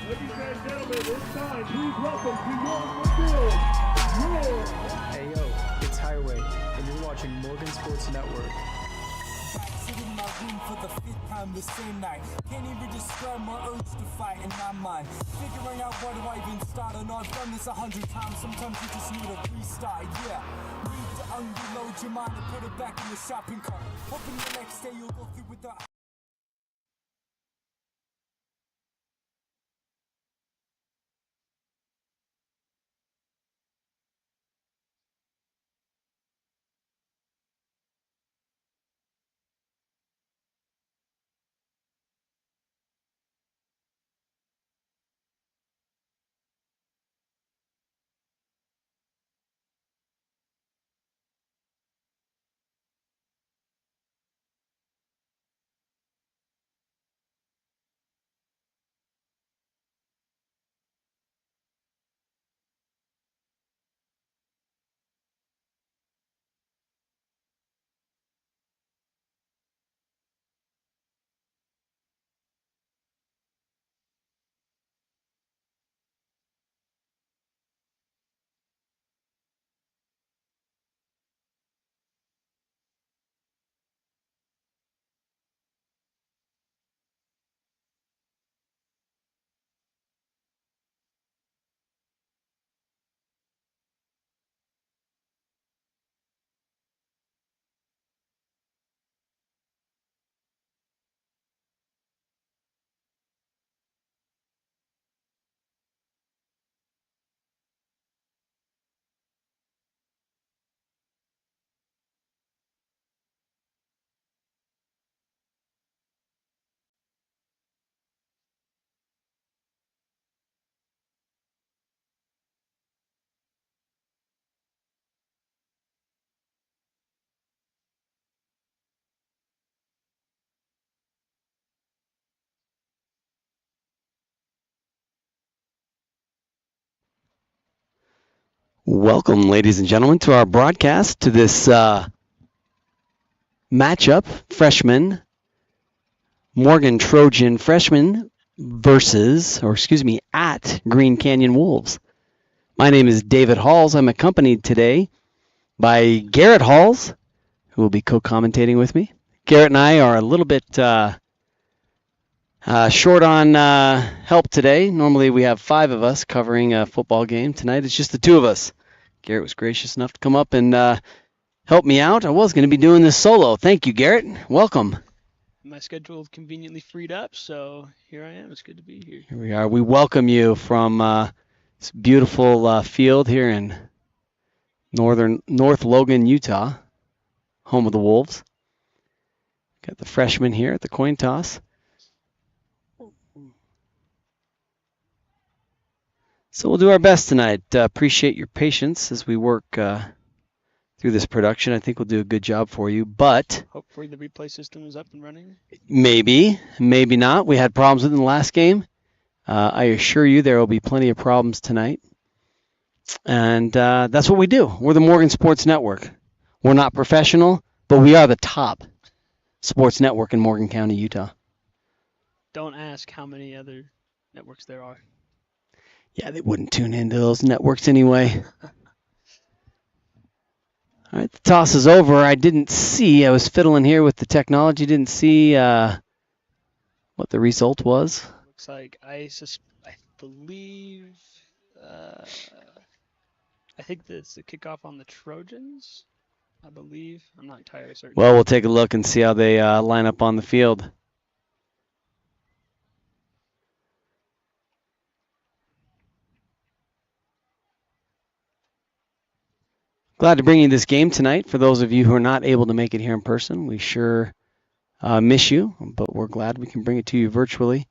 Ladies and gentlemen, it's time. Please welcome to your Hey yo, it's Highway, and you're watching Morgan Sports Network. Sitting in my room for the fifth time the same night. Can't even describe my urge to fight in my mind. Figuring out where do I even start, and I've done this 100 times. Sometimes you just need a restart, yeah. Need to unload your mind and put it back in the shopping cart. Hoping the next day you'll go through with the Welcome, ladies and gentlemen, to our broadcast, to this matchup, freshman, Morgan Trojan freshman at Green Canyon Wolves. My name is David Halls. I'm accompanied today by Garrett Halls, who will be co-commentating with me. Garrett and I are a little bit short on help today. Normally we have 5 of us covering a football game. Tonight it's just the 2 of us. Garrett was gracious enough to come up and help me out. I was going to be doing this solo. Thank you, Garrett. Welcome. My schedule conveniently freed up, so here I am. It's good to be here. Here we are. We welcome you from this beautiful field here in North Logan, Utah, home of the Wolves. Got the freshmen here at the coin toss. So we'll do our best tonight. Appreciate your patience as we work through this production. I think we'll do a good job for you, but Hopefully the replay system is up and running. maybe not. We had problems with it in the last game. I assure you there will be plenty of problems tonight. And that's what we do. We're the Morgan Sports Network. We're not professional, but we are the top sports network in Morgan County, Utah. Don't ask how many other networks there are. Yeah, they wouldn't tune into those networks anyway. All right, the toss is over. I was fiddling here with the technology, didn't see what the result was. Looks like I believe, I think that's the kickoff on the Trojans, I believe. I'm not entirely certain. Well, we'll take a look and see how they line up on the field. Glad to bring you this game tonight. For those of you who are not able to make it here in person, we sure miss you, but we're glad we can bring it to you virtually.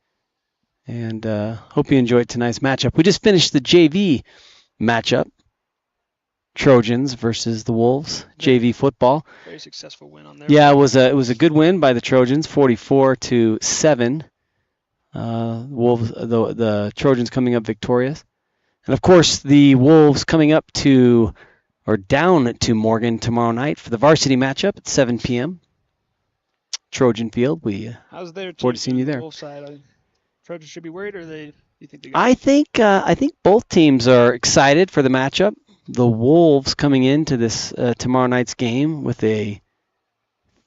And hope you enjoyed tonight's matchup. We just finished the JV matchup, Trojans versus the Wolves, JV football. Very successful win on there. Yeah, it was a good win by the Trojans, 44-7. Wolves, the Trojans coming up victorious, and of course the Wolves coming up down to Morgan tomorrow night for the varsity matchup at 7 p.m. Trojan Field. We How's their forward to seeing you there. Wolf side? Trojans should be worried, or are they You think they I think both teams are excited for the matchup. The Wolves coming into this tomorrow night's game with a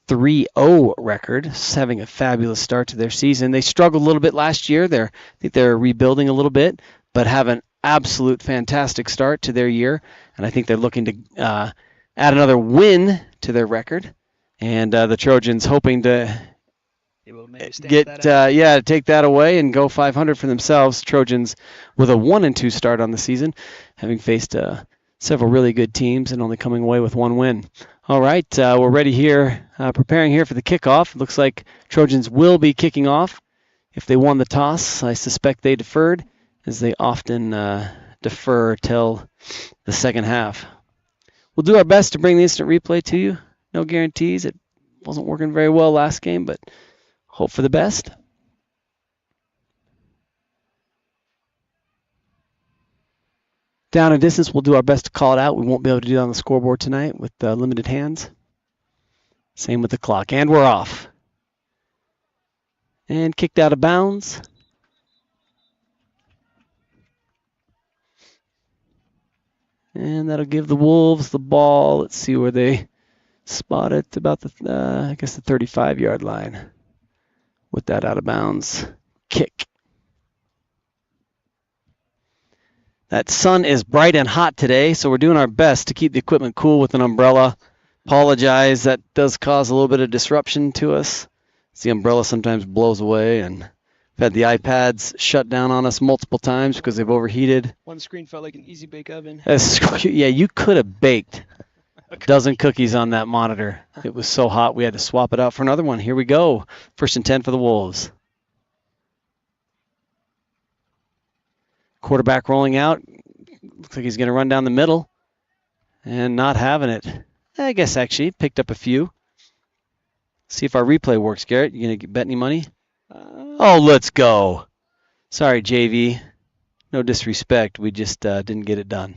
3-0 record, having a fabulous start to their season. They struggled a little bit last year. I think they're rebuilding a little bit, but have an absolute fantastic start to their year. And I think they're looking to add another win to their record. And the Trojans hoping to will maybe stamp that out. take that away and go 500 for themselves. Trojans with a 1-2 start on the season, having faced several really good teams and only coming away with one win. All right, we're ready here, preparing here for the kickoff. Looks like Trojans will be kicking off. If they won the toss, I suspect they deferred, as they often defer till the second half. We'll do our best to bring the instant replay to you. No guarantees. It wasn't working very well last game, but hope for the best. Down and distance, we'll do our best to call it out. We won't be able to do that on the scoreboard tonight with limited hands. Same with the clock. And we're off. And kicked out of bounds. And that'll give the Wolves the ball. Let's see where they spot it. About the 35-yard line with that out of bounds kick. That sun is bright and hot today, so we're doing our best to keep the equipment cool with an umbrella. Apologize, that does cause a little bit of disruption to us. The umbrella sometimes blows away, and we've had the iPads shut down on us multiple times because they've overheated. One screen felt like an easy bake oven. Yeah, you could have baked a dozen cookies on that monitor. It was so hot we had to swap it out for another one. Here we go. 1st and 10 for the Wolves. Quarterback rolling out. Looks like he's going to run down the middle and not having it. I guess actually picked up a few. See if our replay works, Garrett. You going to bet any money? Oh, let's go. Sorry, JV. No disrespect. We just didn't get it done.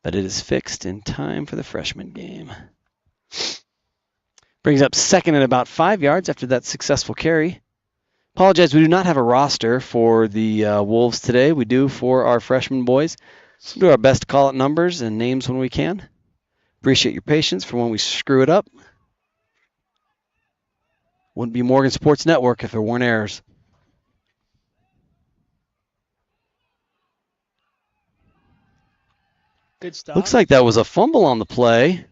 But it is fixed in time for the freshman game. Brings up 2nd and about 5 yards after that successful carry. Apologize, we do not have a roster for the Wolves today. We do for our freshman boys. So we'll do our best to call out numbers and names when we can. Appreciate your patience for when we screw it up. Wouldn't be Morgan Sports Network if there weren't errors. Good stuff. Looks like that was a fumble on the play.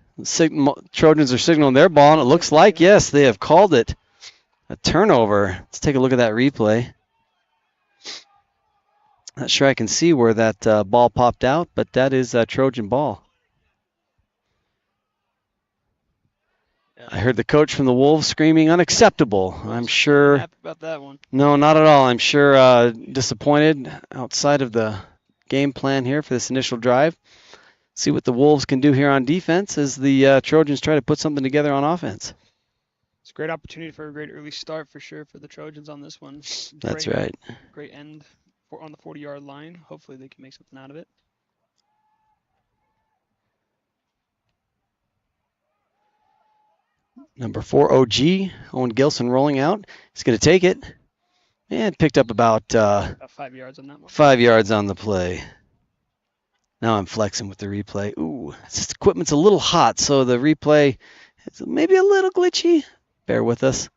Trojans are signaling their ball, and it looks like, yes, they have called it a turnover. Let's take a look at that replay. Not sure I can see where that ball popped out, but that is a Trojan ball. I heard the coach from the Wolves screaming, unacceptable. I'm sure. Happy about that one. No, not at all. I'm sure disappointed outside of the game plan here for this initial drive. See what the Wolves can do here on defense as the Trojans try to put something together on offense. It's a great opportunity for a great early start for sure for the Trojans on this one. That's right. Great end on the 40-yard line. Hopefully they can make something out of it. Number 4, OG, Owen Gilson rolling out. He's going to take it. And picked up about 5 yards on that one. 5 yards on the play. Now I'm flexing with the replay. Ooh, this equipment's a little hot, so the replay is maybe a little glitchy. Bear with us.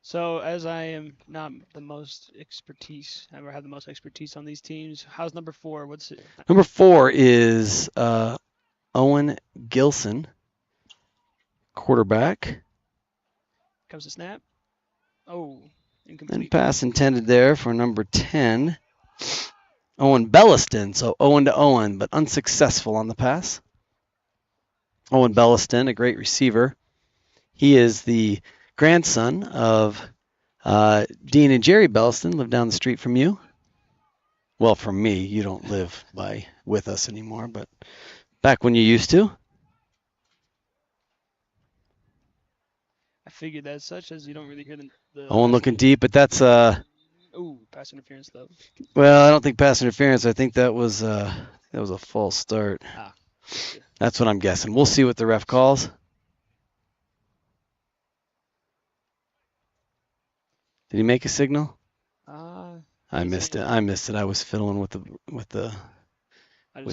So as I am not the most expertise, I never have the most expertise on these teams. How's number 4? What's it? Number 4 is Owen Gilson, quarterback. Comes the snap. Oh, incomplete. And pass intended there for number 10, Owen Belliston. So Owen to Owen, but unsuccessful on the pass. Owen Belliston, a great receiver. He is the grandson of Dean and Jerry Belliston, live down the street from you. Well, from me. You don't live with us anymore, but back when you used to. I figured that as such, as you don't really hear the Owen looking deep, but that's ooh, pass interference though. well, I don't think pass interference. I think that was a false start. Ah. That's what I'm guessing. We'll see what the ref calls. Did he make a signal? I missed it. I missed it. I was fiddling with the I with just the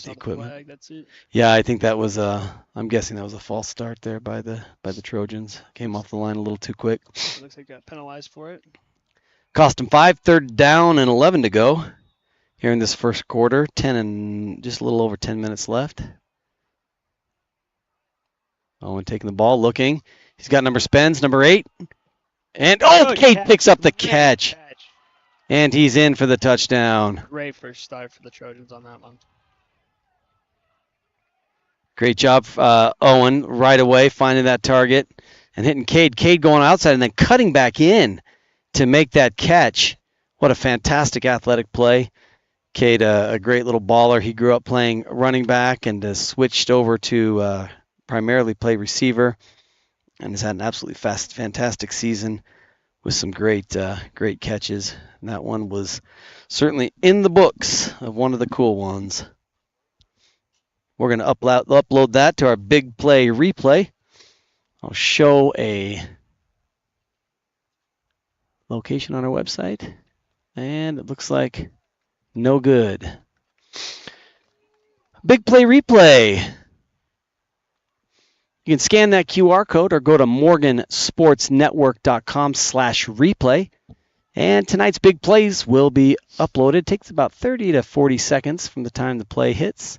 saw the equipment. flag. That's it. Yeah, I think that was I'm guessing that was a false start there by the Trojans. Came off the line a little too quick. It looks like got penalized for it. Cost them 5, 3rd down and 11 to go here in this first quarter. 10 and just a little over 10 minutes left. Owen taking the ball, looking. He's got number 8. And Cade picks up the Great catch. And he's in for the touchdown. Great first start for the Trojans on that one. Great job, Owen, right away finding that target and hitting Cade. Cade going outside and then cutting back in to make that catch. What a fantastic athletic play. Cade, a great little baller. He grew up playing running back and has switched over to primarily play receiver and has had an absolutely fantastic season with some great catches. And that one was certainly in the books of one of the cool ones. We're going to upload that to our big play replay. I'll show a location on our website, and it looks like no good. Big play replay. You can scan that QR code or go to morgansportsnetwork.com/replay. And tonight's big plays will be uploaded. It takes about 30 to 40 seconds from the time the play hits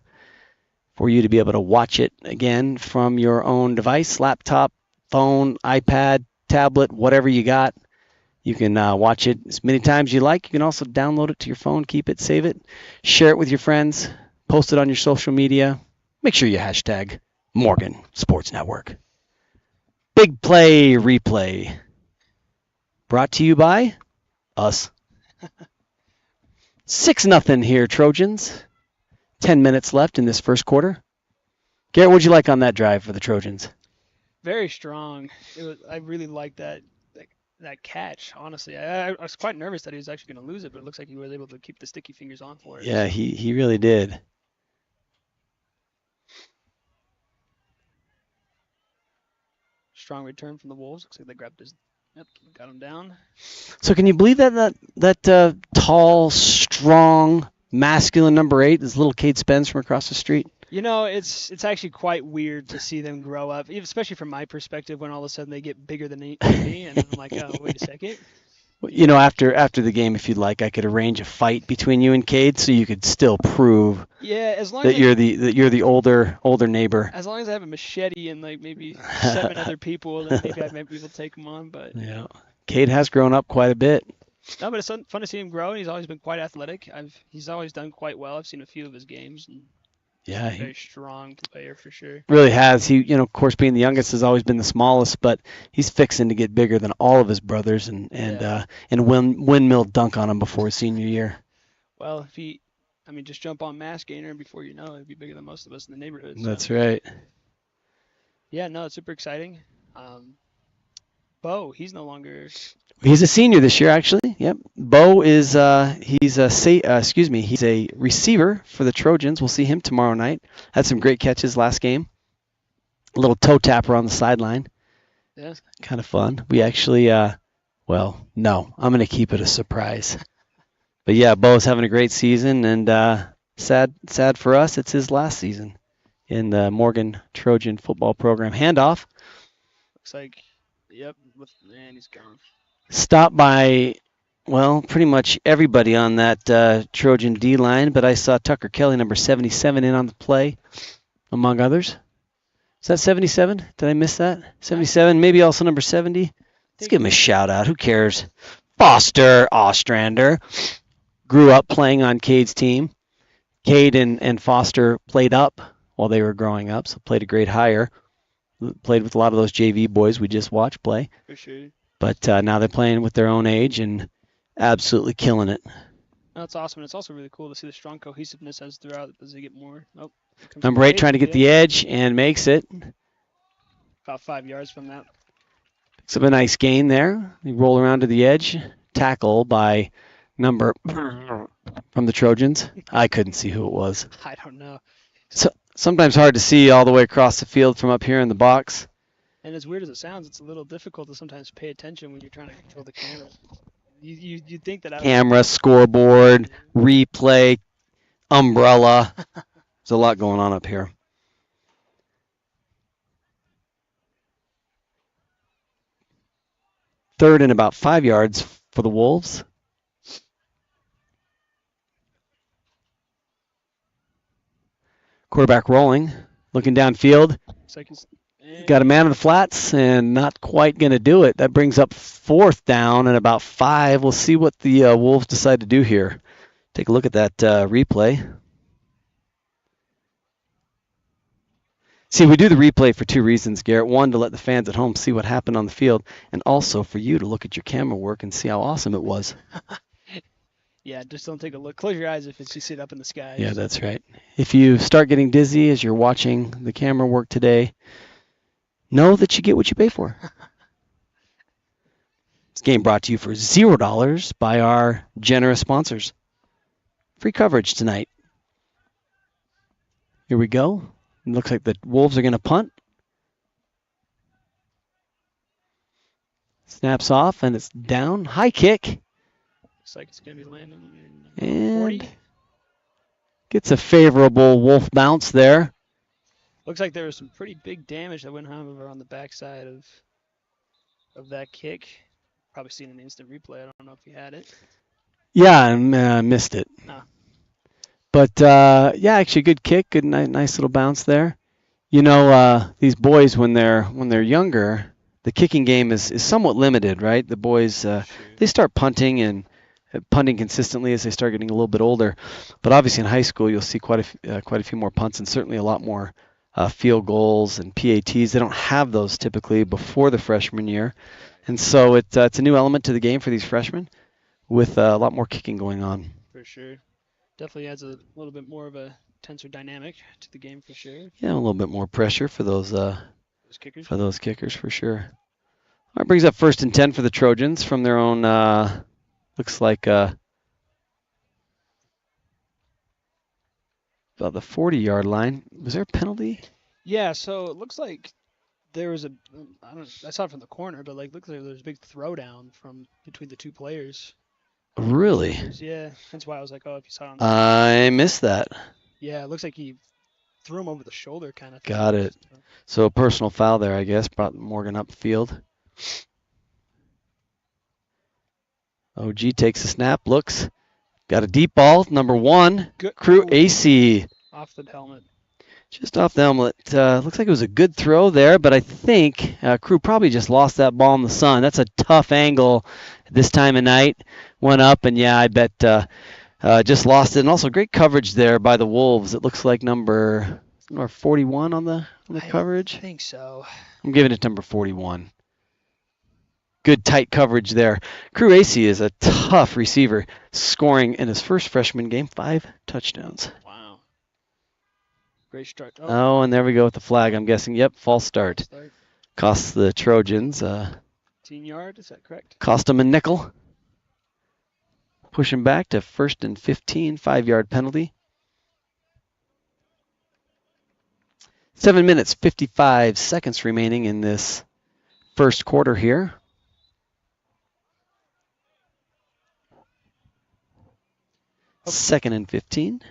for you to be able to watch it again from your own device, laptop, phone, iPad, tablet, whatever you got. You can watch it as many times you like. You can also download it to your phone, keep it, save it, share it with your friends, post it on your social media. Make sure you hashtag Morgan Sports Network. Big play replay. Brought to you by us. 6-0 here, Trojans. 10 minutes left in this first quarter. Garrett, what'd you like on that drive for the Trojans? Very strong. I really liked that catch, honestly. I was quite nervous that he was actually going to lose it, but it looks like he was able to keep the sticky fingers on for it. Yeah, he really did. Strong return from the Wolves. Looks like they grabbed his. Yep, got him down. So can you believe that tall, strong, masculine number 8 is little Cade Spence from across the street? You know, it's actually quite weird to see them grow up, especially from my perspective, when all of a sudden they get bigger than me, and I'm like, oh, wait a second. You know, after the game, if you'd like, I could arrange a fight between you and Cade, so you could still prove as long that as you're the older neighbor. As long as I have a machete and like maybe 7 other people, then maybe I might be able to take him on. But yeah, Cade has grown up quite a bit. No, but it's fun to see him grow, and he's always been quite athletic. He's always done quite well. I've seen a few of his games. And yeah, very strong player for sure. Really has. He, of course, being the youngest, has always been the smallest, but he's fixing to get bigger than all of his brothers, and windmill dunk on him before his senior year. Well, just jump on Mass Gainer, and before you know it, he'll be bigger than most of us in the neighborhood. So. That's right. Yeah, no, it's super exciting. Bo, he's no longer. He's a senior this year, actually. Yep. Bo is he's a receiver for the Trojans. We'll see him tomorrow night. Had some great catches last game. A little toe tapper on the sideline. Yeah. Kind of fun. We actually, no, I'm going to keep it a surprise. But yeah, Bo's having a great season, and sad for us, it's his last season in the Morgan Trojan football program. Handoff. Looks like, yep, and he's gone. Stopped by, pretty much everybody on that Trojan D-line, but I saw Tucker Kelly, number 77, in on the play, among others. Is that 77? Did I miss that? 77, maybe also number 70. Let's give him a shout-out. Who cares? Foster Ostrander grew up playing on Cade's team. Cade and Foster played up while they were growing up, so played a grade higher. Played with a lot of those JV boys we just watched play. For sure. But now they're playing with their own age and absolutely killing it. That's awesome. And it's also really cool to see the strong cohesiveness as throughout as they get more. Nope. Number 8 trying to get the edge and makes it. About 5 yards from that. Picks up a nice gain there. They roll around to the edge. Tackle by number from the Trojans. I couldn't see who it was. I don't know. So sometimes hard to see all the way across the field from up here in the box. And as weird as it sounds, it's a little difficult to sometimes pay attention when you're trying to control the camera. you'd think that I would, Camera, scoreboard, replay, umbrella. There's a lot going on up here. Third and about 5 yards for the Wolves. Quarterback rolling, looking downfield. looks like he's, Got a man in the flats and not quite going to do it. That brings up 4th down and about 5. We'll see what the Wolves decide to do here. Take a look at that replay. See, we do the replay for 2 reasons, Garrett. One, to let the fans at home see what happened on the field, and also for you to look at your camera work and see how awesome it was. yeah, just don't take a look. Close your eyes if it's you sit up in the sky. Yeah, that's right. If you start getting dizzy as you're watching the camera work today, know that you get what you pay for. This game brought to you for $0 by our generous sponsors. Free coverage tonight. Here we go. It looks like the Wolves are going to punt. Snaps off, and it's down. High kick. Looks like it's going to be landing in 40. And gets a favorable Wolf bounce there. Looks like there was some pretty big damage that went over on the backside of that kick. Probably seen an instant replay. I don't know if you had it. Yeah, I missed it. Oh. But, yeah, actually a good kick, good nice little bounce there. You know, these boys, when they're younger, the kicking game is somewhat limited, right? The boys, they start punting and punting consistently as they start getting a little bit older. But obviously in high school, you'll see quite a few more punts and certainly a lot more field goals and PATs. They don't have those typically before the freshman year. And so it's a new element to the game for these freshmen with a lot more kicking going on. For sure. Definitely adds a little bit more of a tenser dynamic to the game for sure. Yeah, a little bit more pressure for those kickers. For sure. All right, brings up 1st and 10 for the Trojans from their own, looks like about the 40-yard line. Was there a penalty? Yeah, so it looks like there was I saw it from the corner, but looks like there was a big throwdown from between the two players. Really? Yeah, that's why I was like, oh, if you saw it on I missed that. Yeah, it looks like he threw him over the shoulder kind of thing. Got it. So a personal foul there, I guess, brought Morgan up the field. OG takes a snap, looks, got a deep ball, number 1, Good. Crew Ooh. AC. Off the helmet. Just off the helmet. Looks like it was a good throw there, but I think Crew probably just lost that ball in the sun. That's a tough angle this time of night. Went up, and yeah, I bet just lost it. And also great coverage there by the Wolves. It looks like number 41 on the coverage. I think so. I'm giving it number 41. Good tight coverage there. Crew AC is a tough receiver, scoring in his first freshman game 5 touchdowns. Wow. Great start. Oh, and there we go with the flag, I'm guessing. Yep, false start. Costs the Trojans. 15-yard, is that correct? Cost them a nickel. Push him back to 1st and 15, 5-yard penalty. 7 minutes, 55 seconds remaining in this first quarter here. Okay. 2nd and 15.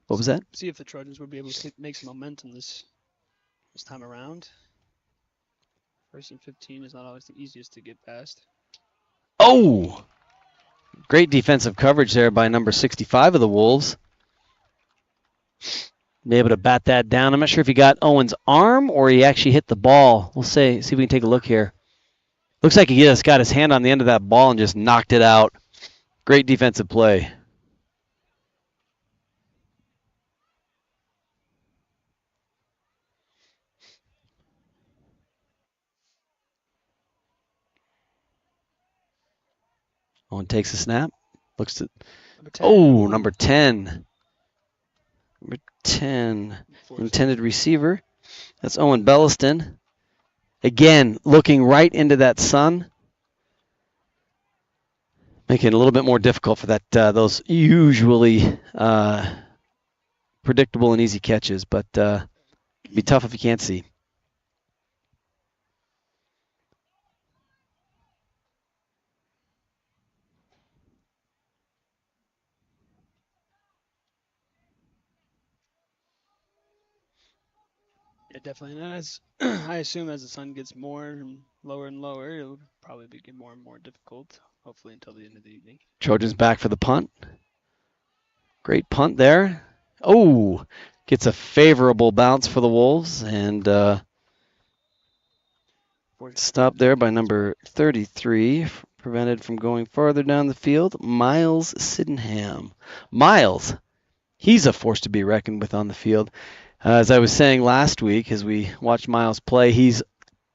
What was that? See if the Trojans would be able to make some momentum this time around. 1st and 15 is not always the easiest to get past. Oh! Great defensive coverage there by number 65 of the Wolves. Be able to bat that down. I'm not sure if he got Owen's arm or he actually hit the ball. We'll see if we can take a look here. Looks like he just got his hand on the end of that ball and just knocked it out. Great defensive play. Owen takes a snap. Looks at Number 10. Oh, number 10. Number 10. Intended receiver. That's Owen Belliston. Again, looking right into that sun. Making it a little bit more difficult for that those usually predictable and easy catches, but it'd be tough if you can't see. Yeah, definitely. And as I assume as the sun gets more and lower, it'll probably get more and more difficult. Hopefully until the end of the evening. Trojans back for the punt. Great punt there. Oh, gets a favorable bounce for the Wolves and stopped there by number 33, prevented from going farther down the field. Miles Sydenham. Miles, he's a force to be reckoned with on the field. As I was saying last week, as we watched Miles play, he's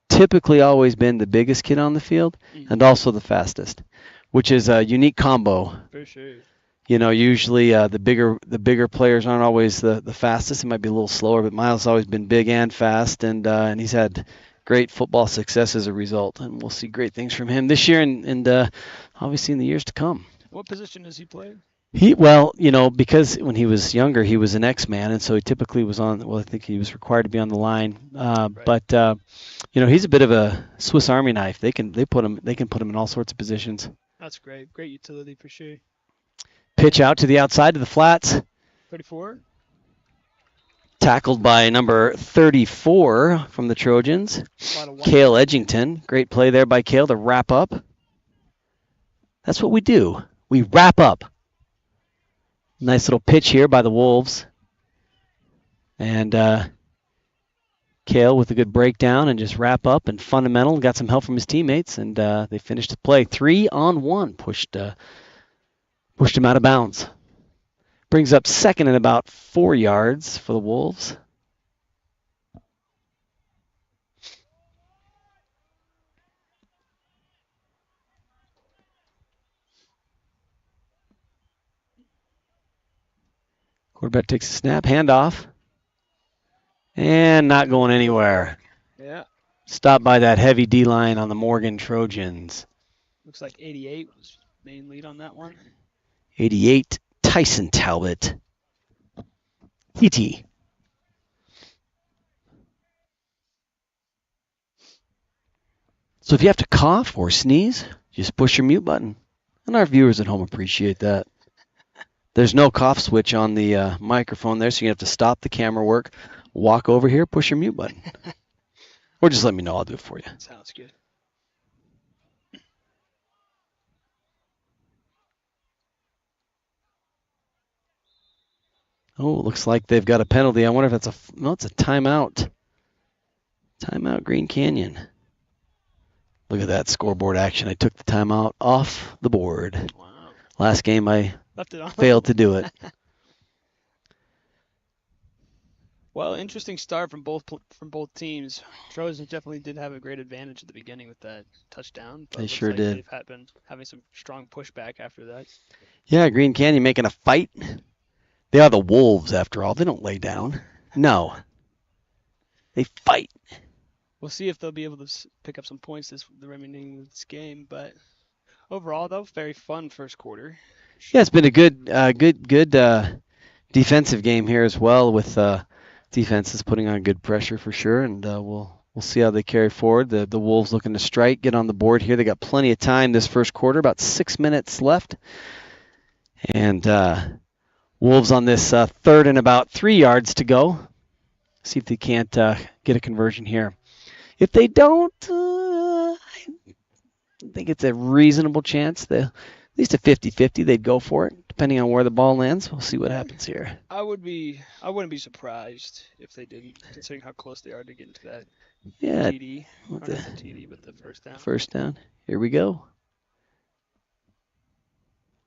typically always been the biggest kid on the field and also the fastest, which is a unique combo. For sure. You know, usually the bigger players aren't always the fastest. It might be a little slower, but Miles has always been big and fast, and he's had great football success as a result. And we'll see great things from him this year and obviously in the years to come. What position does he play? Well, you know, because when he was younger, he was an X-man, and so he typically was on. Well, I think he was required to be on the line. Right. But you know, he's a bit of a Swiss Army knife. They can put him in all sorts of positions. That's great. Great utility for sure. Pitch out to the outside to the flats. 34. Tackled by number 34 from the Trojans, Cale Edgington. Great play there by Cale to wrap up. That's what we do. We wrap up. Nice little pitch here by the Wolves. And Cale with a good breakdown and just wrap up and fundamental. Got some help from his teammates, and they finished the play. 3-on-1. Pushed him out of bounds. Brings up second and about 4 yards for the Wolves. Quarterback takes a snap, handoff, and not going anywhere. Yeah. Stopped by that heavy D-line on the Morgan Trojans. Looks like 88 was main lead on that one. 88, Tyson Talbot. TT. So if you have to cough or sneeze, just push your mute button. And our viewers at home appreciate that. There's no cough switch on the microphone there, so you have to stop the camera work, walk over here, push your mute button. Or just let me know. I'll do it for you. Sounds good. Oh, it looks like they've got a penalty. I wonder if that's it's a timeout. Timeout, Green Canyon. Look at that scoreboard action. I took the timeout off the board. Wow. Last game I Left it on. failed to do it. Well, interesting start from both teams. Trojans definitely did have a great advantage at the beginning with that touchdown. But They it looks sure like did. They've been having some strong pushback after that. Yeah, Green Canyon making a fight. They are the Wolves, after all. They don't lay down. No. They fight. We'll see if they'll be able to pick up some points the remaining of this game. But overall, though, very fun first quarter. Yeah, it's been a good defensive game here as well, with defenses putting on good pressure for sure, and we'll see how they carry forward. The Wolves looking to strike, get on the board here. They got plenty of time this first quarter, about 6 minutes left, and Wolves on this third and about 3 yards to go. See if they can't get a conversion here. If they don't, I think it's a reasonable chance. At least a 50-50, they'd go for it, depending on where the ball lands. We'll see what happens here. I wouldn't be surprised if they didn't, considering how close they are to getting to that TD. Or not the TD, but the first down. First down. Here we go.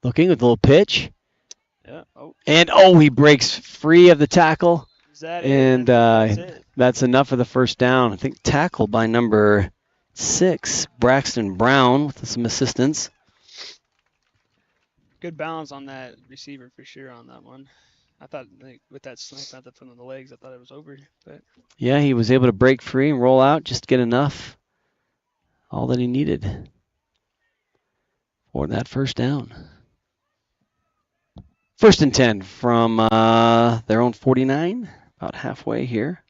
Looking with a little pitch. Yeah. Oh. And, he breaks free of the tackle. Is that And it? that's enough for the first down. I think tackled by number 6, Braxton Brown, with some assistance. Good balance on that receiver for sure on that one. I thought with that snipe at the front of the legs, I thought it was over. But Yeah, he was able to break free and roll out, just get enough. All that he needed for that first down. First and 10 from their own 49, about halfway here.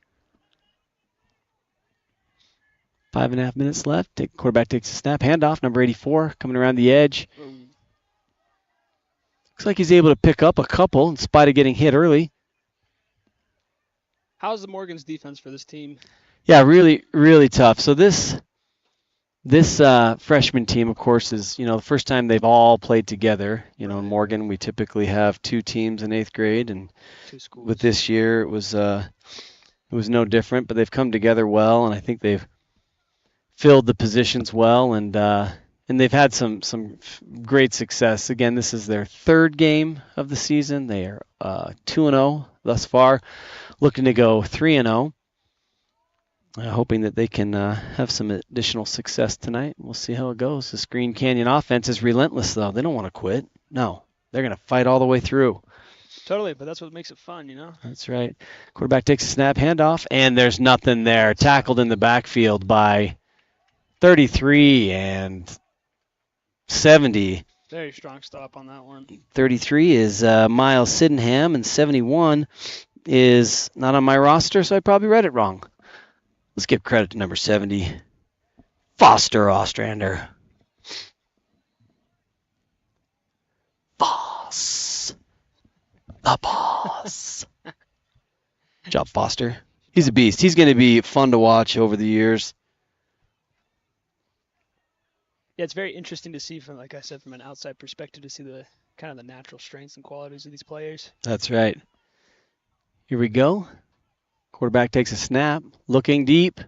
5.5 minutes left. Quarterback takes a snap. Handoff, number 84, coming around the edge. Looks like he's able to pick up a couple in spite of getting hit early. How's the Morgan's defense for this team? Yeah, really, really tough. So this freshman team, of course, is the first time they've all played together. In Morgan, we typically have 2 teams in 8th grade, and 2 schools. with this year, it was no different. But they've come together well, and I think they've filled the positions well, and they've had some great success. Again, this is their 3rd game of the season. They are 2-0 thus far, looking to go 3-0. Hoping that they can have some additional success tonight. We'll see how it goes. This Green Canyon offense is relentless, though. They don't want to quit. No, they're going to fight all the way through. Totally, but that's what makes it fun, That's right. Quarterback takes a snap, handoff, and there's nothing there. Tackled in the backfield by 33 and 70. Very strong stop on that one. 33 is Miles Sydenham, and 71 is not on my roster, so I probably read it wrong. Let's give credit to number 70, Foster Ostrander. Boss. The boss. Good job, Foster. He's a beast. He's going to be fun to watch over the years. Yeah, it's very interesting to see from, like I said, from an outside perspective, to see the kind of the natural strengths and qualities of these players. That's right. Here we go. Quarterback takes a snap, looking deep.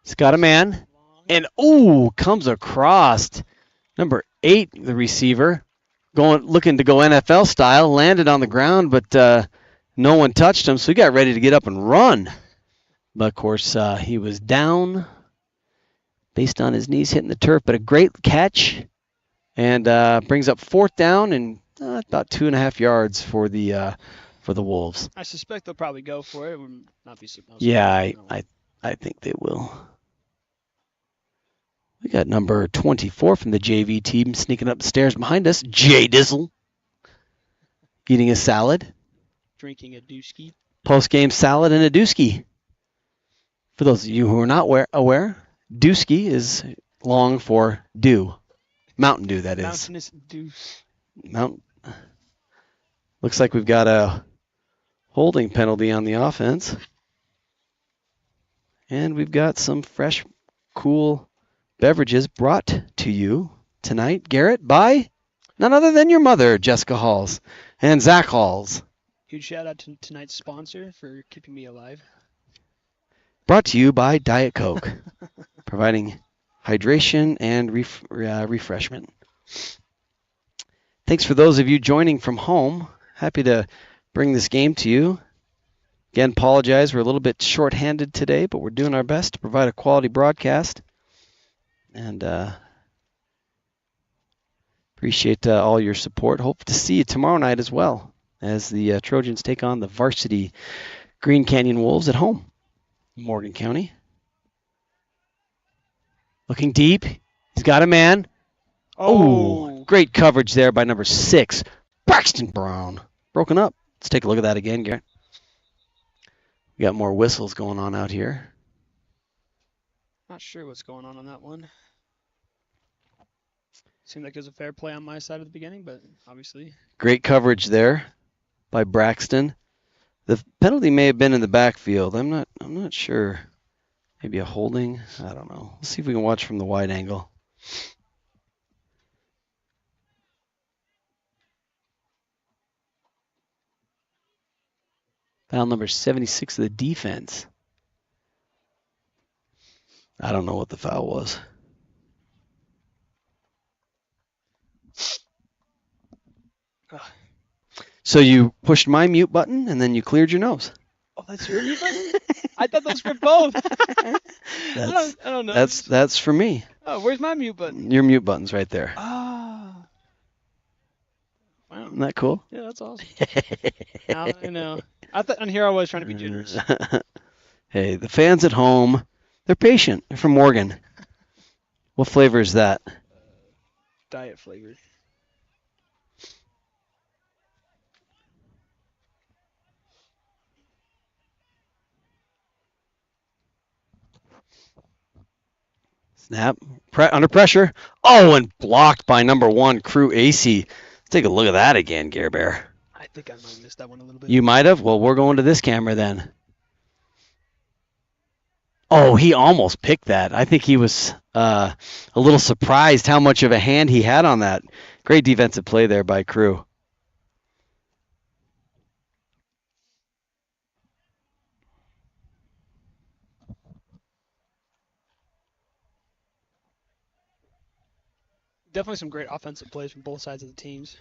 He's got a man. And, comes across. Number 8, the receiver, looking to go NFL style, landed on the ground, but no one touched him, so he got ready to get up and run. But, of course, he was down based on his knees hitting the turf, but a great catch, and brings up 4th down and about 2.5 yards for the Wolves. I suspect they'll probably go for it. It would not be supposed to. Yeah, I think they will. We got number 24 from the JV team sneaking up the stairs behind us. Jay Dizzle. Eating a salad. Drinking a dooski. Post-game salad and a dooski. For those of you who are not aware, dooski is long for dew. Mountain Dew, that is. Mountainous deuce. Looks like we've got a holding penalty on the offense. And we've got some fresh, cool beverages brought to you tonight, Garrett, by none other than your mother, Jessica Halls, and Zach Halls. Huge shout out to tonight's sponsor for keeping me alive. Brought to you by Diet Coke, providing hydration and refreshment. Thanks for those of you joining from home. Happy to bring this game to you. Again, apologize. We're a little bit short-handed today, but we're doing our best to provide a quality broadcast. And appreciate all your support. Hope to see you tomorrow night as well as the Trojans take on the varsity Green Canyon Wolves at home, Morgan County. Looking deep. He's got a man. Great coverage there by number 6, Braxton Brown. Broken up. Let's take a look at that again, Garrett. We got more whistles going on out here. Not sure what's going on that one. Seemed like it was a fair play on my side at the beginning, but obviously. Great coverage there by Braxton. The penalty may have been in the backfield. I'm not sure. Maybe a holding. I don't know. Let's see if we can watch from the wide angle. Foul number 76 of the defense. I don't know what the foul was. So you pushed my mute button and then you cleared your nose. Oh, that's your mute button? I thought those were both. I don't know. That's for me. Oh, where's my mute button? Your mute button's right there. Ah. Wow. Isn't that cool? Yeah, that's awesome. Now, I know. And here I was trying to be generous. Hey, the fans at home, they're patient. They're from Morgan. What flavor is that? Diet flavored. Snap. Under pressure. Oh, and blocked by number 1, Crew AC. Let's take a look at that again, Gare Bear. I think I might have missed that one a little bit. You might have? Well, we're going to this camera then. Oh, he almost picked that. I think he was a little surprised how much of a hand he had on that. Great defensive play there by Crew. Definitely some great offensive plays from both sides of the teams.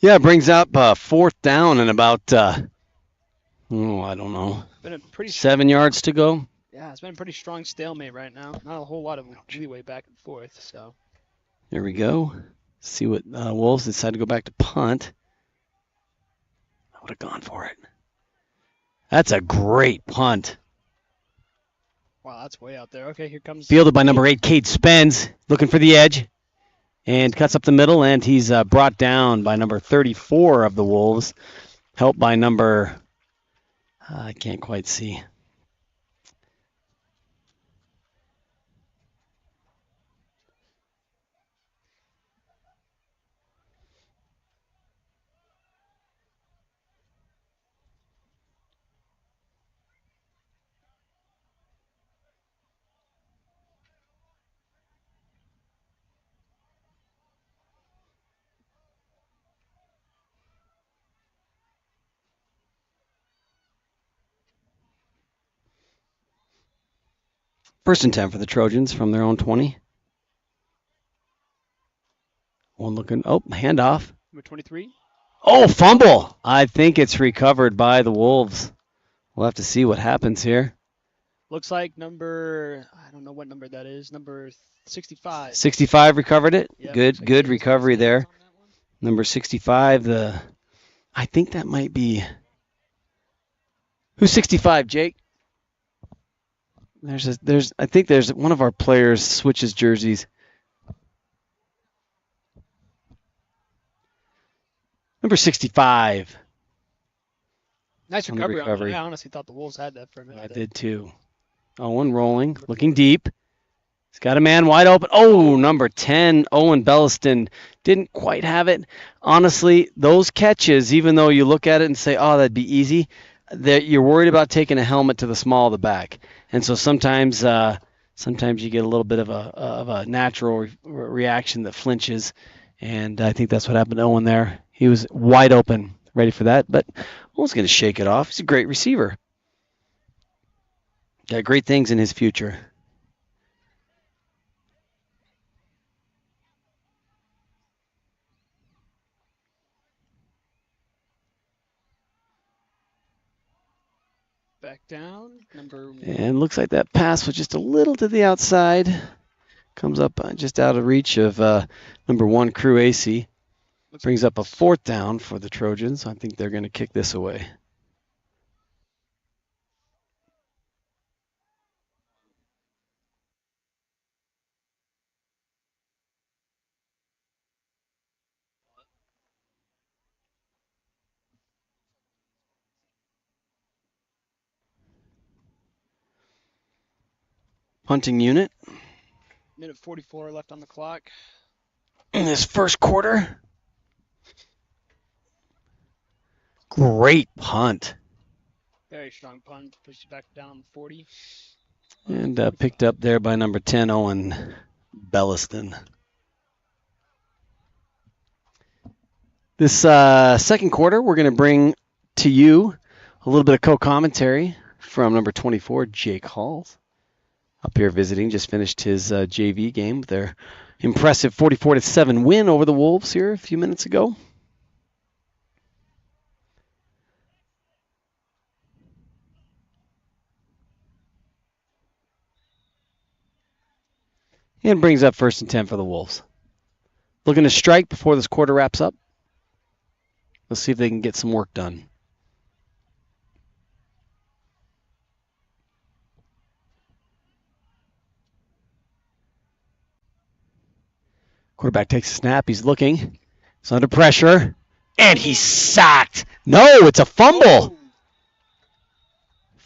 Yeah, it brings up 4th down and about, I don't know, Been a pretty 7 yards to go. Yeah, it's been a pretty strong stalemate right now. Not a whole lot of leeway back and forth. So There we go. See what Wolves decide to go back to punt. I would have gone for it. That's a great punt. wow, that's way out there. Okay, here comes. Fielded by number 8, Cade Spence, looking for the edge. And cuts up the middle, and he's brought down by number 34 of the Wolves. Helped by number, I can't quite see. First and 10 for the Trojans from their own 20. One looking, handoff. Number 23. Oh, fumble. I think it's recovered by the Wolves. We'll have to see what happens here. Looks like I don't know what number that is, number 65. 65 recovered it. Yeah, Good looks like good he was recovery on there. that one. Number 65, I think that might be, who's 65, Jake? I think there's one of our players switches jerseys. Number 65. Nice On the recovery. recovery. I honestly thought the Wolves had that for a minute. I there. did too. Owen rolling, looking deep. He's got a man wide open. Oh, number 10, Owen Belliston didn't quite have it. Honestly, those catches, even though you look at it and say, oh, that'd be easy, that you're worried about taking a helmet to the small of the back. And so sometimes you get a little bit of a natural reaction that flinches. And I think that's what happened to Owen there. He was wide open, ready for that. But Owen's going to shake it off. He's a great receiver. Got great things in his future. Back down. And looks like that pass was just a little to the outside. Comes up just out of reach of number 1, Crew AC. Brings up a 4th down for the Trojans. I think they're going to kick this away. Punting unit. Minute 44 left on the clock. In this first quarter. Great punt. Very strong punt. Pushes you back down 40. And picked up there by number 10, Owen Belliston. This second quarter, we're going to bring to you a little bit of co-commentary from number 24, Jake Halls. Up here visiting, just finished his JV game with their impressive 44-7 win over the Wolves here a few minutes ago. And brings up 1st and 10 for the Wolves. Looking to strike before this quarter wraps up. Let's see if they can get some work done. Quarterback takes a snap. He's looking. He's under pressure. And he's sacked. No, it's a fumble.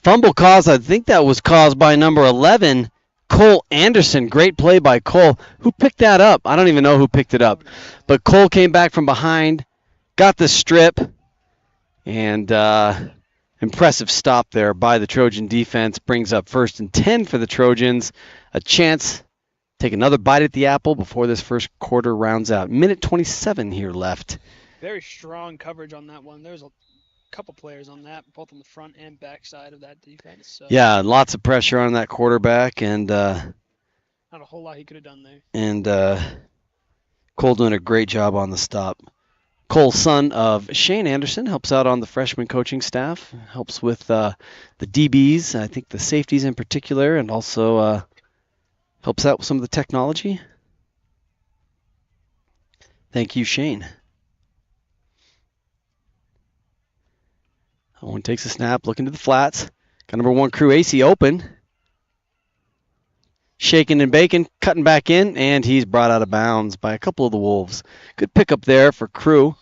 Fumble caused, I think that was caused by number 11, Cole Anderson. Great play by Cole. Who picked that up? I don't even know who picked it up. But Cole ccame back from behind, got the strip, and impressive stop there by the Trojan defense. Brings up 1st and 10 for the Trojans. A chance to take another bite at the apple before this first quarter rounds out. Minute 27 here left. Very strong coverage on that one. There's a couple players on that, both on the front and back side of that defense. So Yeah, lots of pressure on that quarterback, and not a whole lot he could have done there. Cole doing a great job on the stop. Cole, son of Shane Anderson, helps out on the freshman coaching staff, helps with the DBs, I think the safeties in particular, and also helps out with some of the technology. Thank you, Shane. Owen takes a snap, looking to the flats. Got number 1 Crew AC open. Shaking and baking, cutting back in, and he's brought out of bounds by a couple of the Wolves. Good pickup there for Crew.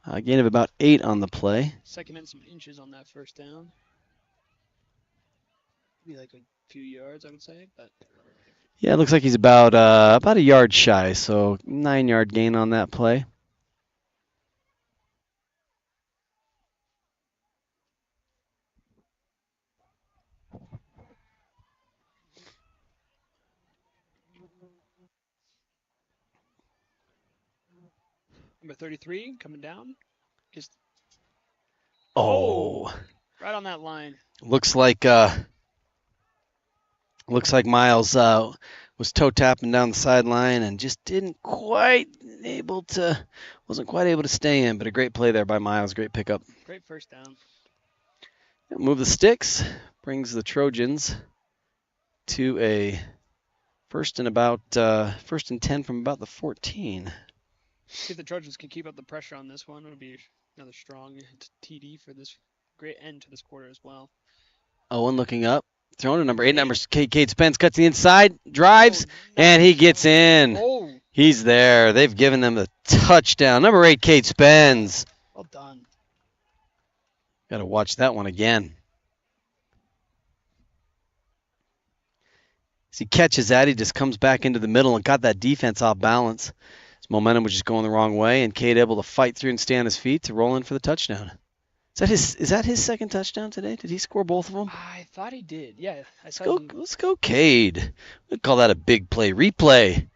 A gain of about 8 on the play. Second and some inches on that first down. Be like a few yards, I would say, but Yeah, it looks like he's about a yard shy, so 9-yard gain on that play. number 33 coming down. Just Oh, right on that line. looks like Miles was toe tapping down the sideline and just wasn't quite able to stay in. But a great play there by Miles, great pickup. Great first down. Move the sticks, brings the Trojans to a first and 10 from about the 14. See if the Trojans can keep up the pressure on this one. It would be another strong TD for this great end to this quarter as well. Owen looking up, throwing to number 8, Cade Spence cuts the inside, drives, and he gets in. Oh, He's there. They've given them the touchdown. Number 8, Cade Spence. well done. Got to watch that one again. As he catches that, he just comes back into the middle and got that defense off balance. His momentum was just going the wrong way, and Cade able to fight through and stay on his feet to roll in for the touchdown. Is that his second touchdown today? Did he score both of them? I thought he did. Yeah. Let's go, Cade. We'd call that a big play. Replay.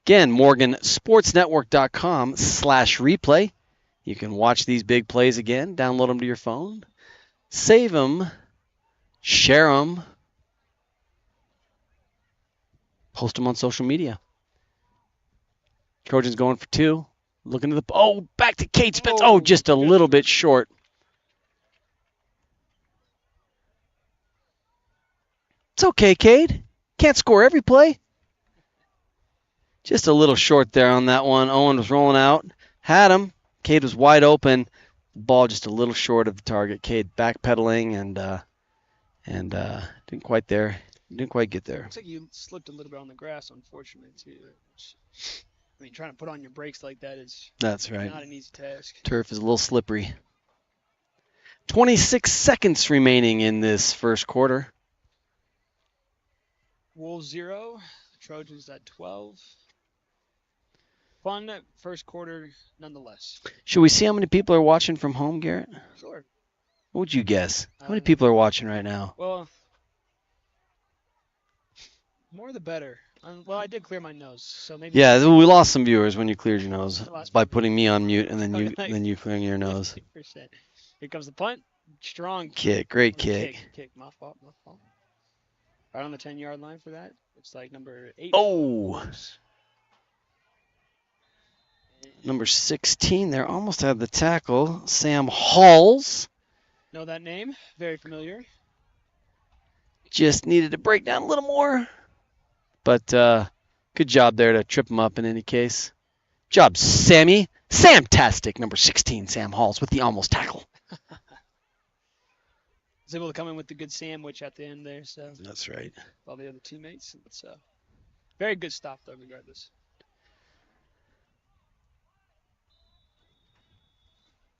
Again, MorganSportsNetwork.com/replay. You can watch these big plays again, download them to your phone, save them, share them, post them on social media. Trojans going for 2. Looking to back to Cade Spence. Oh, just a little bit short. It's okay, Cade. Can't score every play. Just a little short there on that one. Owen was rolling out. Had him. Cade was wide open. Ball just a little short of the target. Cade backpedaling and didn't quite get there. Looks like you slipped a little bit on the grass, unfortunately, too. I mean, trying to put on your brakes like that is That's right. not an easy task. Turf is a little slippery. 26 seconds remaining in this first quarter. Wolves 0, the Trojans at 12. Fun first quarter, nonetheless. Should we see how many people are watching from home, Garrett? Sure. What would you guess? How many people are watching right now? Well, more the better. Well, I did clear my nose, so maybe. Yeah, we lost some viewers when you cleared your nose Lost by my- putting me on mute and then Okay. you clearing your nose. 50%. Here comes the punt. Strong Kick, great Or kick. Kick. My fault. Right on the 10-yard line for that. It's like number 8. Oh, number 16 there, almost had the tackle. Sam Halls Know that name? Very familiar. just needed to break down a little more. But good job there to trip him up in any case. Job, Sammy. Samtastic, number 16, Sam Halls with the almost tackle. Was able to come in with the good sandwich at the end there, so That's right. all the other teammates. So very good stop though, regardless.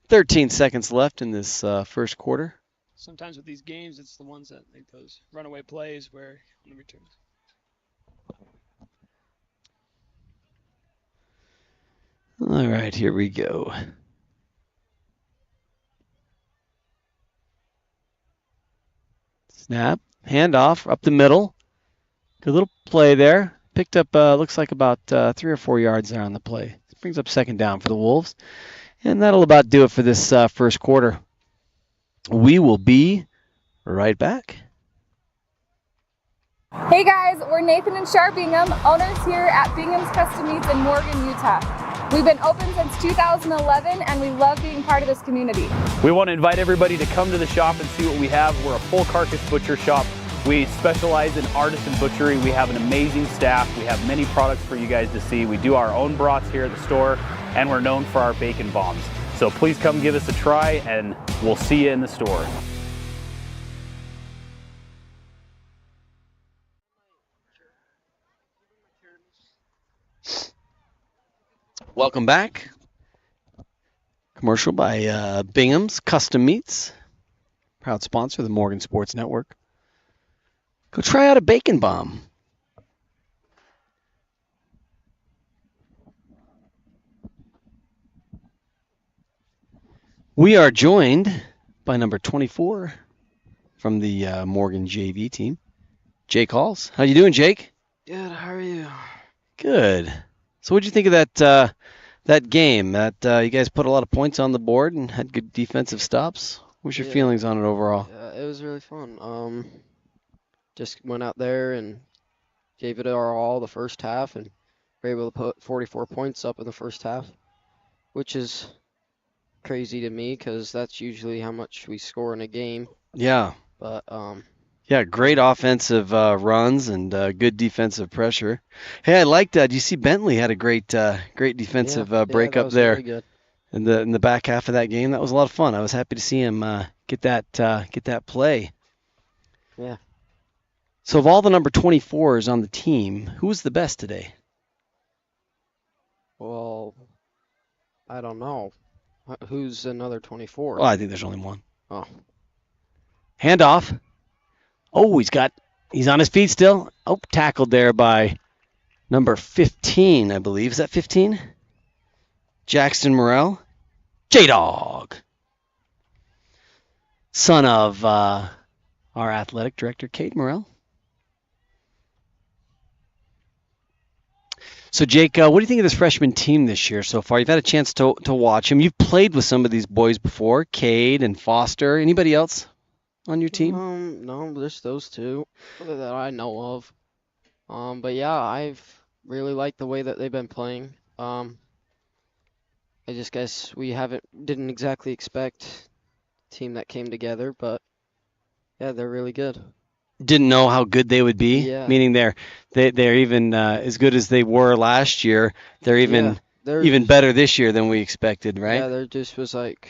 13 seconds left in this first quarter. Sometimes with these games, it's the ones that make those runaway plays where on the return. All right, here we go. Snap. Handoff up the middle. Good little play there. Picked up, looks like about 3 or 4 yards there on the play. Brings up second down for the Wolves. And that'll about do it for this first quarter. We will be right back. Hey guys, we're Nathan and Shar Bingham, owners here at Bingham's Custom Meats in Morgan, Utah. We've been open since 2011 and we love being part of this community. We want to invite everybody to come to the shop and see what we have. We're a full carcass butcher shop. We specialize in artisan butchery. We have an amazing staff. We have many products for you guys to see. We do our own brats here at the store, and we're known for our bacon bombs. So please come give us a try, and we'll see you in the store. Welcome back. Commercial by Bingham's Custom Meats, proud sponsor of the Morgan Sports Network. Go try out a bacon bomb. We are joined by number 24 from the Morgan JV team, Jake Halls. How you doing, Jake? Good. How are you? Good. So what'd you think of that game? That you guys put a lot of points on the board and had good defensive stops. What's your feelings on it overall? Yeah, it was really fun. Just went out there and gave it our all the first half, and were able to put 44 points up in the first half, which is crazy to me because that's usually how much we score in a game. Yeah. But yeah, great offensive runs and good defensive pressure. Hey, I liked that. You see Bentley had a great defensive break that up was there really good. in the back half of that game. That was a lot of fun. I was happy to see him get that play. Yeah. So of all the number 24s on the team, who was the best today? Well, I don't know. Who's another 24? Well, I think there's only one. Oh. Handoff. Oh, he's on his feet still. Oh, tackled there by number 15, I believe. Is that 15? Jackson Morrell. J-Dog. Son of our athletic director, Kate Morrell. So, Jake, what do you think of this freshman team this year so far? You've had a chance to watch them. You've played with some of these boys before, Cade and Foster. Anybody else on your team? No, just those two that I know of. But yeah, I've really liked the way that they've been playing. I just guess we didn't exactly expect a team that came together, but yeah, they're really good. Didn't know how good they would be. Yeah. Meaning they're even as good as they were last year. They're even better this year than we expected, right? Yeah, there just was like,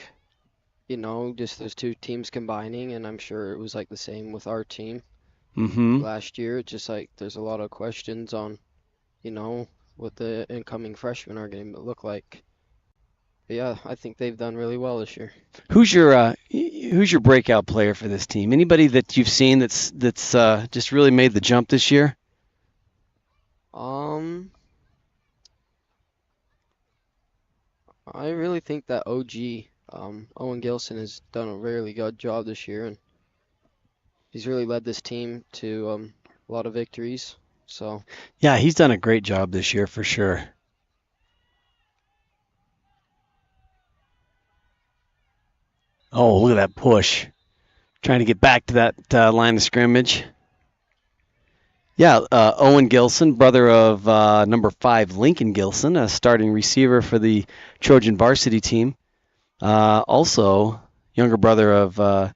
just those two teams combining, and I'm sure it was like the same with our team last year. It's just like there's a lot of questions on, what the incoming freshmen are going to look like. But yeah, I think they've done really well this year. Who's your breakout player for this team? Anybody that you've seen that's just really made the jump this year? I really think that OG, Owen Gilson, has done a really good job this year, and he's really led this team to a lot of victories. So yeah, he's done a great job this year for sure. Oh, look at that push. Trying to get back to that line of scrimmage. Yeah, Owen Gilson, brother of number 5 Lincoln Gilson, a starting receiver for the Trojan varsity team. Also, younger brother of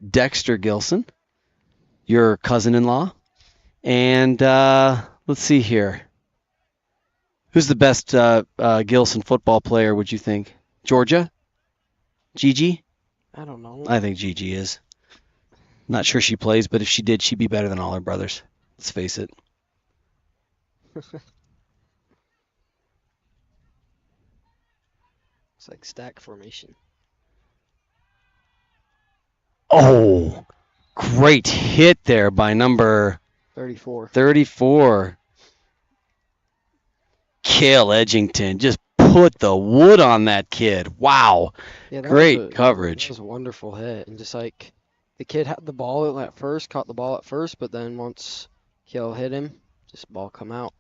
Dexter Gilson, your cousin-in-law. And let's see here. Who's the best Gilson football player, would you think? Georgia? Gigi? I don't know. I think Gigi is. Not sure she plays, but if she did, she'd be better than all her brothers. Let's face it. It's like stack formation. Oh, great hit there by number 34. Cale Edgington just put the wood on that kid. Wow. Yeah, Great coverage. That was a wonderful hit. And just like, the kid had the ball at first, caught the ball at first, but then once Kiel hit him, just ball come out.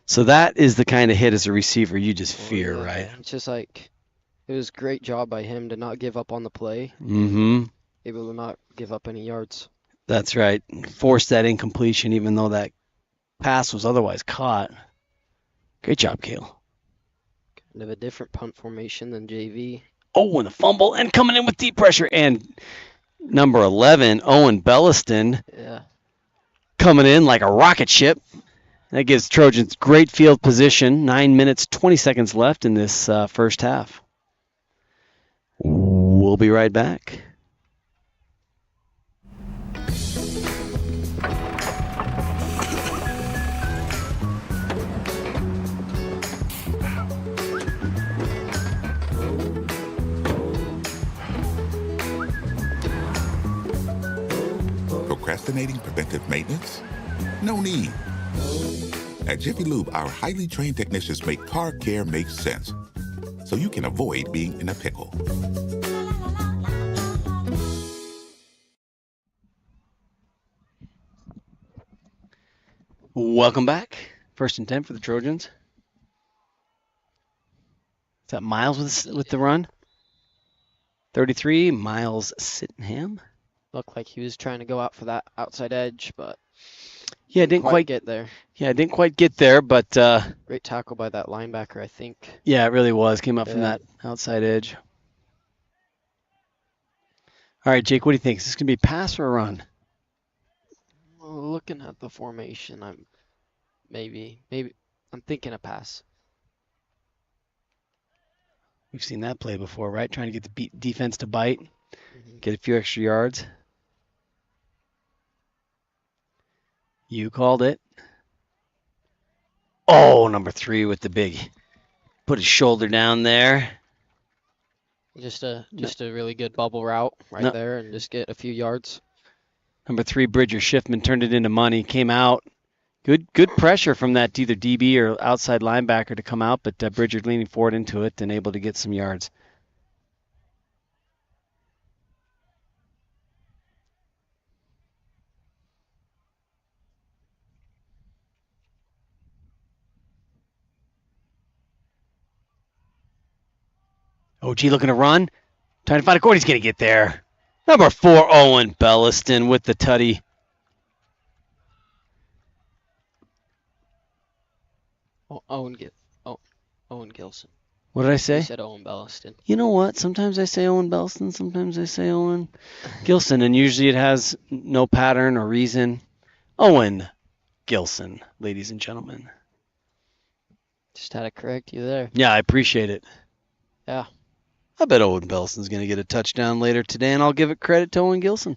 So that is the kind of hit as a receiver you just Oh, fear, yeah. right? It's just like, it was a great job by him to not give up on the play, Mm-hmm. able to not give up any yards. That's right. Forced that incompletion even though that pass was otherwise caught. Great job, Kale. Kind of a different punt formation than JV. Oh, and a fumble, and coming in with deep pressure. And number 11, Owen Belliston, Yeah. coming in like a rocket ship. That gives Trojans great field position. 9 minutes, 20 seconds left in this first half. We'll be right back. Procrastinating preventive maintenance? No need. At Jiffy Lube, our highly trained technicians make car care make sense, so you can avoid being in a pickle. Welcome back. First and 10 for the Trojans. Is that Miles with the run? 33, Miles Sittenham. Looked like he was trying to go out for that outside edge, but Yeah, didn't quite get there. Yeah, didn't quite get there, but Great tackle by that linebacker, I think. yeah, it really was. Came up from Yeah. that outside edge. All right, Jake, what do you think? Is this going to be a pass or a run? Well, looking at the formation, I'm thinking a pass. We've seen that play before, right? Trying to get the defense to bite, get a few extra yards. You called it. Oh, number 3 with the big, put his shoulder down there. Just a really good bubble route right there, and just get a few yards. Number 3, Bridger Schiffman turned it into money, came out. Good pressure from that either DB or outside linebacker to come out, but Bridger leaning forward into it and able to get some yards. OG looking to run. Trying to find a court. He's going to get there. Number 4, Owen Belliston with the tutty. Owen Gilson. What did I say? You said Owen Belliston. You know what? Sometimes I say Owen Belliston. Sometimes I say Owen Gilson. And usually it has no pattern or reason. Owen Gilson, ladies and gentlemen. Just had to correct you there. Yeah, I appreciate it. Yeah. I bet Owen Belliston's going to get a touchdown later today, and I'll give it credit to Owen Gilson.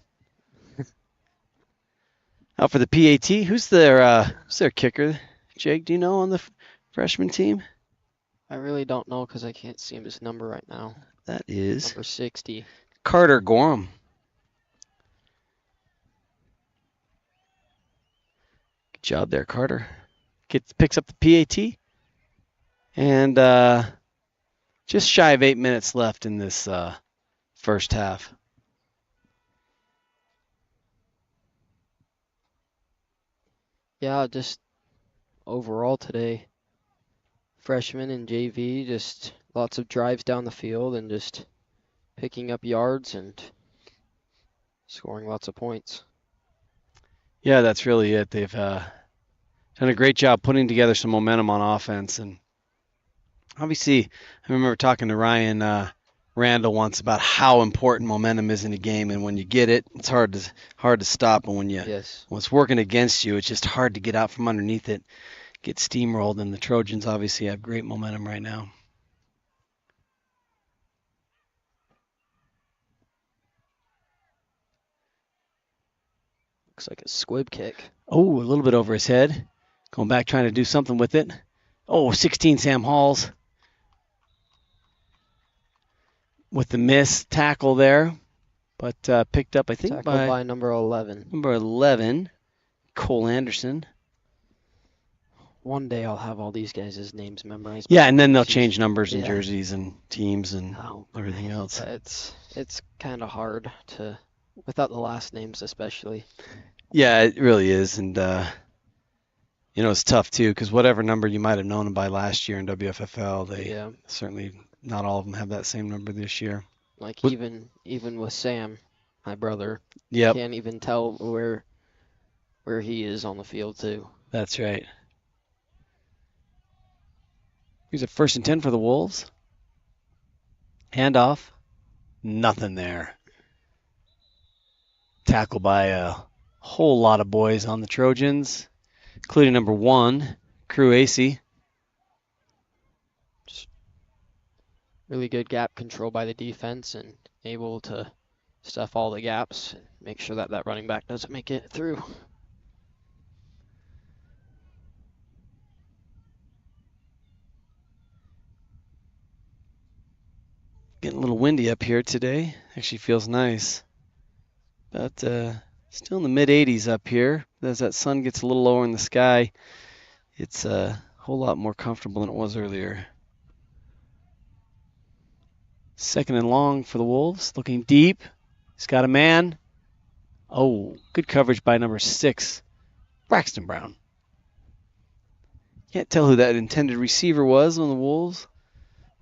Out for the PAT, who's their kicker? Jake, do you know on the freshman team? I really don't know because I can't see his number right now. That is Number 60. Carter Gorham. Good job there, Carter. Picks up the PAT. And just shy of 8 minutes left in this first half. Yeah, just overall today, freshman and JV, just lots of drives down the field and just picking up yards and scoring lots of points. Yeah, that's really it. They've done a great job putting together some momentum on offense. And obviously, I remember talking to Ryan Randall once about how important momentum is in a game. And when you get it, it's hard to stop. And when it's working against you, it's just hard to get out from underneath it, get steamrolled. And the Trojans obviously have great momentum right now. Looks like a squib kick. Oh, a little bit over his head. Going back, trying to do something with it. Oh, 16 Sam Halls. With the miss tackle there. But picked up, I think, Tackled by number 11. Number 11, Cole Anderson. One day I'll have all these guys' names memorized. Yeah, and then they'll change numbers and jerseys and teams and everything else. It's kind of hard to Without the last names especially. Yeah, it really is. And, it's tough too, because whatever number you might have known them by last year in WFFL, they certainly, not all of them have that same number this year. Like even with Sam, my brother, Yep. can't even tell where he is on the field too. That's right. Here's a 1st and 10 for the Wolves. Handoff. Nothing there. Tackled by a whole lot of boys on the Trojans, including number 1, Crew AC. Really good gap control by the defense and able to stuff all the gaps and make sure that running back doesn't make it through. Getting a little windy up here today. Actually feels nice. But still in the mid-80s up here. As that sun gets a little lower in the sky, it's a whole lot more comfortable than it was earlier. 2nd and long for the Wolves. Looking deep. He's got a man. Oh, good coverage by number 6, Braxton Brown. Can't tell who that intended receiver was on the Wolves.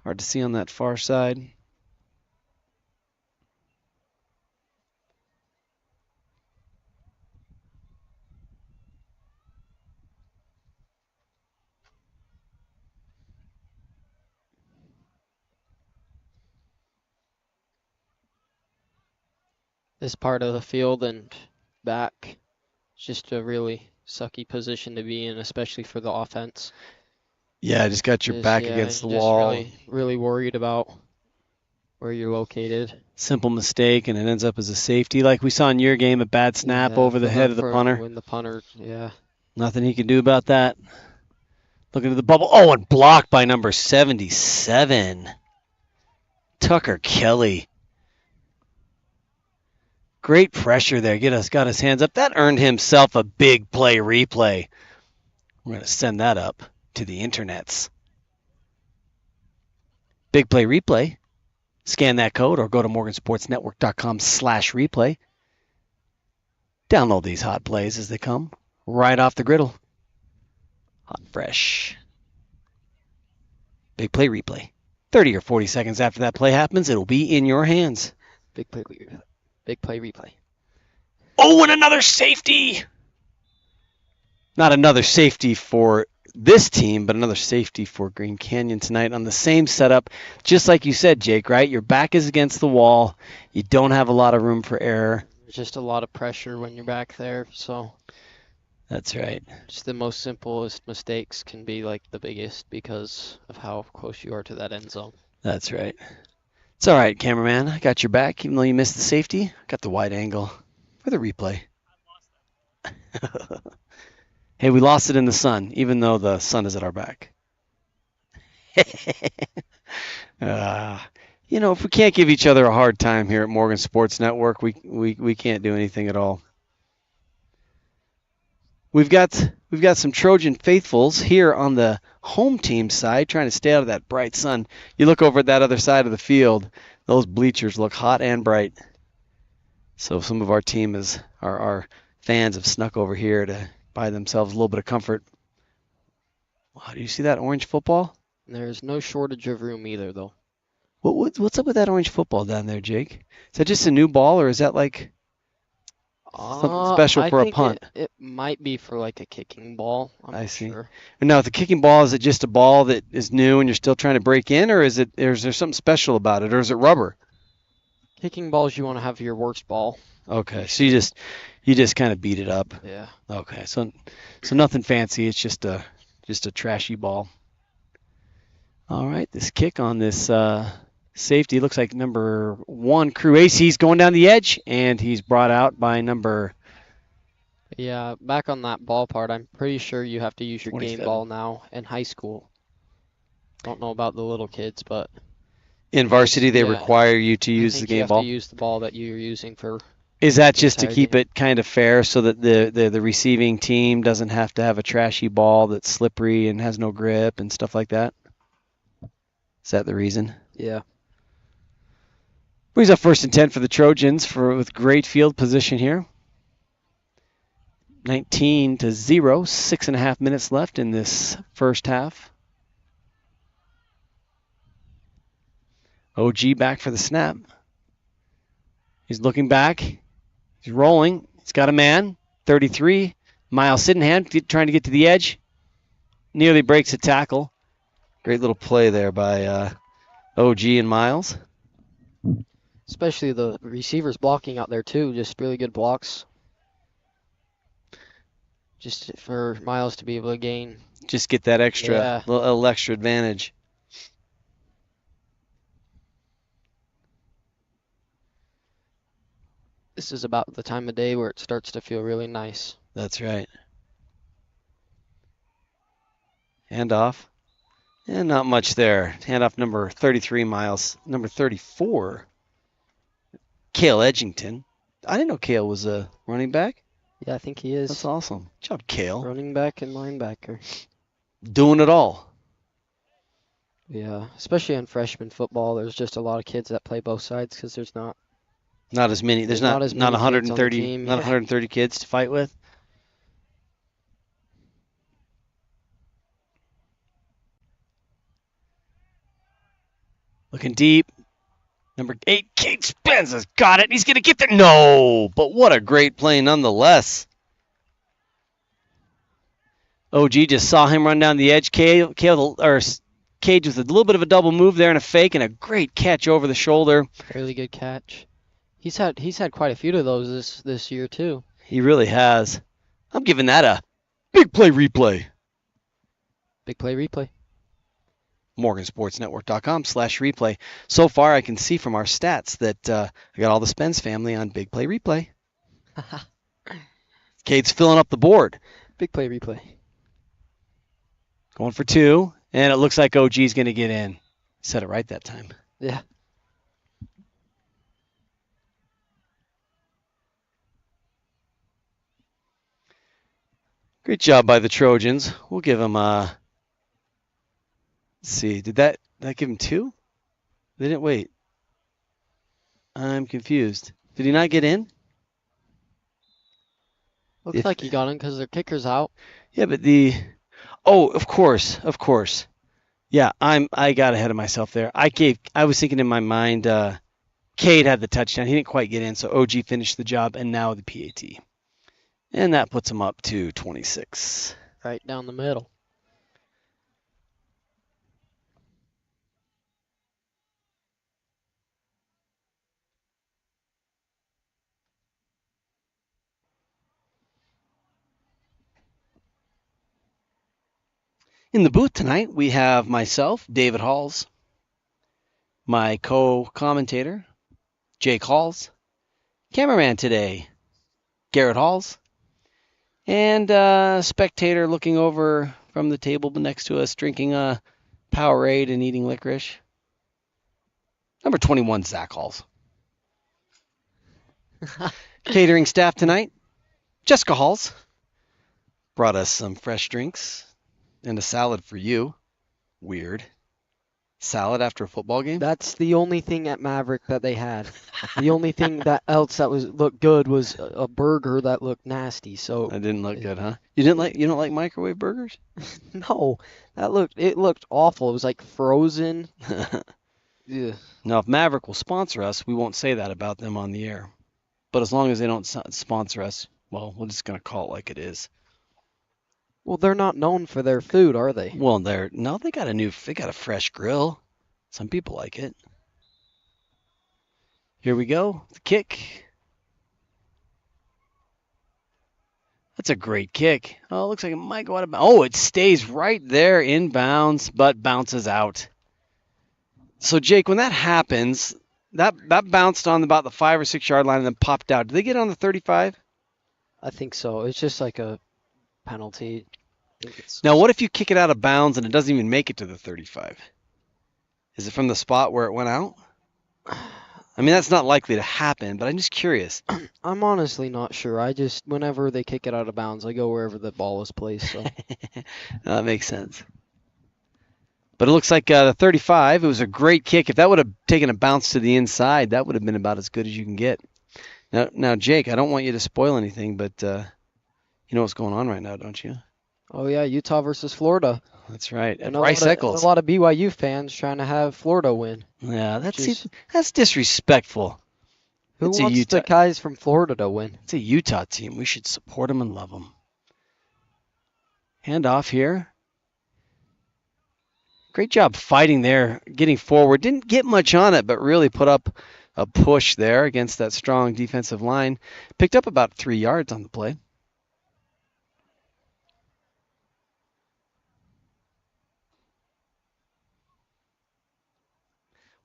Hard to see on that far side. This part of the field and back, it's just a really sucky position to be in, especially for the offense. Yeah, just got your back against the wall. Really worried about where you're located. Simple mistake, and it ends up as a safety. Like we saw in your game, a bad snap over the head of the punter. When the punter, Nothing he can do about that. Looking at the bubble. Oh, and blocked by number 77. Tucker Kelly. Great pressure there. Got his hands up. That earned himself a big play replay. We're going to send that up to the internets. Big play replay. Scan that code or go to morgansportsnetwork.com/replay. Download these hot plays as they come right off the griddle. Hot and fresh. Big play replay. 30 or 40 seconds after that play happens, it'll be in your hands. Big play replay. Oh, and another safety. Not another safety for this team, but another safety for Green Canyon tonight on the same setup. Just like you said, Jake, right? Your back is against the wall. You don't have a lot of room for error. There's just a lot of pressure when you're back there, so. That's right. Just the most simplest mistakes can be like the biggest because of how close you are to that end zone. That's right. It's all right, cameraman. I got your back, even though you missed the safety. Got the wide angle for the replay. Hey, we lost it in the sun, even though the sun is at our back. If we can't give each other a hard time here at Morgan Sports Network, we can't do anything at all. We've got some Trojan faithfuls here on the home team side trying to stay out of that bright sun. You look over at that other side of the field, those bleachers look hot and bright. So some of our team our fans have snuck over here to buy themselves a little bit of comfort. Wow, do you see that orange football? There's no shortage of room either, though. What's up with that orange football down there, Jake? Is that just a new ball, or is that like something special for a punt? It might be for like a kicking ball. I see. Sure. Now, the kicking ball, is it just a ball that is new and you're still trying to break in, or is there something special about it, or is it rubber? Kicking balls, you want to have your worst ball. Okay, so you just kind of beat it up. Yeah. Okay, so nothing fancy. It's just a trashy ball. All right, this kick on this safety looks like number 1, Crew AC's going down the edge, and he's brought out by number. Yeah, back on that ball part, I'm pretty sure you have to use your 27. game ball now in high school. Don't know about the little kids, but In varsity, they require you to use the game ball. You have to use the ball that you're using for. Is that just to keep it kind of fair so that the receiving team doesn't have to have a trashy ball that's slippery and has no grip and stuff like that? Is that the reason? Yeah. Brings up 1st and 10 for the Trojans with great field position here. 19-0, 6.5 minutes left in this first half. OG back for the snap. He's looking back. He's rolling. He's got a man. 33. Miles Sydenham trying to get to the edge. Nearly breaks a tackle. Great little play there by OG and Miles. Especially the receivers blocking out there too. Just really good blocks. Just for Miles to be able to gain. Just get that little extra advantage. This is about the time of day where it starts to feel really nice. That's right. Handoff. And not much there. Handoff number 33, Miles. Number 34, Cale Edgington. I didn't know Cale was a running back. Yeah, I think he is. That's awesome. Good job, Cale. Running back and linebacker. Doing it all. Yeah, especially in freshman football, there's just a lot of kids that play both sides because there's not as many. There's not as many 130 kids on the team, 130 kids to fight with. Looking deep. Number 8, Cade Spence has got it. He's going to get there. No, but what a great play nonetheless. OG just saw him run down the edge. Cage with a little bit of a double move there and a fake and a great catch over the shoulder. Really good catch. He's had quite a few of those this year too. He really has. I'm giving that a big play replay. Big play replay. Morgansportsnetwork.com/replay. So far, I can see from our stats that I got all the Spence family on big play replay. Cade's filling up the board. Big play replay. Going for 2, and it looks like OG's going to get in. Said it right that time. Yeah. Great job by the Trojans. We'll give them a... Let's see, did that give him 2? They didn't wait. I'm confused. Did he not get in? Looks like he got in because their kicker's out. Yeah, but of course. Yeah, I got ahead of myself there. I was thinking in my mind, Cade had the touchdown. He didn't quite get in, so OG finished the job, and now the PAT. And that puts him up to 26. Right down the middle. In the booth tonight, we have myself, David Halls, my co-commentator, Jake Halls, cameraman today, Garrett Halls, and a spectator looking over from the table next to us, drinking a Powerade and eating licorice, number 21, Zach Halls. Catering staff tonight, Jessica Halls, brought us some fresh drinks. And a salad for you. Weird. Salad after a football game? That's the only thing at Maverick that they had. The only thing that looked good was a burger that looked nasty. So that didn't look good, huh? You don't like microwave burgers? No. It looked awful. It was like frozen. Yeah. Now if Maverick will sponsor us, we won't say that about them on the air. But as long as they don't sponsor us, well, we're just going to call it like it is. Well, they're not known for their food, are they? Well, they got a fresh grill. Some people like it. Here we go. The kick. That's a great kick. Oh, it looks like it might go out of bounds. Oh, it stays right there in bounds, but bounces out. So, Jake, when that happens, that bounced on about the 5 or 6 yard line and then popped out. Did they get on the 35? I think so. It's just like a penalty. Now, what if you kick it out of bounds and it doesn't even make it to the 35? Is it from the spot where it went out? I mean, that's not likely to happen, but I'm just curious. I'm honestly not sure. Whenever they kick it out of bounds, I go wherever the ball is placed. So. That makes sense. But it looks like the 35, it was a great kick. If that would have taken a bounce to the inside, that would have been about as good as you can get. Now, Jake, I don't want you to spoil anything, but you know what's going on right now, don't you? Oh, yeah, Utah versus Florida. That's right. And Bryce Eccles. A lot of BYU fans trying to have Florida win. Yeah, that's disrespectful. Who wants the guys from Florida to win? It's a Utah team. We should support them and love them. Hand off here. Great job fighting there, getting forward. Didn't get much on it, but really put up a push there against that strong defensive line. Picked up about 3 yards on the play.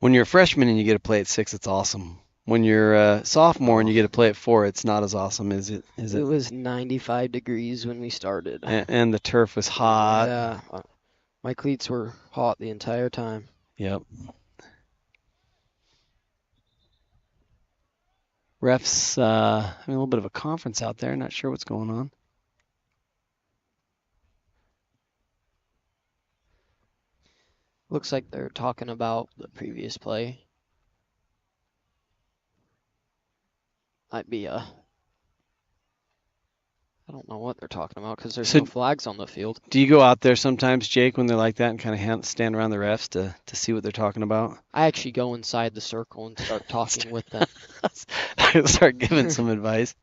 When you're a freshman and you get to play at 6, it's awesome. When you're a sophomore and you get to play at 4, it's not as awesome, is it? It was 95 degrees when we started. And the turf was hot. Yeah. My cleats were hot the entire time. Yep. Refs having a little bit of a conference out there. Not sure what's going on. Looks like they're talking about the previous play. Might be I don't know what they're talking about because there's no flags on the field. Do you go out there sometimes, Jake, when they're like that and kind of stand around the refs to see what they're talking about? I actually go inside the circle and start talking with them. Start giving some advice.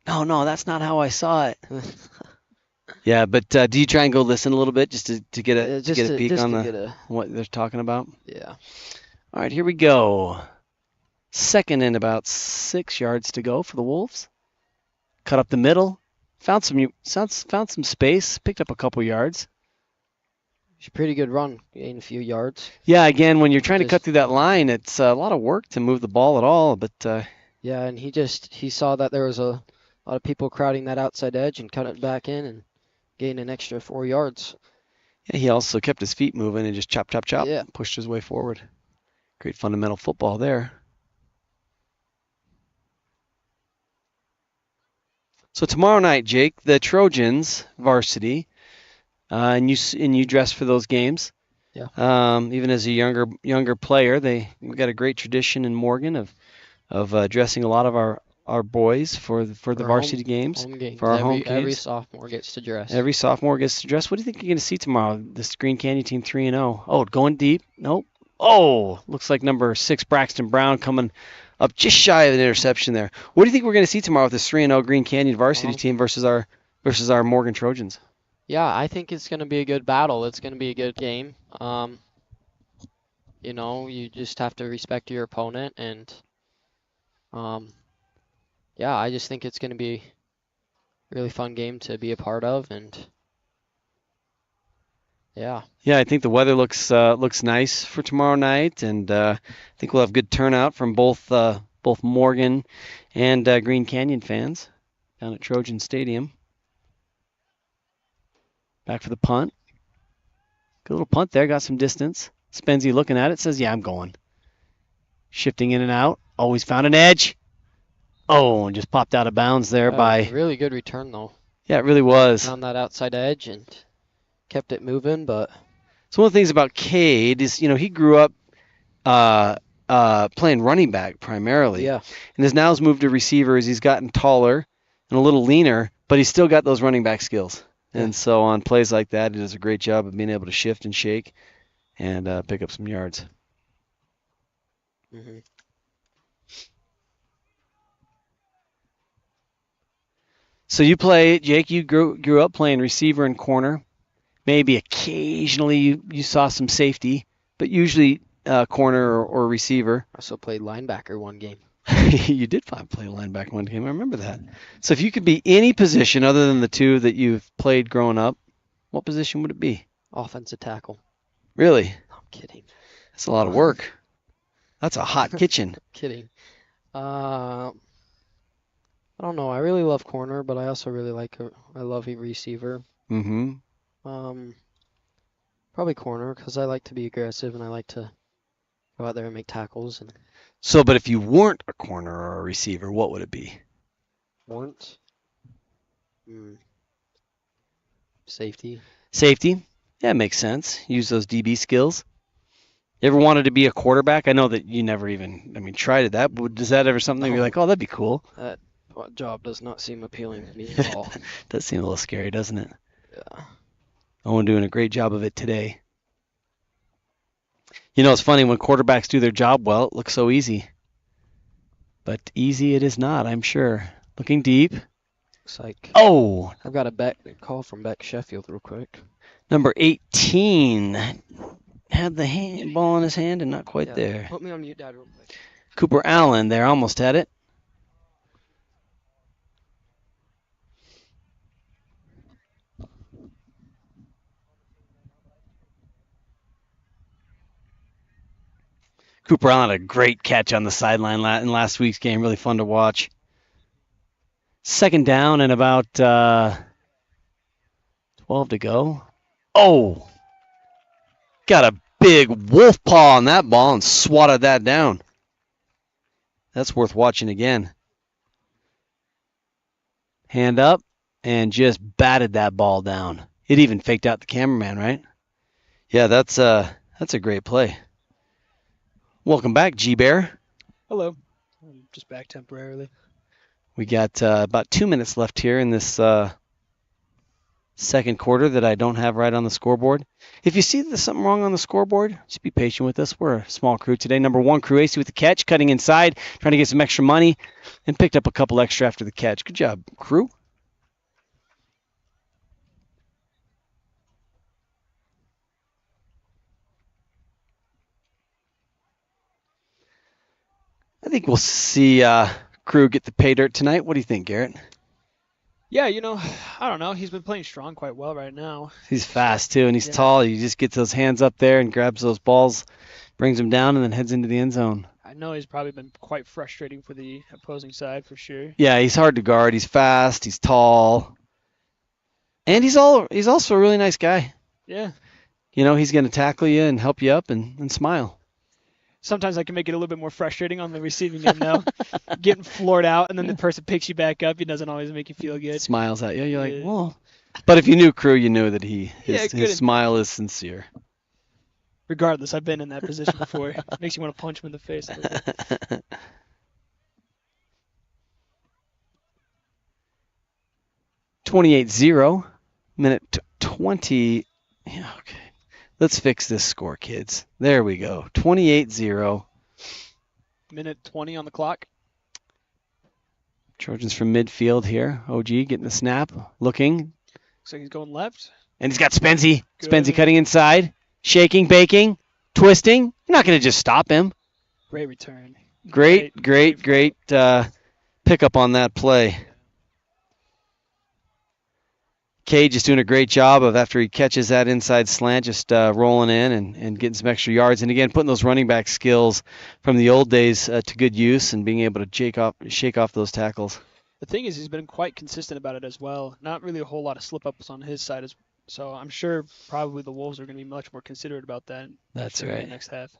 No, that's not how I saw it. Yeah, but do you try and go listen a little bit just to get a peek on what they're talking about? Yeah. All right, here we go. Second and about 6 yards to go for the Wolves. Cut up the middle, found some space, picked up a couple yards. It's a pretty good run, gained a few yards. Yeah, again, when you're trying to cut through that line, it's a lot of work to move the ball at all. But yeah, and he saw that there was a lot of people crowding that outside edge and cut it back in and gained an extra 4 yards. Yeah, he also kept his feet moving and just chop, yeah. Pushed his way forward. Great fundamental football there. So tomorrow night, Jake, the Trojans varsity, and you dress for those games. Yeah. Even as a younger player, we got a great tradition in Morgan of dressing a lot of our boys for the varsity games. Home games. For our home games. Every sophomore gets to dress. Every sophomore gets to dress. What do you think you're going to see tomorrow? This Green Canyon team 3-0. Oh, going deep. Nope. Oh, looks like number 6 Braxton Brown coming up just shy of an interception there. What do you think we're going to see tomorrow with this 3-0 Green Canyon varsity team versus our Morgan Trojans? Yeah, I think it's going to be a good battle. It's going to be a good game. You just have to respect your opponent, and yeah, I just think it's going to be a really fun game to be a part of, and yeah. Yeah, I think the weather looks nice for tomorrow night, and I think we'll have good turnout from both Morgan and Green Canyon fans down at Trojan Stadium. Back for the punt. Good little punt there, got some distance. Spenzy looking at it, says, yeah, I'm going. Shifting in and out, always found an edge. Oh, and just popped out of bounds there by... Really good return, though. Yeah, it really was. Found that outside edge and kept it moving, but... So one of the things about Cade is, he grew up playing running back primarily. Yeah. And has now moved to receiver as he's gotten taller and a little leaner, but he's still got those running back skills. Yeah. And so on plays like that, he does a great job of being able to shift and shake and pick up some yards. Mm-hmm. So you play, Jake, you grew up playing receiver and corner. Maybe occasionally you saw some safety, but usually corner or receiver. I also played linebacker one game. You did play linebacker one game. I remember that. So if you could be any position other than the two that you've played growing up, what position would it be? Offensive tackle. Really? I'm kidding. That's a lot of work. That's a hot kitchen. Kidding. I don't know. I really love corner, but I also really I love a receiver. Mm-hmm. Probably corner because I like to be aggressive and I like to go out there and make tackles. But if you weren't a corner or a receiver, what would it be? Weren't? Safety. Safety? Yeah, it makes sense. Use those DB skills. You ever wanted to be a quarterback? I know that you never even, tried it. Does that ever something you're like, oh, that'd be cool? That job does not seem appealing to me at all. Does seem a little scary, doesn't it? Yeah. Owen doing a great job of it today. It's funny when quarterbacks do their job well, it looks so easy. But easy it is not, I'm sure. Looking deep. Looks like I've got a call from Beck Sheffield real quick. Number 18 had the ball in his hand and not quite there. Put me on mute, Dad, real quick. Cooper Allen there, almost had it. Cooper Allen had a great catch on the sideline in last week's game. Really fun to watch. Second down and about 12 to go. Oh! Got a big wolf paw on that ball and swatted that down. That's worth watching again. Hand up and just batted that ball down. It even faked out the cameraman, right? Yeah, that's a great play. Welcome back, G-Bear. Hello. I'm just back temporarily. We got about 2 minutes left here in this second quarter that I don't have right on the scoreboard. If you see there's something wrong on the scoreboard, just be patient with us. We're a small crew today. Number 1, Cruacy with the catch, cutting inside, trying to get some extra money, and picked up a couple extra after the catch. Good job, crew. I think we'll see Crew get the pay dirt tonight. What do you think, Garrett? Yeah, I don't know. He's been playing strong quite well right now. He's fast, too, and he's tall. He just gets those hands up there and grabs those balls, brings them down, and then heads into the end zone. I know he's probably been quite frustrating for the opposing side, for sure. Yeah, he's hard to guard. He's fast. He's tall. And he's also a really nice guy. Yeah. He's going to tackle you and help you up and smile. Sometimes I can make it a little bit more frustrating on the receiving end, though. Getting floored out, and then the person picks you back up. He doesn't always make you feel good. Smiles at you. You're like, whoa. But if you knew Crew, you knew that his smile is sincere. Regardless, I've been in that position before. It makes you want to punch him in the face. 28-0, minute 20. Yeah, okay. Let's fix this score, kids. There we go. 28-0. Minute 20 on the clock. Trojans from midfield here. OG getting the snap. Looking. Looks like he's going left. And he's got Spenzy. Good. Spenzy cutting inside. Shaking, baking, twisting. You're not going to just stop him. Great return. Great pickup on that play. Cage is doing a great job of, after he catches that inside slant, just rolling in and getting some extra yards. And again, putting those running back skills from the old days to good use and being able to shake off those tackles. The thing is, he's been quite consistent about it as well. Not really a whole lot of slip-ups on his side. So I'm sure probably the Wolves are going to be much more considerate about that. That's right. In the next half.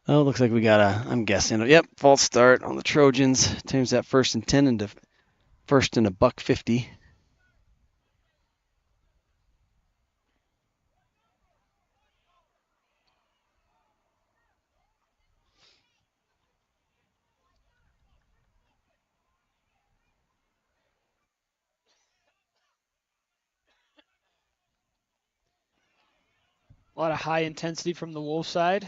Oh, looks like we got I'm guessing. Yep, false start on the Trojans. Turns that 1st and 10 into 1st and $1.50. A lot of high intensity from the Wolves side.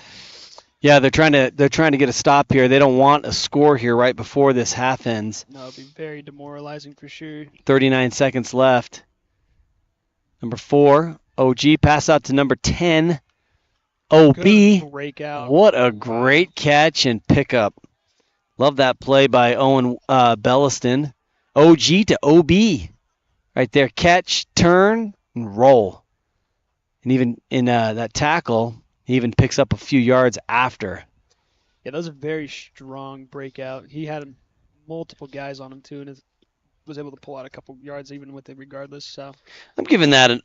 Yeah, they're trying to get a stop here. They don't want a score here right before this half ends. No, it'd be very demoralizing for sure. 39 seconds left. Number 4, OG, pass out to number 10, OB. Good breakout. What a great catch and pickup. Love that play by Owen Belliston. OG to OB. Right there, catch, turn, and roll. And even in that tackle, he even picks up a few yards after. Yeah, that was a very strong breakout. He had multiple guys on him, too, and was able to pull out a couple yards even with it regardless. So I'm giving that a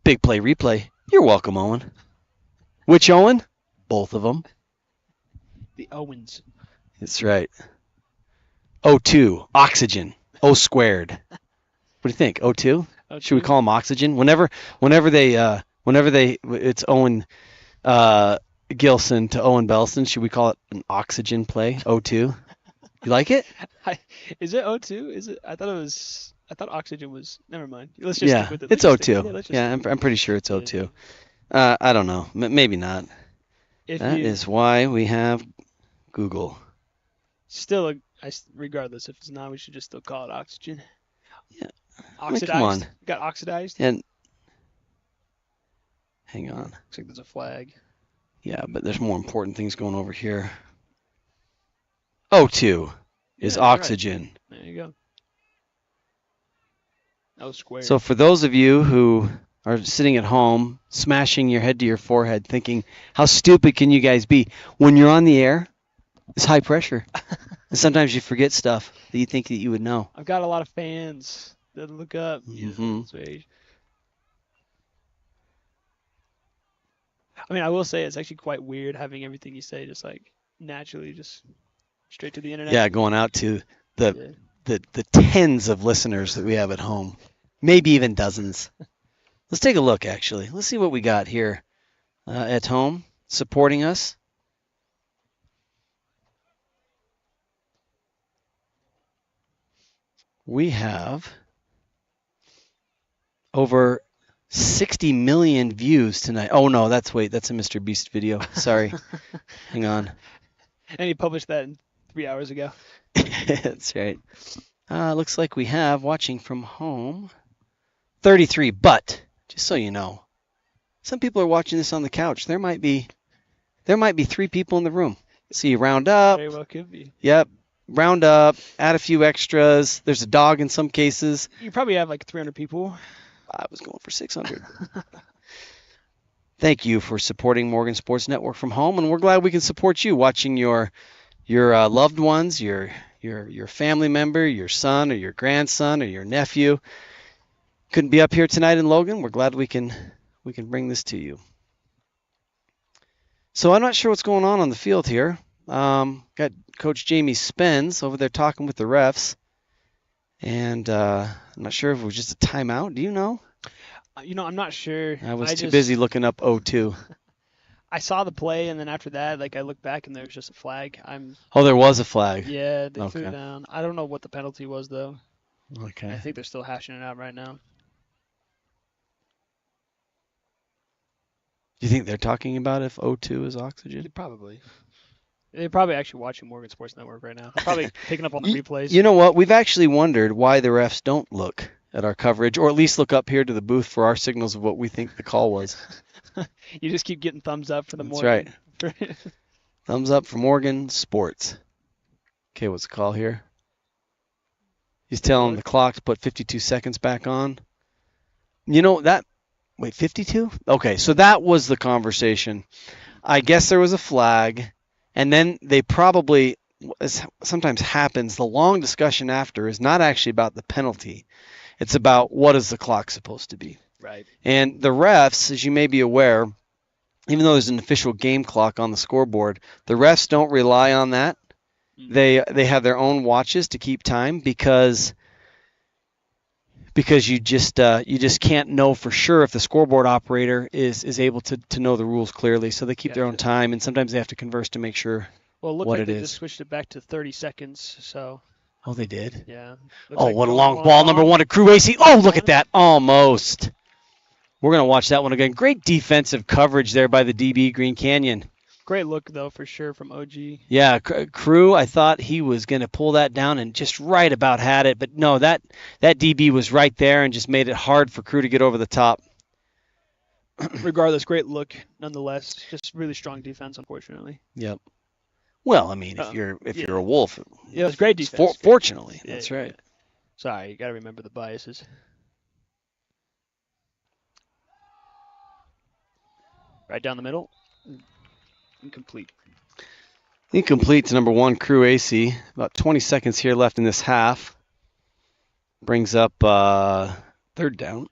big play replay. You're welcome, Owen. Which Owen? Both of them. The Owens. That's right. O2, oxygen, O squared. What do you think, O2? Should we call him oxygen? Whenever they Whenever it's Owen Gilson to Owen Belson, should we call it an oxygen play? O2. You like it? Is it O2? Is it? I thought oxygen was. Never mind. Let's just Yeah, stick with it. it's Let's just O2. stick- let's just Yeah, stick I'm pretty sure it's with it. O2. I don't know. Maybe not. If That you is why we have Google. still, regardless if it's not, we should just still call it oxygen. Yeah. Oxidized. come on. Got oxidized. And hang on. Looks like there's a flag. Yeah, but there's more important things going over here. O2 is Yeah, right. oxygen. There you go. Oh, square. So for those of you who are sitting at home, smashing your head to your forehead, thinking, how stupid can you guys be? When you're on the air, it's high pressure. And sometimes you forget stuff that you think that you would know. I've got a lot of fans that look up. Mhm. Sweet. I mean, I will say it's actually quite weird having everything you say just like naturally just straight to the internet. Yeah, going out to Yeah. the tens of listeners that we have at home, maybe even dozens. Let's take a look, actually. Let's see what we got here at home supporting us. We have over 60 million views tonight. Oh, no, that's a Mr. Beast video. Sorry. Hang on. And he published that 3 hours ago. That's right. Looks like we have watching from home 33, but just so you know, some people are watching this on the couch. There might be 3 people in the room. See, round up. Very well could be. Yep. Round up, add a few extras. There's a dog in some cases. You probably have like 300 people. I was going for 600. Thank you for supporting Morgan Sports Network from home, and we're glad we can support you watching your loved ones, your family member, your son or your grandson or your nephew. Couldn't be up here tonight in Logan. We're glad we can bring this to you. So I'm not sure what's going on the field here. Got Coach Jamie Spence over there talking with the refs, and I'm not sure if it was just a timeout. Do you know? I'm not sure. I was too busy looking up O2. I saw the play, and then after that, like I looked back, and there was just a flag. Oh, there was a flag. Yeah, they threw Okay. it down. I don't know what the penalty was though. Okay. I think they're still hashing it out right now. Do you think they're talking about if O2 is oxygen? Probably. They're probably actually watching Morgan Sports Network right now. They're probably picking up on the replays. You know what? We've actually wondered why the refs don't look at our coverage, or at least look up here to the booth for our signals of what we think the call was. You just keep getting thumbs up for the That's Morgan. right. Thumbs up for Morgan Sports. Okay, what's the call here? He's telling the clock to put 52 seconds back on. You know that... Wait, 52? Okay, so that was the conversation. I guess there was a flag, and then they probably, as sometimes happens, the long discussion after is not actually about the penalty. It's about what is the clock supposed to be. Right. And the refs, as you may be aware, even though there's an official game clock on the scoreboard, the refs don't rely on that. They have their own watches to keep time because you just can't know for sure if the scoreboard operator is able to know the rules clearly. So they keep their own time, and sometimes they have to converse to make sure Well, it looked what like it they is. just switched it back to 30 seconds. So. Oh, they did? Yeah. Oh, what a long ball. Number 1 to Crew AC. Oh, look at that. Almost. We're going to watch that one again. Great defensive coverage there by the DB, Green Canyon. Great look, though, for sure, from OG. Yeah, Crew, I thought he was going to pull that down and just right about had it. But no, that DB was right there and just made it hard for Crew to get over the top. Regardless, great look nonetheless. Just really strong defense, unfortunately. Yep. Well, I mean, if you're a Wolf, yeah, it was great defense. Fortunately, Yeah, that's right. Yeah. Sorry, you got to remember the biases. Right down the middle. Incomplete. Incomplete to number 1, Crew AC. About 20 seconds here left in this half. Brings up 3rd down.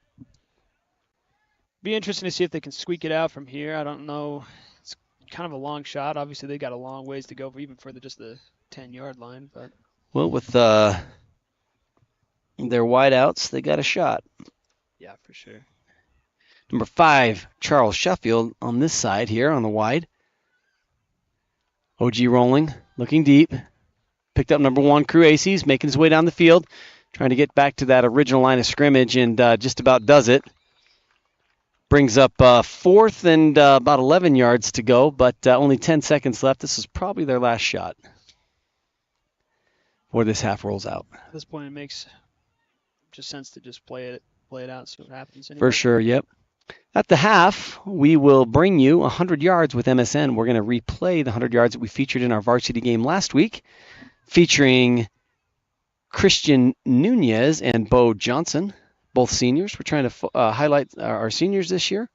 Be interesting to see if they can squeak it out from here. I don't know. It's kind of a long shot. Obviously, they got a long ways to go, even further, just the 10-yard line. But well, with their wideouts, they got a shot. yeah, for sure. Number 5, Charles Sheffield on this side here on the wide. OG rolling, looking deep. Picked up number 1, Crew Aces, making his way down the field, trying to get back to that original line of scrimmage, and just about does it. Brings up 4th and about 11 yards to go, but only 10 seconds left. This is probably their last shot before this half rolls out. At this point, it makes just sense to just play it out, see what happens. Anyway. For sure, yep. At the half, we will bring you 100 yards with MSN. We're going to replay the 100 yards that we featured in our varsity game last week, featuring Christian Nunez and Bo Johnson, both seniors. We're trying to highlight our seniors this year,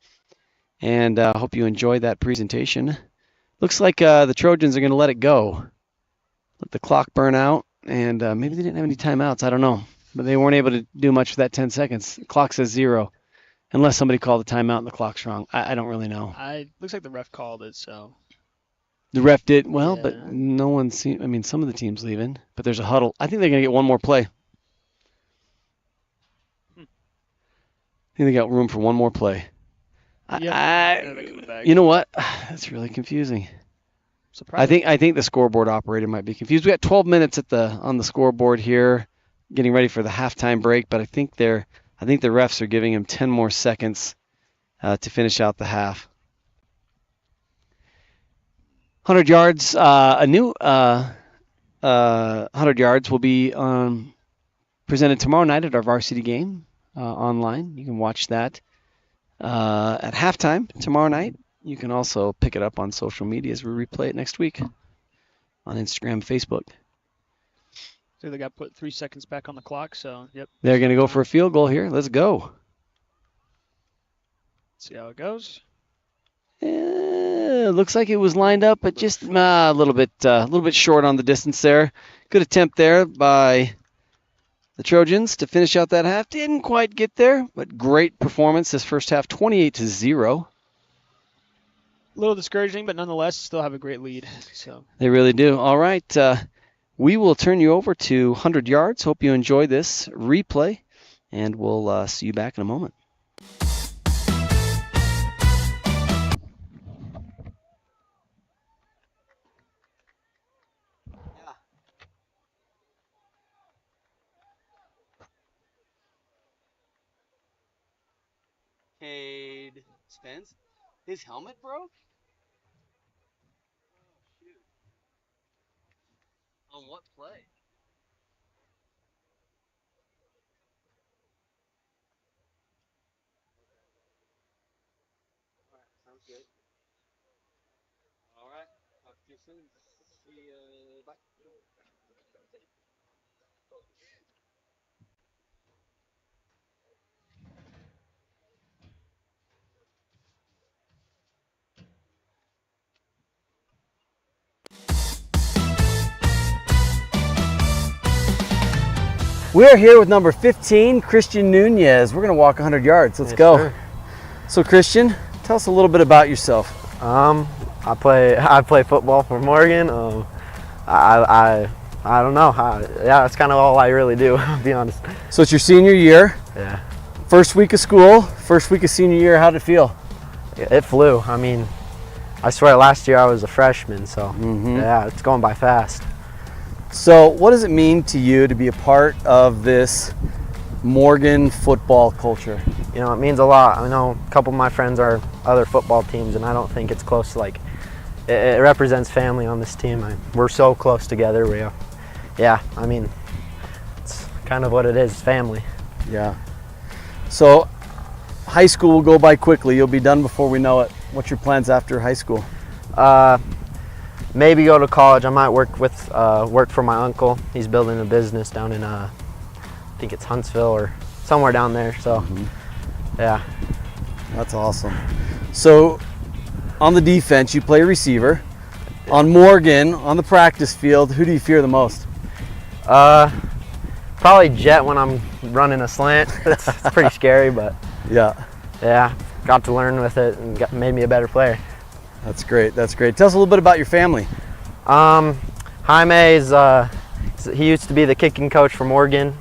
and I hope you enjoy that presentation. Looks like the Trojans are going to let it go. Let the clock burn out, and maybe they didn't have any timeouts. I don't know, but they weren't able to do much for that 10 seconds. The clock says 0. Unless somebody called a timeout and the clock's wrong. I don't really know. Looks like the ref called it, so. The ref did, well, yeah. But no one seems, I mean, some of the team's leaving, but there's a huddle. I think they're going to get one more play. I think they got room for one more play. You know what? That's really confusing. Surprising. I think the scoreboard operator might be confused. We got 12 minutes on the scoreboard here, getting ready for the halftime break, but I think the refs are giving him 10 more seconds to finish out the half. 100 yards, a new 100 yards will be presented tomorrow night at our varsity game online. You can watch that at halftime tomorrow night. You can also pick it up on social media as we replay it next week on Instagram, Facebook. So they got put 3 seconds back on the clock, so yep. They're going to go for a field goal here. Let's go. See how it goes. Looks like it was lined up, but just a little bit short on the distance there. Good attempt there by the Trojans to finish out that half. Didn't quite get there, but great performance this first half, 28-0. A little discouraging, but nonetheless, still have a great lead. So they really do. All right. We will turn you over to 100 yards. Hope you enjoy this replay, and we'll see you back in a moment. Cade Spence, his helmet broke? On what play? All right, sounds good. All right, talk to you soon. See you. Bye. We're here with number 15, Christian Nunez. We're going to walk 100 yards. Let's go. Sir. So, Christian, tell us a little bit about yourself. I play football for Morgan. I don't know. That's kind of all I really do, to be honest. So it's your senior year. Yeah. First week of school, first week of senior year. How'd it feel? It flew. I mean, I swear last year I was a freshman, so yeah, it's going by fast. So what does it mean to you to be a part of this Morgan football culture? You know, it means a lot. I know a couple of my friends are other football teams, and I don't think it's close to, like, it represents family on this team. We're so close together. Yeah, I mean, it's kind of what it is, family. Yeah. So high school will go by quickly. You'll be done before we know it. What's your plans after high school? Maybe go to college. I might work for my uncle. He's building a business down in I think it's Huntsville or somewhere down there. So yeah, that's awesome. So on the defense, you play receiver. On Morgan, on the practice field, who do you fear the most? Probably Jet when I'm running a slant. It's pretty scary, but yeah, got to learn with it and made me a better player. That's great. That's great. Tell us a little bit about your family. Jaime he used to be the kicking coach for Morgan.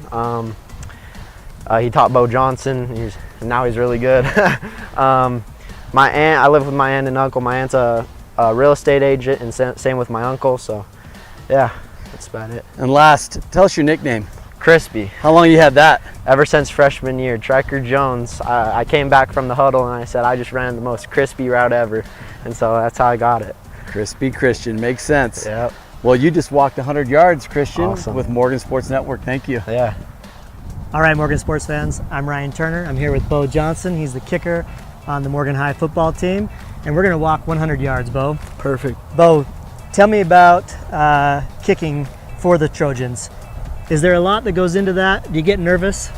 He taught Bo Johnson. Now he's really good. My aunt, I live with my aunt and uncle. My aunt's a real estate agent, and same with my uncle. So, yeah, that's about it. And last, tell us your nickname. Crispy. How long you had that? Ever since freshman year, Trekker Jones. I came back from the huddle and I said I just ran the most crispy route ever, and so that's how I got it. Crispy Christian, makes sense. Yep. Well, you just walked 100 yards, Christian, Awesome. with Morgan Sports Network. Thank you. Yeah. All right, Morgan sports fans, I'm Ryan Turner. I'm here with Bo Johnson. He's the kicker on the Morgan High football team, and we're going to walk 100 yards, Bo. Perfect. Bo, tell me about kicking for the Trojans. Is there a lot that goes into that? Do you get nervous?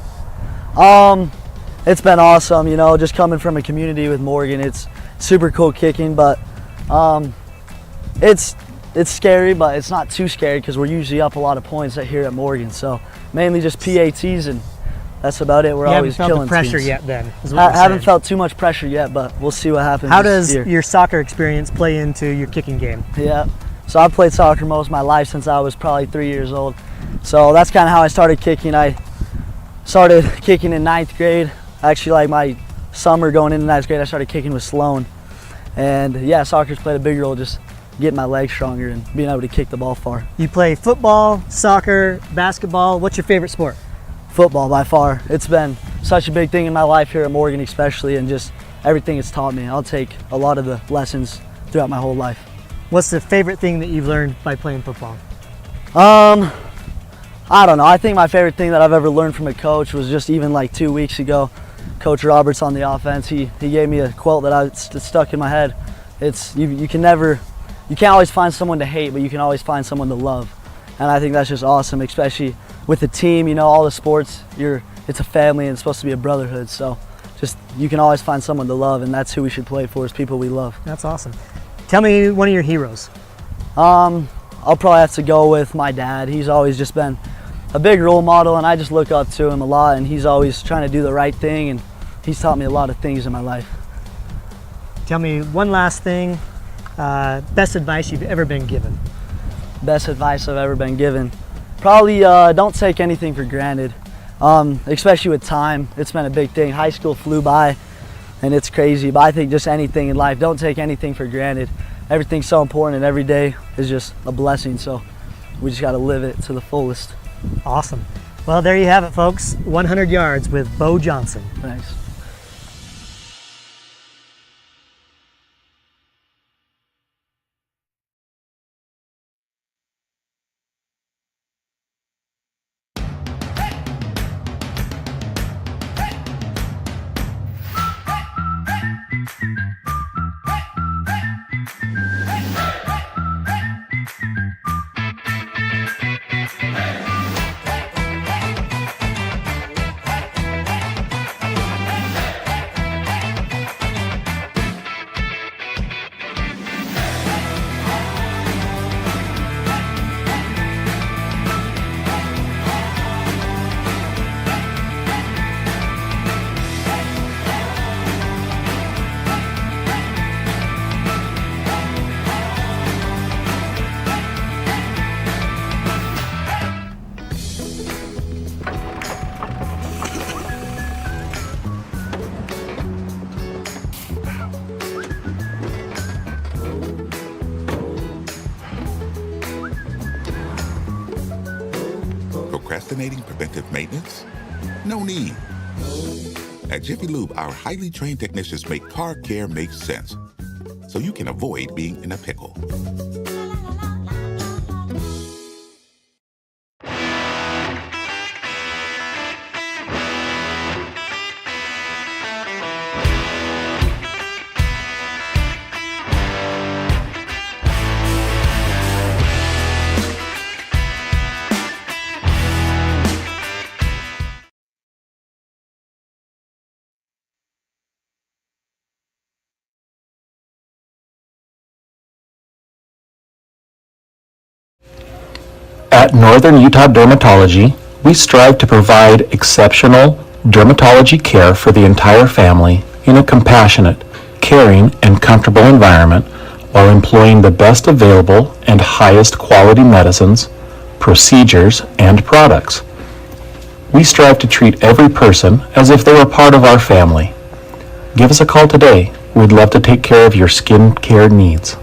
It's been awesome, you know, just coming from a community with Morgan. It's super cool kicking, but it's scary, but it's not too scary because we're usually up a lot of points here at Morgan. So mainly just PATs, and that's about it. We're always killing haven't felt the pressure teams. yet then? Haven't felt too much pressure yet, but we'll see what happens. How does this year. your soccer experience play into your kicking game? Yeah, so I've played soccer most of my life since I was probably 3 years old. So that's kind of how I started kicking. I started kicking in 9th grade. Actually, like my summer going into 9th grade, I started kicking with Sloan. And yeah, soccer's played a big role just getting my legs stronger and being able to kick the ball far. You play football, soccer, basketball. What's your favorite sport? Football by far. It's been such a big thing in my life here at Morgan especially, and just everything it's taught me. I'll take a lot of the lessons throughout my whole life. What's the favorite thing that you've learned by playing football? I don't know. I think my favorite thing that I've ever learned from a coach was just even like 2 weeks ago, Coach Roberts on the offense, he gave me a quote that stuck in my head. It's you can't always find someone to hate, but you can always find someone to love. And I think that's just awesome, especially with the team, you know, all the sports, it's a family and it's supposed to be a brotherhood. So just you can always find someone to love, and that's who we should play for, is people we love. That's awesome. Tell me one of your heroes. I'll probably have to go with my dad. He's always just been a big role model, and I just look up to him a lot, and he's always trying to do the right thing, and he's taught me a lot of things in my life. Tell me one last thing, best advice you've ever been given. Best advice I've ever been given. Probably don't take anything for granted, especially with time. It's been a big thing. High school flew by, and it's crazy, but I think just anything in life, don't take anything for granted. Everything's so important, and every day is just a blessing, so we just got to live it to the fullest. Awesome. Well, there you have it, folks. 100 yards with Bo Johnson. Thanks. Procrastinating preventive maintenance? No need. At Jiffy Lube, our highly trained technicians make car care make sense, so you can avoid being in a pickle. At Northern Utah Dermatology, we strive to provide exceptional dermatology care for the entire family in a compassionate, caring, and comfortable environment while employing the best available and highest quality medicines, procedures, and products. We strive to treat every person as if they were part of our family. Give us a call today. We'd love to take care of your skin care needs.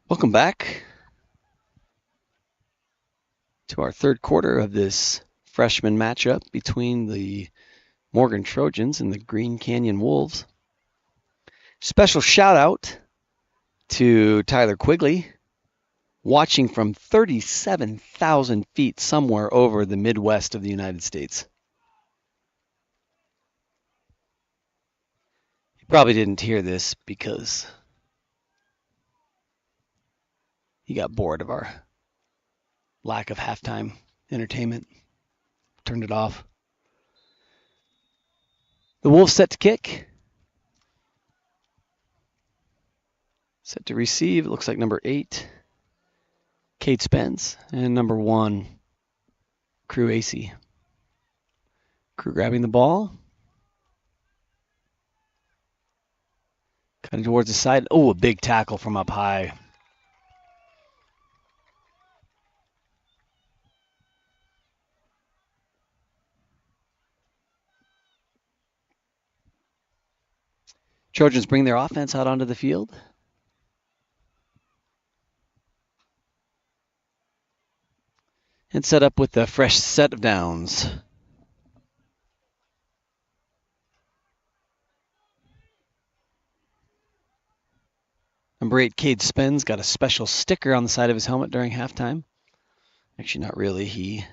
Welcome back to our third quarter of this freshman matchup between the Morgan Trojans and the Green Canyon Wolves. Special shout out to Tyler Quigley, watching from 37,000 feet somewhere over the Midwest of the United States. He probably didn't hear this because he got bored of our lack of halftime entertainment. Turned it off. The Wolves set to kick. Set to receive. It looks like number 8, Kate Spence, and number 1, Crew AC. Crew grabbing the ball. Cutting towards the side. Oh, a big tackle from up high. Trojans bring their offense out onto the field. And set up with a fresh set of downs. Number 8, Cade Spence, got a special sticker on the side of his helmet during halftime. Actually, not really.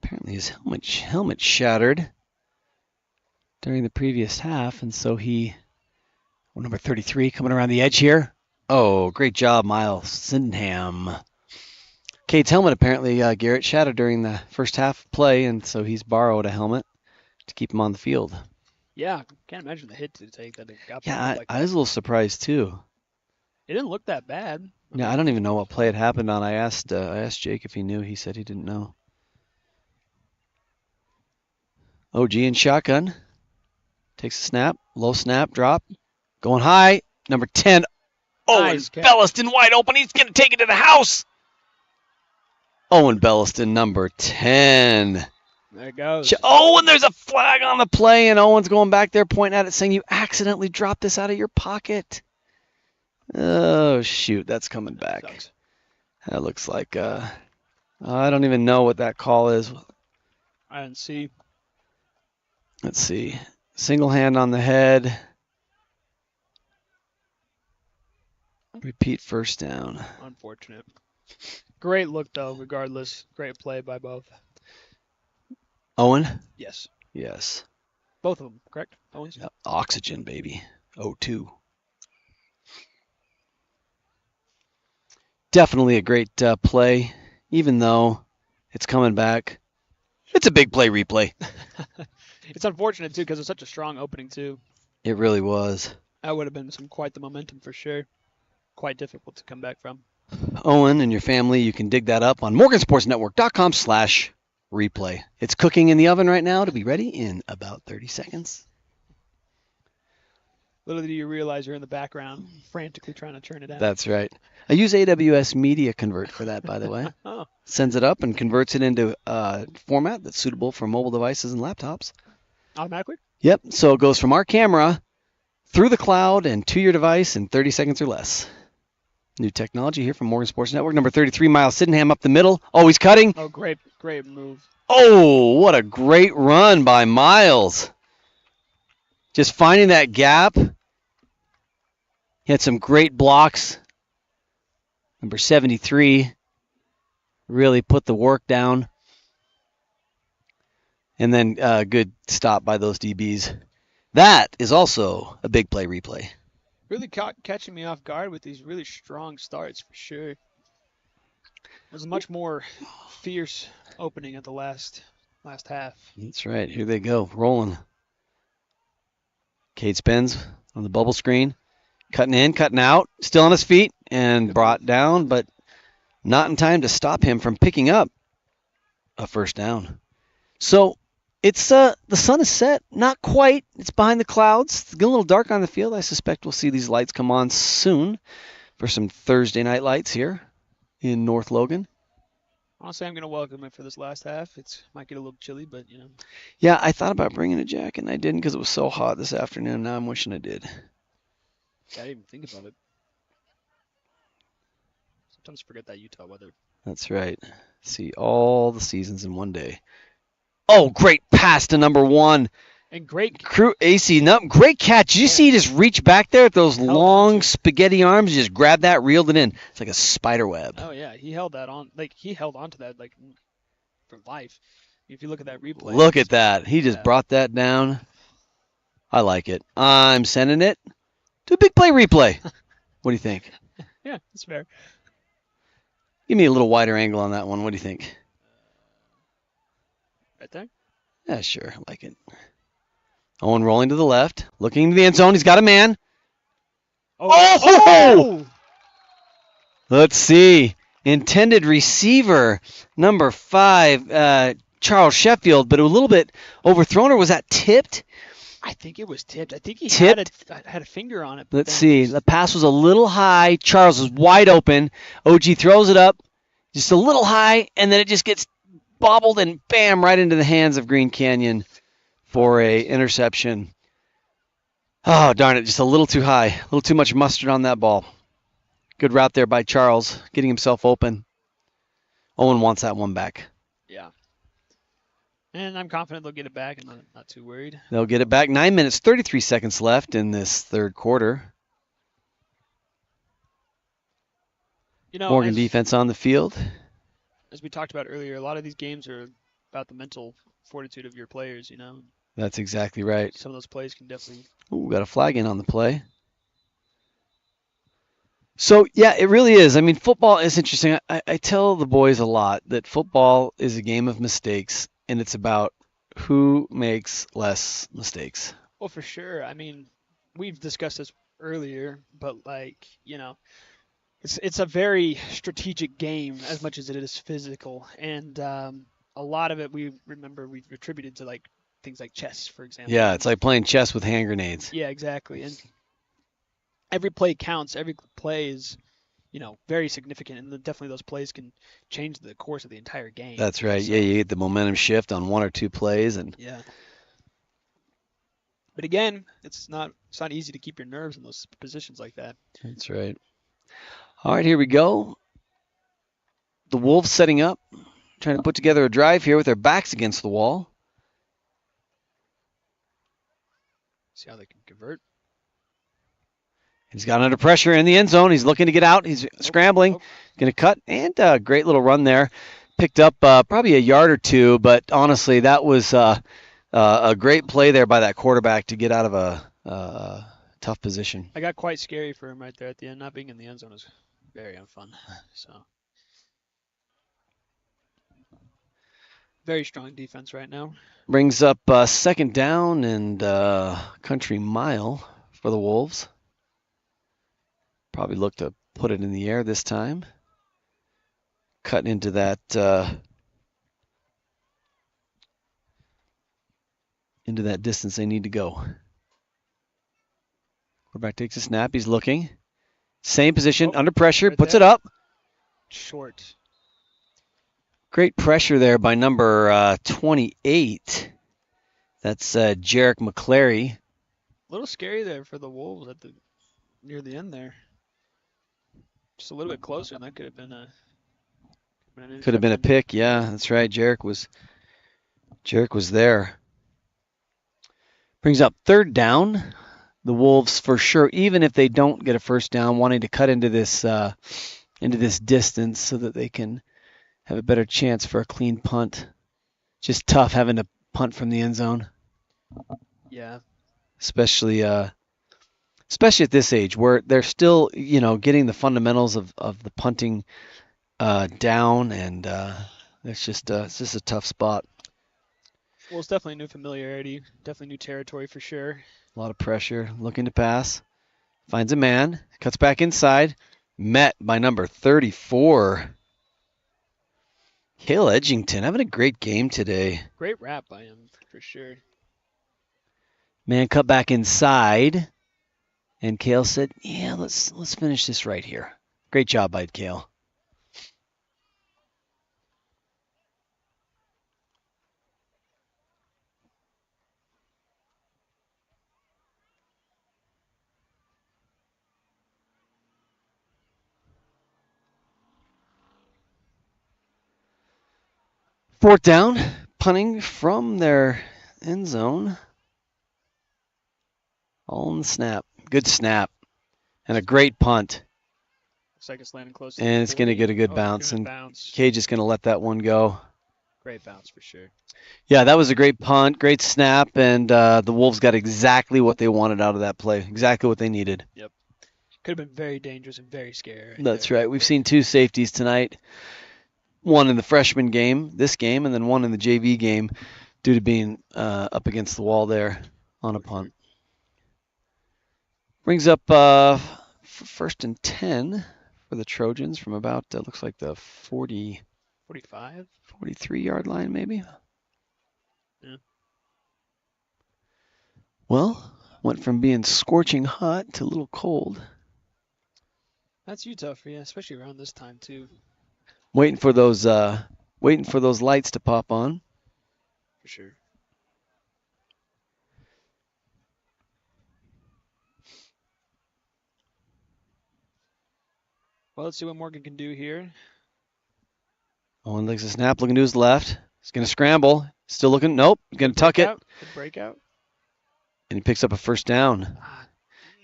Apparently his helmet shattered during the previous half, and so number 33 coming around the edge here. Oh, great job, Miles Sydenham. Cade's helmet apparently, Garrett, shattered during the first half play, and so he's borrowed a helmet to keep him on the field. Yeah, can't imagine the hit to take that. Yeah, I was a little surprised too. It didn't look that bad. Yeah, I don't even know what play it happened on. I asked Jake if he knew. He said he didn't know. OG in shotgun. Takes a snap. Low snap. Drop. Going high. Number 10. Owen Belliston wide open. He's going to take it to the house. Owen Belliston, number 10. There it goes. Oh, and there's a flag on the play, and Owen's going back there pointing at it saying, you accidentally dropped this out of your pocket. Oh, shoot. That's coming back. Sucks. That looks like, I don't even know what that call is. I didn't see. Let's see. Single hand on the head. Repeat first down. Unfortunate. Great look, though, regardless. Great play by both. Owen? Yes. Yes. Both of them, correct? Owens? Yep. Oxygen, baby. O2. Definitely a great play, even though it's coming back. It's a big play replay. It's unfortunate, too, because it's such a strong opening, too. It really was. That would have been quite the momentum for sure. Quite difficult to come back from. Owen and your family, you can dig that up on morgansportsnetwork.com/replay. It's cooking in the oven right now to be ready in about 30 seconds. Little do you realize you're in the background frantically trying to turn it out. That's right. I use AWS Media Convert for that, by the way. Oh. Sends it up and converts it into a format that's suitable for mobile devices and laptops. Automatically? Yep. So it goes from our camera through the cloud and to your device in 30 seconds or less. New technology here from Morgan Sports Network. Number 33, Miles Sydenham up the middle. Oh, he's cutting. Oh, great move. Oh, what a great run by Miles. Just finding that gap. He had some great blocks. Number 73 really put the work down. And then good stop by those DBs. That is also a big play replay. Really catching me off guard with these really strong starts for sure. It was a much more fierce opening at the last half. That's right. Here they go. Rolling. Cade spins on the bubble screen. Cutting in, cutting out. Still on his feet and brought down, but not in time to stop him from picking up a first down. So it's the sun is set. Not quite. It's behind the clouds. It's getting a little dark on the field. I suspect we'll see these lights come on soon for some Thursday night lights here in North Logan. Honestly, I'm going to welcome it for this last half. It might get a little chilly, but, you know. Yeah, I thought about bringing a jacket, and I didn't because it was so hot this afternoon. Now I'm wishing I did. I didn't even think about it. Sometimes forget that Utah weather. That's right. See all the seasons in one day. Oh, great pass to number 1. And great AC. Great catch. Did you see he just reach back there with those long spaghetti arms? He just grabbed that, reeled it in. It's like a spider web. Oh yeah, he held that on. He held onto that for life. If you look at that replay. Look at that. He just brought that down. I like it. I'm sending it to a big play replay. What do you think? Yeah, that's fair. Give me a little wider angle on that one. What do you think? Right there? Yeah, sure. I like it. Owen rolling to the left. Looking into the end zone. He's got a man. Oh! Let's see. Intended receiver, number 5, Charles Sheffield, but a little bit overthrown, or was that tipped? I think it was tipped. I think he tipped. had a finger on it. Let's see. The pass was a little high. Charles was wide open. OG throws it up just a little high, and then it just gets bobbled and bam, right into the hands of Green Canyon for a interception. Oh, darn it. Just a little too high. A little too much mustard on that ball. Good route there by Charles, getting himself open. Owen wants that one back. Yeah. And I'm confident they'll get it back, and I'm not too worried. They'll get it back. 9 minutes, 33 seconds left in this third quarter. You know, Morgan defense on the field. As we talked about earlier, a lot of these games are about the mental fortitude of your players, you know. That's exactly right. Some of those plays can definitely. Ooh, got a flag in on the play. So, yeah, it really is. I mean, football is interesting. I tell the boys a lot that football is a game of mistakes, and it's about who makes less mistakes. Well, for sure. I mean, we've discussed this earlier, but like, it's a very strategic game as much as it is physical, and a lot of it we've attributed to like things like chess, for example. Yeah, it's like playing chess with hand grenades. Yeah, exactly. And every play counts. Every play is, very significant, and definitely those plays can change the course of the entire game. That's right. So, yeah, you get the momentum shift on one or two plays, and yeah. But again, it's not easy to keep your nerves in those positions like that. That's right. All right, here we go. The Wolves setting up, trying to put together a drive here with their backs against the wall. See how they can convert. He's got under pressure in the end zone. He's looking to get out. He's scrambling. Going to cut, and a great little run there. Picked up probably a yard or two, but honestly, that was a great play there by that quarterback to get out of a tough position. I got quite scary for him right there at the end. Not being in the end zone is very unfun. So very strong defense right now. Brings up second down and country mile for the Wolves. Probably look to put it in the air this time. Cut into that distance they need to go. Quarterback takes a snap. He's looking. Same position, under pressure, right puts there. it up. Short. Great pressure there by number 28. That's Jarek McClary. A little scary there for the Wolves near the end there. Just a little bit closer, and that could have been a pick. Yeah, that's right. Jarek was there. Brings up third down. The Wolves, for sure, even if they don't get a first down, wanting to cut into this distance so that they can have a better chance for a clean punt. Just tough having to punt from the end zone. Yeah. Especially at this age where they're still, getting the fundamentals of the punting down, and it's just a tough spot. Well, it's definitely new familiarity, definitely new territory for sure. A lot of pressure, looking to pass. Finds a man, cuts back inside, met by number 34. Cale Edgington having a great game today. Great wrap by him, for sure. Man cut back inside, and Cale said, yeah, let's finish this right here. Great job by Cale. Fourth down, punting from their end zone. All in the snap. Good snap. And a great punt. Looks like it's landing close. And it's going to get a good bounce. And Cage is going to let that one go. Great bounce for sure. Yeah, that was a great punt, great snap, and the Wolves got exactly what they wanted out of that play. Exactly what they needed. Yep. Could have been very dangerous and very scary. That's right. We've seen two safeties tonight. One in the freshman game, this game, and then one in the JV game due to being up against the wall there on a punt. Brings up first and 10 for the Trojans from about, looks like the 45? 43-yard line maybe. Yeah. Well, went from being scorching hot to a little cold. That's Utah for you, especially around this time too. Waiting for those lights to pop on. For sure. Well, let's see what Morgan can do here. Owen takes a snap, looking to his left. He's going to scramble. Still looking. Nope. Going to tuck it. Good breakout. And he picks up a first down.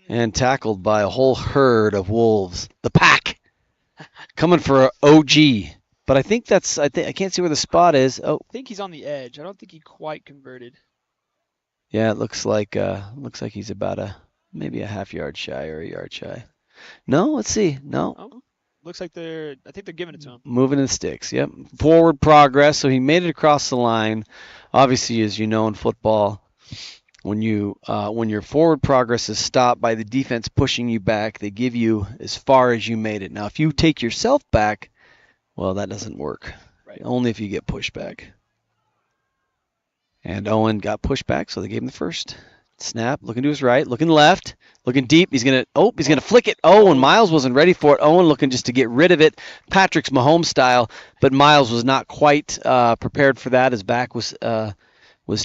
And tackled by a whole herd of Wolves. The pack. Coming for an OG. But I think I can't see where the spot is. Oh. I think he's on the edge. I don't think he quite converted. Yeah, it looks like he's about maybe a half yard shy or a yard shy. No, let's see. No. Oh, looks like I think they're giving it to him. Moving the sticks. Yep. Forward progress. So he made it across the line. Obviously, as you know in football, when your forward progress is stopped by the defense pushing you back, they give you as far as you made it. Now, if you take yourself back, well, that doesn't work. Right. Only if you get pushed back. And Owen got pushed back, so they gave him the first. Snap, looking to his right, looking left, looking deep. He's gonna flick it. Oh, and Miles wasn't ready for it. Owen looking just to get rid of it, Patrick's Mahomes style, but Miles was not quite prepared for that. His back was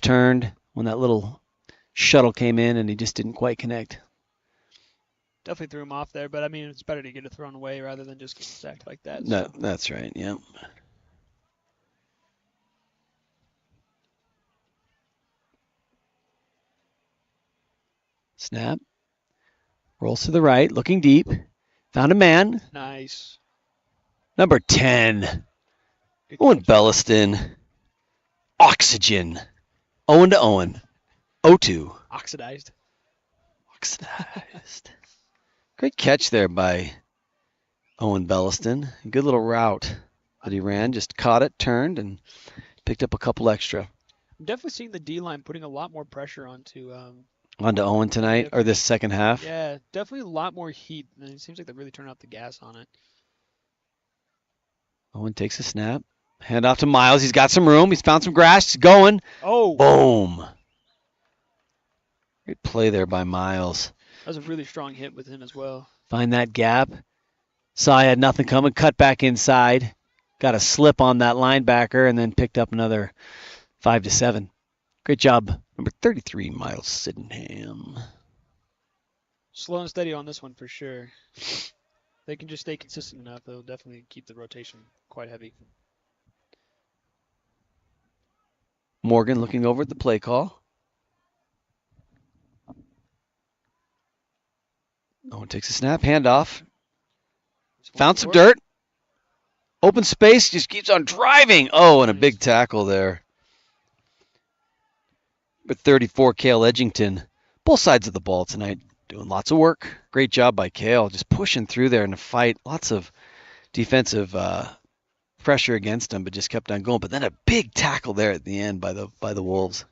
turned when that little shuttle came in, and he just didn't quite connect. Definitely threw him off there, but I mean it's better to get it thrown away rather than just get sacked like that. No, that's right. Yeah. Snap. Rolls to the right, looking deep. Found a man. Nice. Number 10. Owen Belliston. Oxygen. Owen to Owen. O2. Oxidized. Great catch there by Owen Belliston. Good little route that he ran. Just caught it, turned, and picked up a couple extra. I'm definitely seeing the D-line putting a lot more pressure onto Owen tonight, or this second half. Yeah, definitely a lot more heat. And it seems like they're really turning up the gas on it. Owen takes a snap. Hand off to Miles. He's got some room. He's found some grass. He's going. Oh. Boom. Great play there by Miles. That was a really strong hit with him as well. Find that gap. Saw he had nothing coming. Cut back inside. Got a slip on that linebacker and then picked up another 5-7. Great job. Number 33, Miles Sydenham. Slow and steady on this one for sure. They can just stay consistent enough. They'll definitely keep the rotation quite heavy. Morgan looking over at the play call. Owen takes a snap. Handoff. Found some dirt. Open space. Just keeps on driving. Oh, and a big tackle there. But 34, Cale Edgington. Both sides of the ball tonight. Doing lots of work. Great job by Cale. Just pushing through there in the fight. Lots of defensive pressure against him, but just kept on going. But then a big tackle there at the end by the Wolves.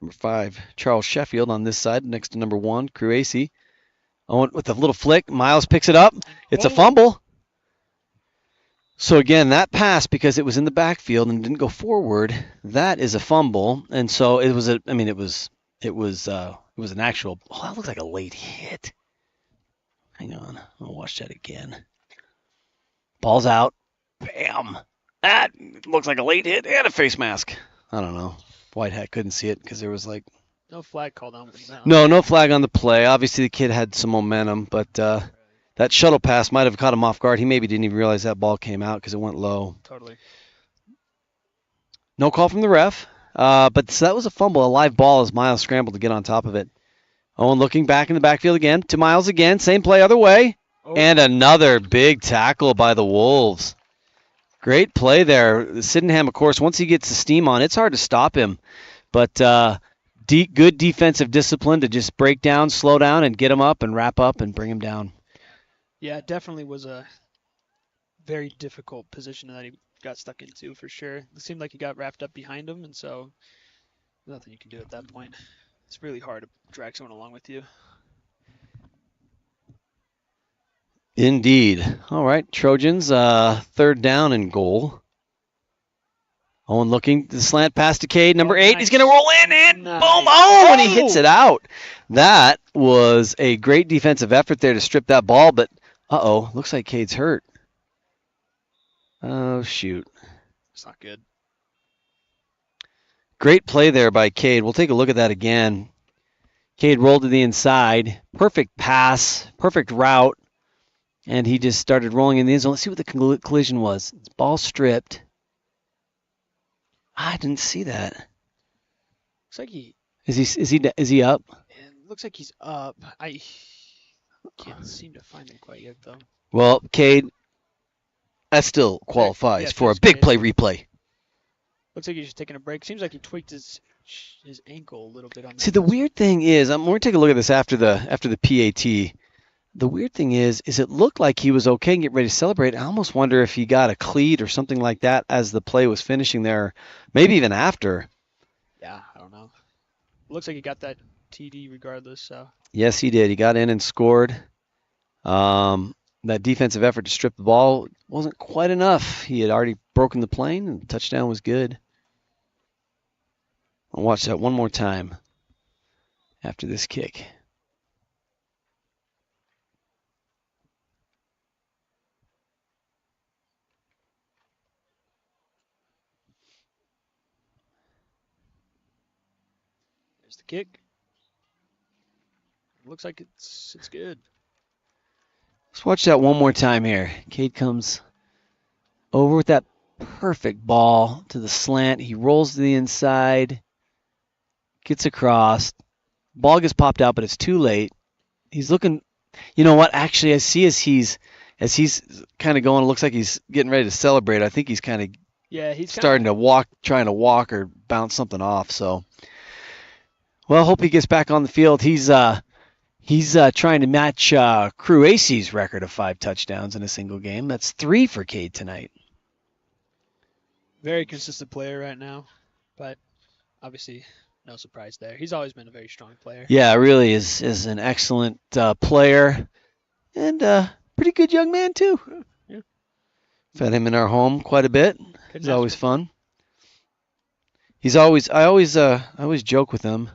Number 5, Charles Sheffield on this side, next to number 1, Cruacy. Owen with a little flick. Miles picks it up. It's a fumble. So again, that pass, because it was in the backfield and didn't go forward, that is a fumble. And so it was an actual. Oh, that looks like a late hit. Hang on, I'll watch that again. Ball's out. Bam. That looks like a late hit and a face mask. I don't know. White hat couldn't see it because there was like. No flag called on. No flag on the play. Obviously, the kid had some momentum, but that shuttle pass might have caught him off guard. He maybe didn't even realize that ball came out because it went low. Totally. No call from the ref, but so that was a fumble, a live ball as Miles scrambled to get on top of it. Owen looking back in the backfield again to Miles again. Same play, other way. Oh. And another big tackle by the Wolves. Great play there. Sydenham, of course, once he gets the steam on, it's hard to stop him. But good defensive discipline to just break down, slow down, and get him up and wrap up and bring him down. Yeah, it definitely was a very difficult position that he got stuck into for sure. It seemed like he got wrapped up behind him, and so nothing you can do at that point. It's really hard to drag someone along with you. Indeed. All right, Trojans, third down and goal. Owen looking, the slant pass to Cade, number 8. Nice. He's going to roll in and boom, and he hits it out. That was a great defensive effort there to strip that ball, but looks like Cade's hurt. Oh, shoot. It's not good. Great play there by Cade. We'll take a look at that again. Cade rolled to the inside. Perfect pass, perfect route. And he just started rolling in the end zone. Let's see what the collision was. Ball stripped. I didn't see that. Looks like he is he up? It looks like he's up. I can't seem to find him quite yet though. Well, Cade, That still qualifies yeah, for a feels big great. play replay. Looks like he's just taking a break. Seems like he tweaked his ankle a little bit on that. See, the weird thing is, we're going to take a look at this after the PAT. The weird thing is it looked like he was okay and get ready to celebrate. I almost wonder if he got a cleat or something like that as the play was finishing there, maybe even after. Yeah, I don't know. Looks like he got that TD regardless. So. Yes, he did. He got in and scored. That defensive effort to strip the ball wasn't quite enough. He had already broken the plane, and the touchdown was good. I'll watch that one more time after this kick. There's the kick. Looks like it's good. Let's watch that one more time here. Cade comes over with that perfect ball to the slant. He rolls to the inside, gets across. Ball gets popped out, but it's too late. He's looking. You know what? Actually, I see as he's kind of going. It looks like he's getting ready to celebrate. I think he's kind of he's starting to walk, trying to walk or bounce something off. So, well, hope he gets back on the field. He's trying to match Crew AC's record of 5 touchdowns in a single game. That's 3 for Cade tonight. Very consistent player right now, but obviously no surprise there. He's always been a very strong player. Yeah, really is an excellent player and pretty good young man too. Yeah. Fed him in our home quite a bit. It's always fun. I always joke with him.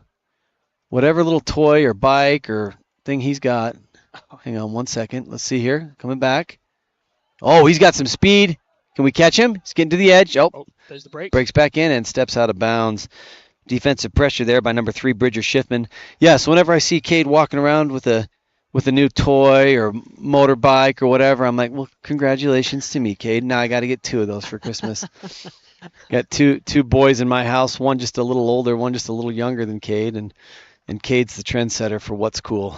Whatever little toy or bike or thing he's got. Hang on one second. Let's see here. Coming back. Oh, he's got some speed. Can we catch him? He's getting to the edge. Oh, there's the break. Breaks back in and steps out of bounds. Defensive pressure there by number 3, Bridger Schiffman. Yes, whenever I see Cade walking around with a new toy or motorbike or whatever, I'm like, well, congratulations to me, Cade. Now I got to get 2 of those for Christmas. Got two boys in my house, one just a little older, one just a little younger than Cade, and Cade's the trendsetter for what's cool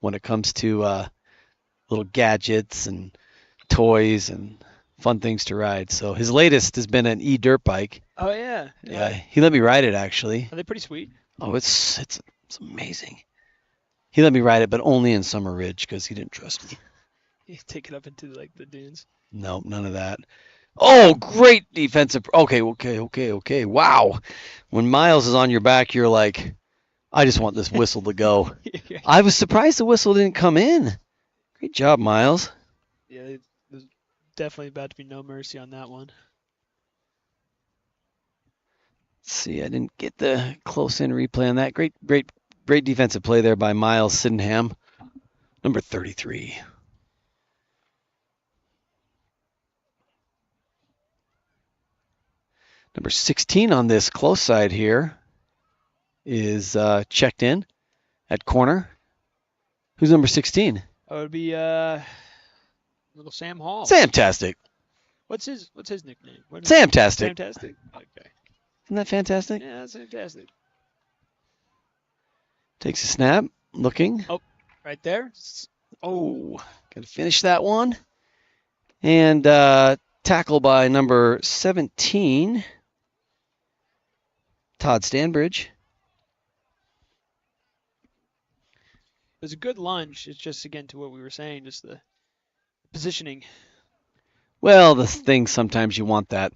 when it comes to little gadgets and toys and fun things to ride. So his latest has been an e-dirt bike. Oh yeah. Yeah, he let me ride it actually. Are they pretty sweet? Oh, it's amazing. He let me ride it, but only in Summer Ridge because he didn't trust me. You take it up into like the dunes. No, none of that. Oh, great defensive. Okay. Wow. When Miles is on your back, you're like, I just want this whistle to go. I was surprised the whistle didn't come in. Great job, Miles. Yeah, there's definitely about to be no mercy on that one. Let's see, I didn't get the close-in replay on that. Great defensive play there by Miles Sydenham, number 33. Number 16 on this close side here is checked in at corner. Who's number 16? Oh, it would be little Sam Hall. Samtastic. What's his nickname? Samtastic. Samtastic. Okay. Isn't that fantastic? Yeah, that's fantastic. Takes a snap, looking. Oh, right there. Oh, got to finish that one. And tackle by number 17, Todd Stanbridge. It was a good lunge. It's just, again, to what we were saying, just the positioning. Well, the thing sometimes you want that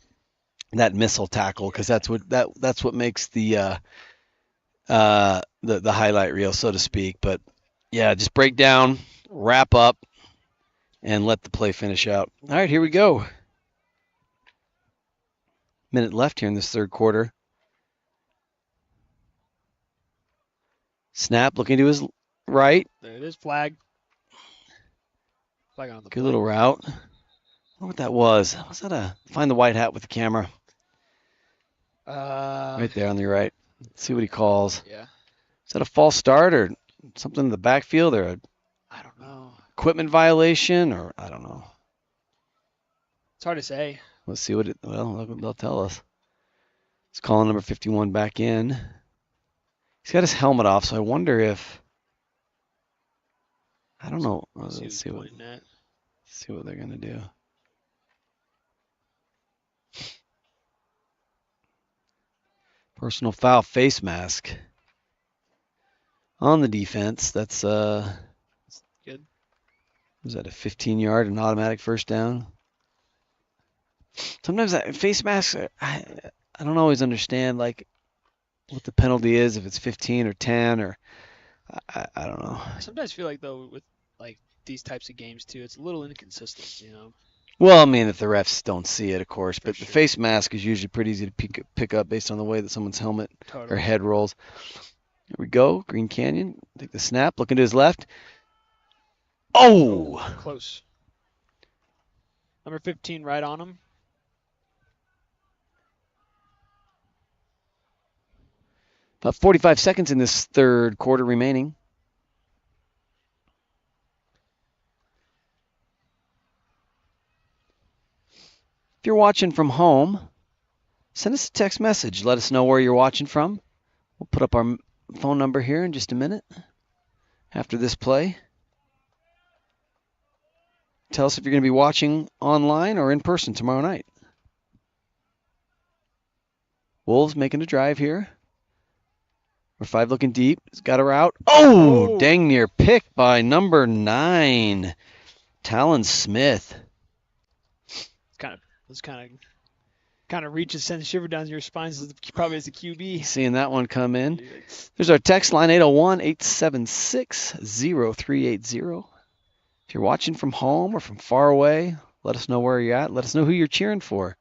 missile tackle because that's what makes the highlight reel, so to speak. But yeah, just break down, wrap up, and let the play finish out. All right, here we go. Minute left here in this third quarter. Snap, looking to his right. There it is, flag. Flag on the Good little route. I wonder what that was. Was that find the white hat with the camera? Right there on the right. Let's see what he calls. Yeah. Is that a false start or something in the backfield or I don't know. Equipment violation or I don't know. It's hard to say. Let's see what they'll tell us. It's calling number 51 back in. He's got his helmet off, so I wonder if I don't know. Let's see what they're gonna do. Personal foul, face mask on the defense. That's good. Was that a 15-yard, an automatic first down? Sometimes face masks, I don't always understand like what the penalty is, if it's 15 or 10 or I don't know. I sometimes feel like though with like these types of games too, it's a little inconsistent, you know. Well, I mean, if the refs don't see it, of course, but sure. the face mask is usually pretty easy to pick up based on the way that someone's helmet or head rolls. Here we go, Green Canyon. Take the snap, looking to his left. Oh! Close. Number 15 right on him. About 45 seconds in this third quarter remaining. If you're watching from home, send us a text message. Let us know where you're watching from. We'll put up our phone number here in just a minute after this play. Tell us if you're going to be watching online or in person tomorrow night. Wolves making a drive here. Number 5 looking deep. He's got a route. Oh, dang near pick by number 9, Talon Smith. It's kind of reaches, sends shiver down your spines probably as a QB. Seeing that one come in. There's our text line, 801-876-0380. If you're watching from home or from far away, let us know where you're at. Let us know who you're cheering for.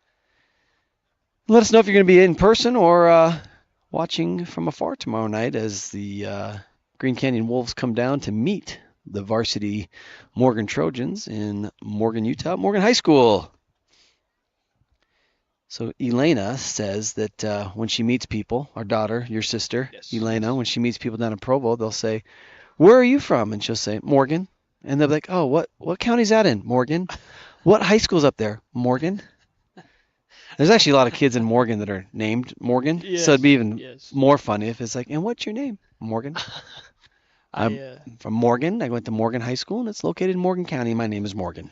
Let us know if you're going to be in person or watching from afar tomorrow night as the Green Canyon Wolves come down to meet the varsity Morgan Trojans in Morgan, Utah, Morgan High School. So Elena says that when she meets people, our daughter, your sister, yes. Elena, when she meets people down in Provo, they'll say, "Where are you from?" And she'll say, "Morgan." And they'll be like, "Oh, what county's that in?" "Morgan." "What high school's up there?" "Morgan." There's actually a lot of kids in Morgan that are named Morgan, so it'd be even more funny if it's like, "And what's your name?" "Morgan." I'm from Morgan. I went to Morgan High School, and it's located in Morgan County. My name is Morgan.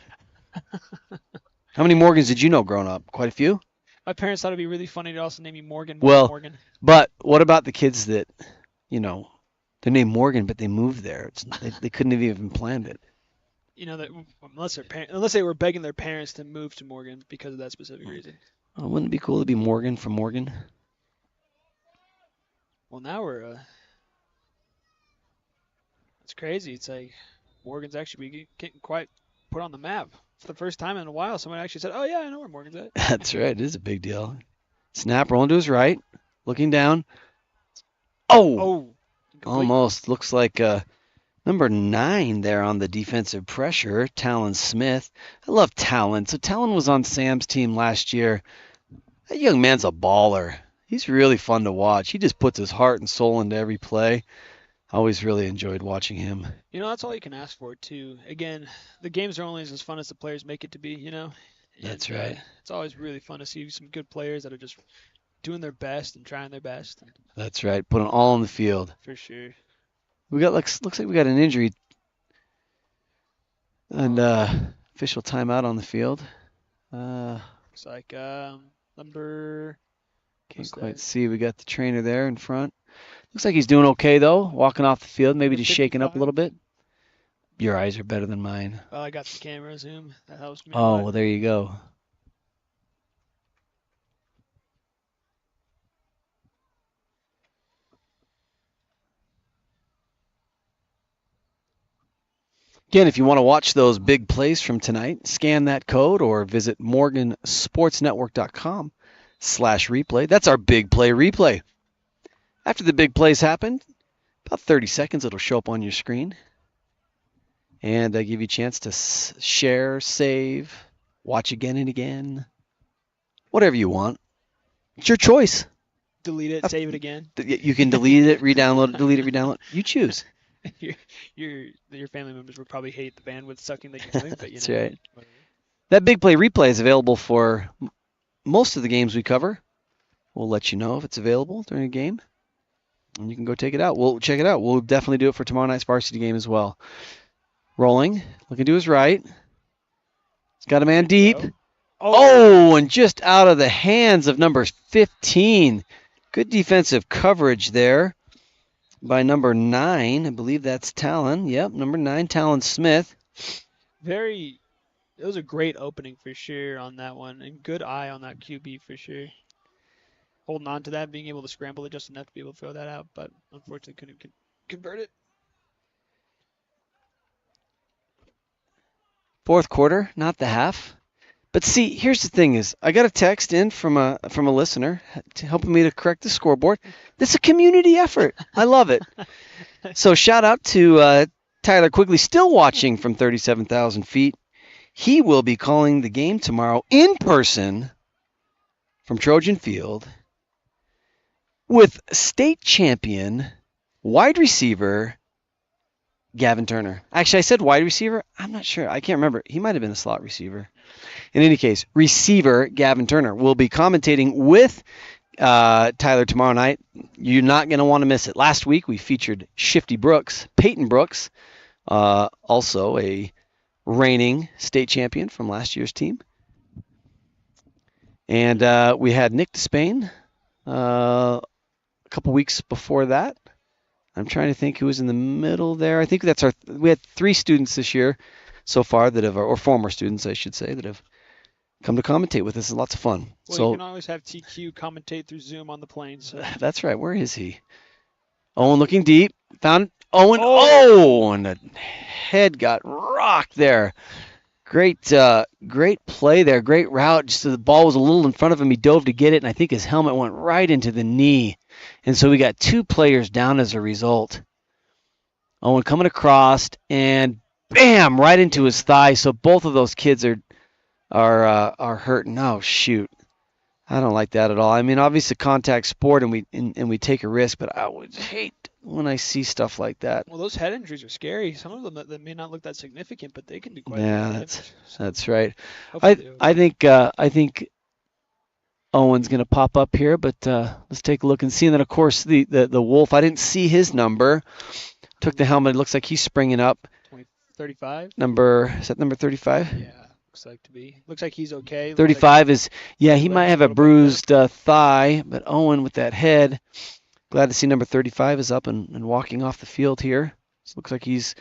How many Morgans did you know growing up? Quite a few? My parents thought it'd be really funny to also name you Morgan. Morgan. But what about the kids that, you know, they're named Morgan, but they moved there? They couldn't have even planned it. You know, that unless they were begging their parents to move to Morgan because of that specific reason. Oh, wouldn't it be cool to be Morgan from Morgan? Well, now we're it's crazy. It's like Morgan's actually getting quite put on the map. For the first time in a while, someone actually said, "Oh yeah, I know where Morgan's at." That's right. It is a big deal. Snap, rolling to his right, looking down. Oh, almost. Looks like number 9 there on the defensive pressure, Talon Smith. I love Talon. So Talon was on Sam's team last year. That young man's a baller. He's really fun to watch. He just puts his heart and soul into every play. I always really enjoyed watching him. You know, that's all you can ask for, too. Again, the games are only as fun as the players make it to be, you know? That's right. It's always really fun to see some good players that are just doing their best and trying their best. That's right. Putting all on the field. For sure. We got looks like we got an injury and official timeout on the field. Looks like number... Can't quite see. We got the trainer there in front. Looks like he's doing okay, though, walking off the field, maybe just shaking up a little bit. Your eyes are better than mine. Well, I got the camera zoom. That helps me. Oh, well, there you go. Again, if you want to watch those big plays from tonight, scan that code or visit morgansportsnetwork.com/replay. That's our big play replay. After the big plays happen, about 30 seconds, it'll show up on your screen. And give you a chance to share, save, watch again and again, whatever you want. It's your choice. Delete it, save it again. You can delete it, re-download it, delete it, re-download it. You choose. Your family members would probably hate the bandwidth sucking that you're doing, but you That's know. Right. That big play replay is available for most of the games we cover. We'll let you know if it's available during a game, and you can go take it out. We'll check it out. We'll definitely do it for tomorrow night's varsity game as well. Rolling, looking to his right. He's got a man deep. Oh, and just out of the hands of number 15, Good defensive coverage there by number 9. I believe that's Talon. Yep, number 9, Talon Smith. It was a great opening for sure on that one, and good eye on that QB for sure. Holding on to that, being able to scramble it just enough to be able to throw that out, but unfortunately couldn't convert it. Fourth quarter, not the half. But see, here's the thing is, I got a text in from a listener helping me to correct the scoreboard. This is a community effort. I love it. So shout out to Tyler Quigley, still watching from 37,000 feet. He will be calling the game tomorrow in person from Trojan Field with state champion wide receiver Gavin Turner. Actually, I said wide receiver. I'm not sure. I can't remember. He might have been a slot receiver. In any case, receiver Gavin Turner will be commentating with Tyler tomorrow night. You're not going to want to miss it. Last week, we featured Shifty Brooks, Peyton Brooks, also a reigning state champion from last year's team. And we had Nick Despain a couple weeks before that. I'm trying to think who was in the middle there. I think we had 3 students this year so far that have, or former students, I should say, that have come to commentate with us. It's lots of fun. Well, so you can always have TQ commentate through Zoom on the plane. So. That's right. Where is he? Owen looking deep. Found Owen. Oh, and the head got rocked there. Great play there. Great route. Just the ball was a little in front of him. He dove to get it, and I think his helmet went right into the knee. And so we got 2 players down as a result. Owen coming across, and bam, right into his thigh. So both of those kids are hurting. Oh shoot, I don't like that at all. I mean, obviously contact sport, and we take a risk, but I would hate when I see stuff like that. Well, those head injuries are scary. Some of them that may not look that significant, but they can be quite. Yeah, that's right. I think Owen's going to pop up here, but let's take a look and see. And then, of course, the Wolf, I didn't see his number. Took the helmet. It looks like he's springing up. 35? Is that number 35? Yeah, looks like to be. Looks like he's okay. 35 is, yeah, he might have a bruised thigh, but Owen with that head. Glad to see number 35 is up and walking off the field here. So looks like he's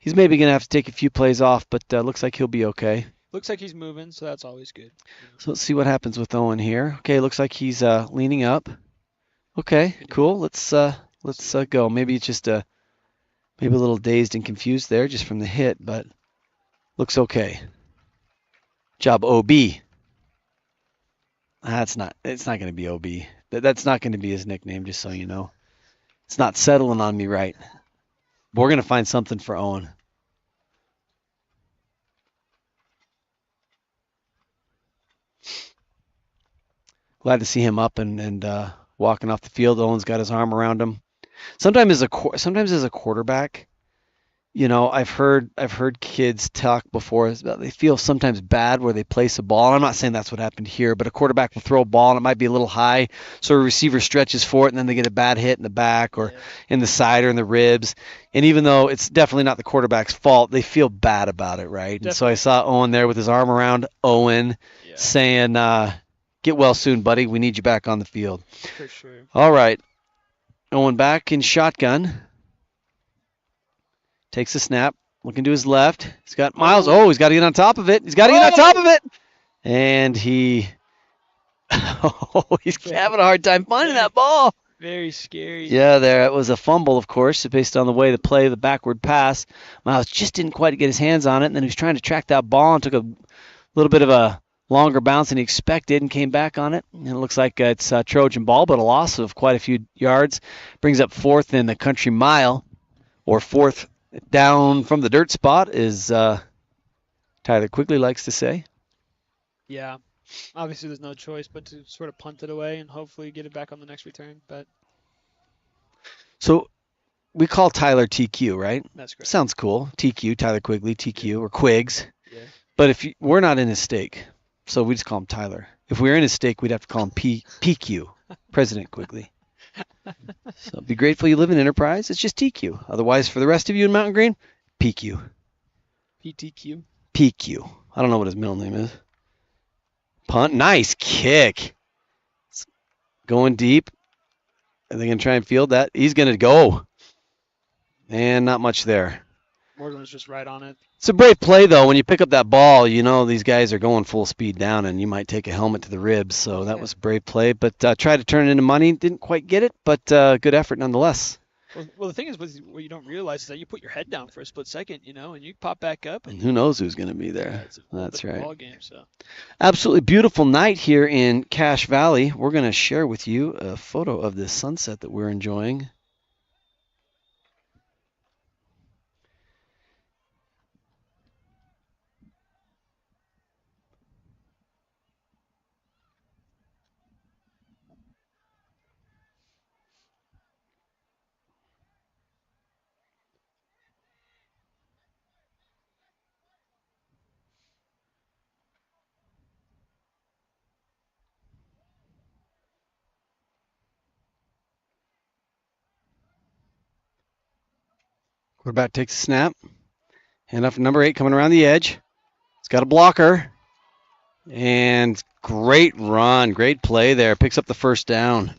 maybe going to have to take a few plays off, but looks like he'll be okay. Looks like he's moving, so that's always good. So let's see what happens with Owen here. Okay, looks like he's leaning up. Okay, cool. Let's go. Maybe it's just maybe a little dazed and confused there just from the hit, but looks okay. Job OB. It's not going to be OB. That's not going to be his nickname, just so you know. It's not settling on me right. But we're going to find something for Owen. Glad to see him up and walking off the field. Owen's got his arm around him. Sometimes as a quarterback, you know, I've heard kids talk before about they feel sometimes bad where they place a ball. And I'm not saying that's what happened here, but a quarterback will throw a ball and it might be a little high, so a receiver stretches for it and then they get a bad hit in the back or in the side or in the ribs. And even though it's definitely not the quarterback's fault, they feel bad about it, right? Definitely. And so I saw Owen there with his arm around Owen, saying, "Get well soon, buddy. We need you back on the field." For sure. All right. Owen back in shotgun. Takes the snap. Looking to his left. He's got Miles. Oh, he's got to get on top of it. He's got to get on top of it. And he's having a hard time finding that ball. Very scary. Yeah, it was a fumble, of course, based on the way the play, the backward pass. Miles just didn't quite get his hands on it, and then he was trying to track that ball and took a little bit of a longer bounce than he expected and came back on it. And it looks like it's a Trojan ball, but a loss of quite a few yards. Brings up 4th in the country mile, or 4th down from the dirt spot, as Tyler Quigley likes to say. Yeah. Obviously, there's no choice but to sort of punt it away and hopefully get it back on the next return. But so we call Tyler TQ, right? That's correct. Sounds cool. TQ, Tyler Quigley, TQ, or Quigs. Yeah. But we're not in his stake, so we just call him Tyler. If we were in his stake, we'd have to call him PQ, President Quigley. So be grateful you live in Enterprise. It's just TQ. Otherwise, for the rest of you in Mountain Green, PQ. PTQ. PQ. I don't know what his middle name is. Punt. Nice kick. Going deep. Are they going to try and field that? He's going to go. And not much there. Morgan was just right on it. It's a brave play, though. When you pick up that ball, you know these guys are going full speed down, and you might take a helmet to the ribs. So that was a brave play. But tried to turn it into money. Didn't quite get it, but good effort nonetheless. Well, the thing is, what you don't realize is that you put your head down for a split second, and you pop back up. And who knows who's going to be there. Yeah, it's a That's right. ball game, so. Absolutely beautiful night here in Cache Valley. We're going to share with you a photo of this sunset that we're enjoying. Quarterback takes a snap. Hand off to number 8 coming around the edge. He's got a blocker. And great run. Great play there. Picks up the first down.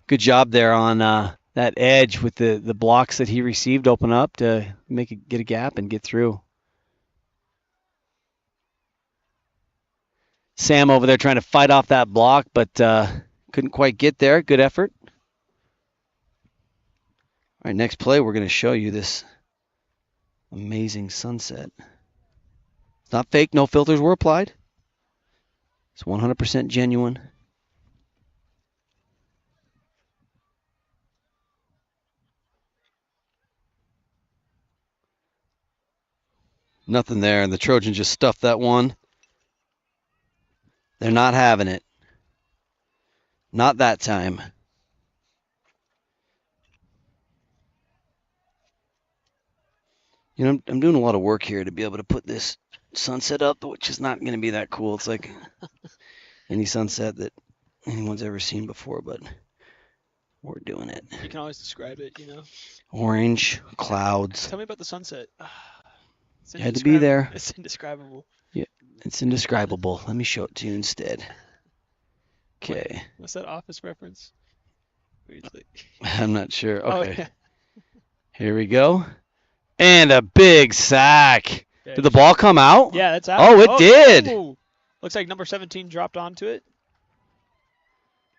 Good job there on that edge with the blocks that he received open up to get a gap and get through. Sam over there trying to fight off that block, but couldn't quite get there. Good effort. All right, next play, we're going to show you this amazing sunset. It's not fake. No filters were applied. It's 100% genuine. Nothing there, and the Trojans just stuffed that one. They're not having it. Not that time. I'm doing a lot of work here to be able to put this sunset up, which is not going to be that cool. It's like any sunset that anyone's ever seen before, but we're doing it. You can always describe it, Orange, clouds. Tell me about the sunset. You had to be there. It's indescribable. Yeah, it's indescribable. Let me show it to you instead. Okay. What's that Office reference? I'm not sure. Okay. Oh, yeah. Here we go. And a big sack. Did the ball come out? Yeah, that's out. Oh, it did. Oh. Looks like number 17 dropped onto it.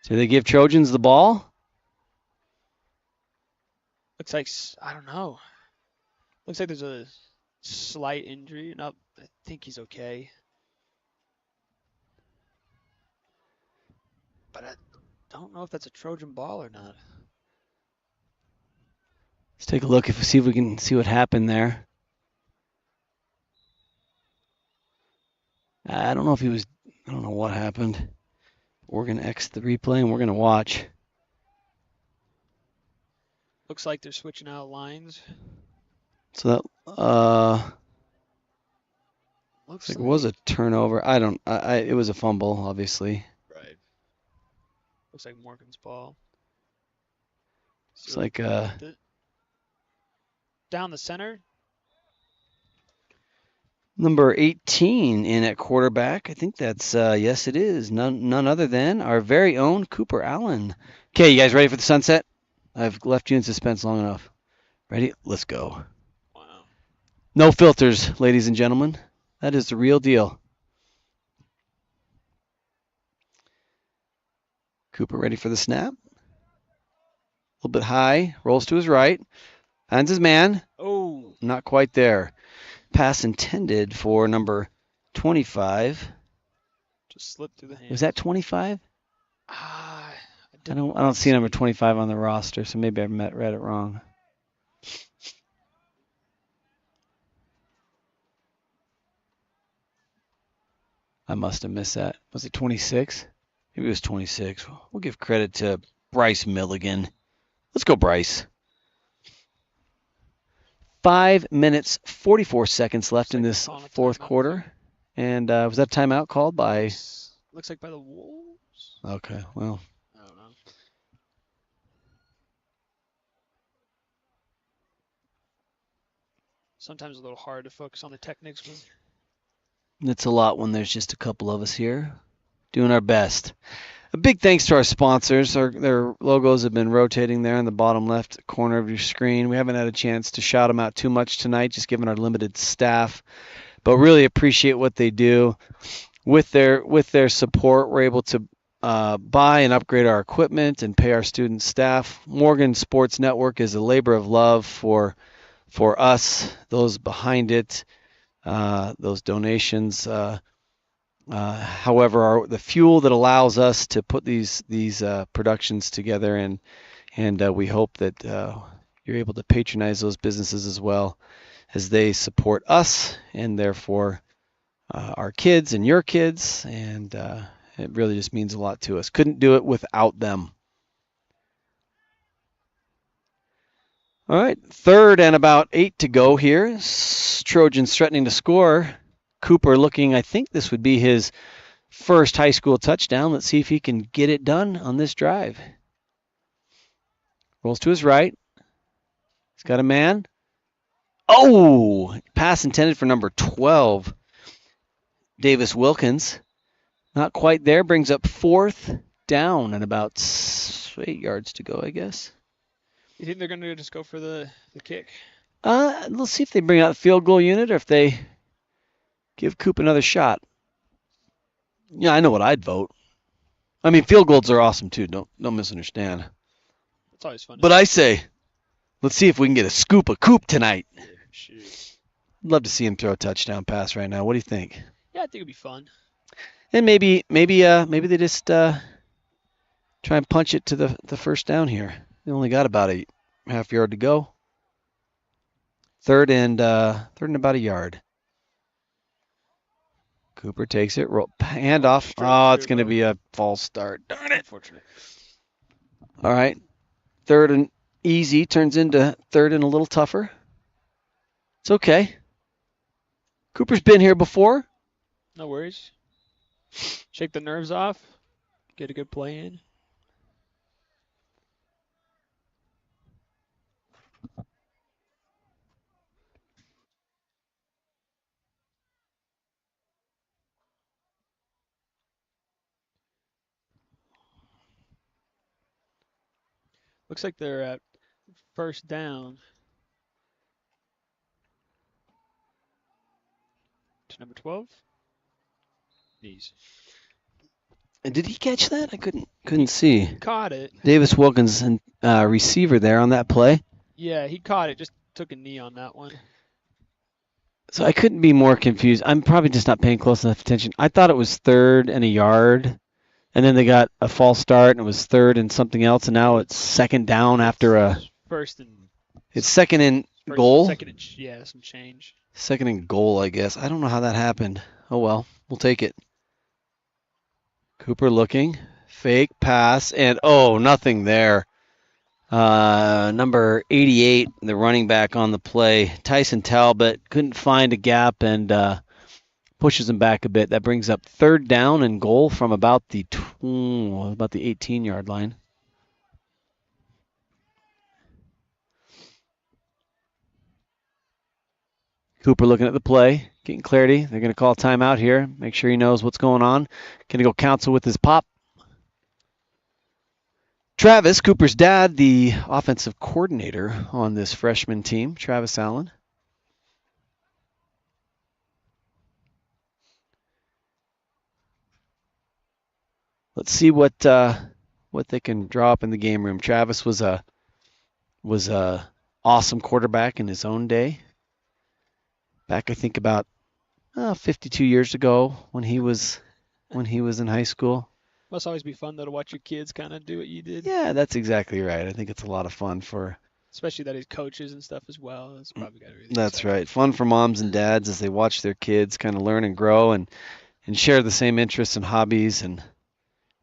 So they give Trojans the ball? Looks like, I don't know. Looks like there's a slight injury. No, I think he's okay. But I don't know if that's a Trojan ball or not. Let's take a look see if we can see what happened there. I don't know what happened. We're going to X the replay and we're going to watch. Looks like they're switching out lines. So that looks like it was a turnover. It was a fumble, obviously. Right. Looks like Morgan's ball. It's like down the center. Number 18 in at quarterback. I think that's, yes, it is. None other than our very own Cooper Allen. Okay, you guys ready for the sunset? I've left you in suspense long enough. Ready? Let's go. Wow. No filters, ladies and gentlemen. That is the real deal. Cooper ready for the snap. A little bit high. Rolls to his right. Finds his man. Oh. Not quite there. Pass intended for number 25. Just slipped through the hands. Was that 25? I don't see number 25 on the roster, so maybe I read it wrong. I must have missed that. Was it 26? Maybe it was 26. We'll give credit to Bryce Milligan. Let's go, Bryce. 5 minutes, 44 seconds left in this fourth quarter. And was that timeout called by? Looks like by the Wolves. Okay, well. I don't know. Sometimes a little hard to focus on the techniques. It's a lot when there's just a couple of us here doing our best. A big thanks to our sponsors. Their logos have been rotating there in the bottom left corner of your screen. We haven't had a chance to shout them out too much tonight, just given our limited staff, but really appreciate what they do. With their support, we're able to buy and upgrade our equipment and pay our student staff. Morgan Sports Network is a labor of love for us, those behind it, those donations. However, are the fuel that allows us to put these productions together, and we hope that you're able to patronize those businesses as well as they support us and therefore our kids and your kids, and it really just means a lot to us. Couldn't do it without them. All right, 3rd and about 8 to go here. Trojans threatening to score. Cooper looking, I think this would be his first high school touchdown. Let's see if he can get it done on this drive. Rolls to his right. He's got a man. Oh, pass intended for number 12. Davis Wilkins. Not quite there. Brings up 4th down and about 8 yards to go, I guess. You think they're going to just go for the kick? Let's see if they bring out the field goal unit or if they give Coop another shot. Yeah, I know what I'd vote. I mean, field goals are awesome too. Don't misunderstand. It's always fun. But I say, let's see if we can get a scoop of Coop tonight. Yeah, shoot. I'd love to see him throw a touchdown pass right now. What do you think? Yeah, I think it'd be fun. And maybe they just try and punch it to the first down here. They only got about a half yard to go. Third and about a yard. Cooper takes it, hand off. Oh, it's going to be a false start. Darn it. Unfortunate. All right. 3rd and easy turns into 3rd and a little tougher. It's okay. Cooper's been here before. No worries. Shake the nerves off. Get a good play in. Looks like they're at first down. To number 12. Knees. And did he catch that? I couldn't see. Caught it. Davis Wilkins, receiver there on that play. Yeah, he caught it. Just took a knee on that one. So I couldn't be more confused. I'm probably just not paying close enough attention. I thought it was 3rd and a yard. And then they got a false start, and it was 3rd and something else, and now it's 2nd down after a... It's 2nd and goal? Some change. 2nd and goal, I guess. I don't know how that happened. Oh, well, we'll take it. Cooper looking. Fake pass, and nothing there. Number 88, the running back on the play, Tyson Talbot, couldn't find a gap and pushes him back a bit. That brings up 3rd down and goal from about the 18-yard line. Cooper looking at the play, getting clarity. They're going to call timeout here. Make sure he knows what's going on. Going to go counsel with his pop. Travis, Cooper's dad, the offensive coordinator on this freshman team, Travis Allen. Let's see what they can draw up in the game room. Travis was a awesome quarterback in his own day. Back, I think, about 52 years ago when he was in high school. Must always be fun, though, to watch your kids kind of do what you did. Yeah, that's exactly right. I think it's a lot of fun especially that he's coaches and stuff as well. That's probably got to be. That's right. Fun for moms and dads as they watch their kids kind of learn and grow and share the same interests and hobbies, and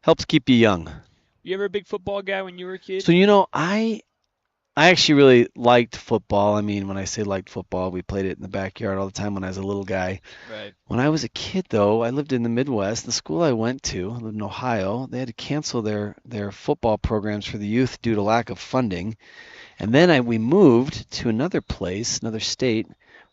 helps keep you young. You ever a big football guy when you were a kid? So, I actually really liked football. I mean, when I say liked football, we played it in the backyard all the time when I was a little guy. Right. When I was a kid, though, I lived in the Midwest. The school I went to, I lived in Ohio, they had to cancel their football programs for the youth due to lack of funding. And then we moved to another place, another state,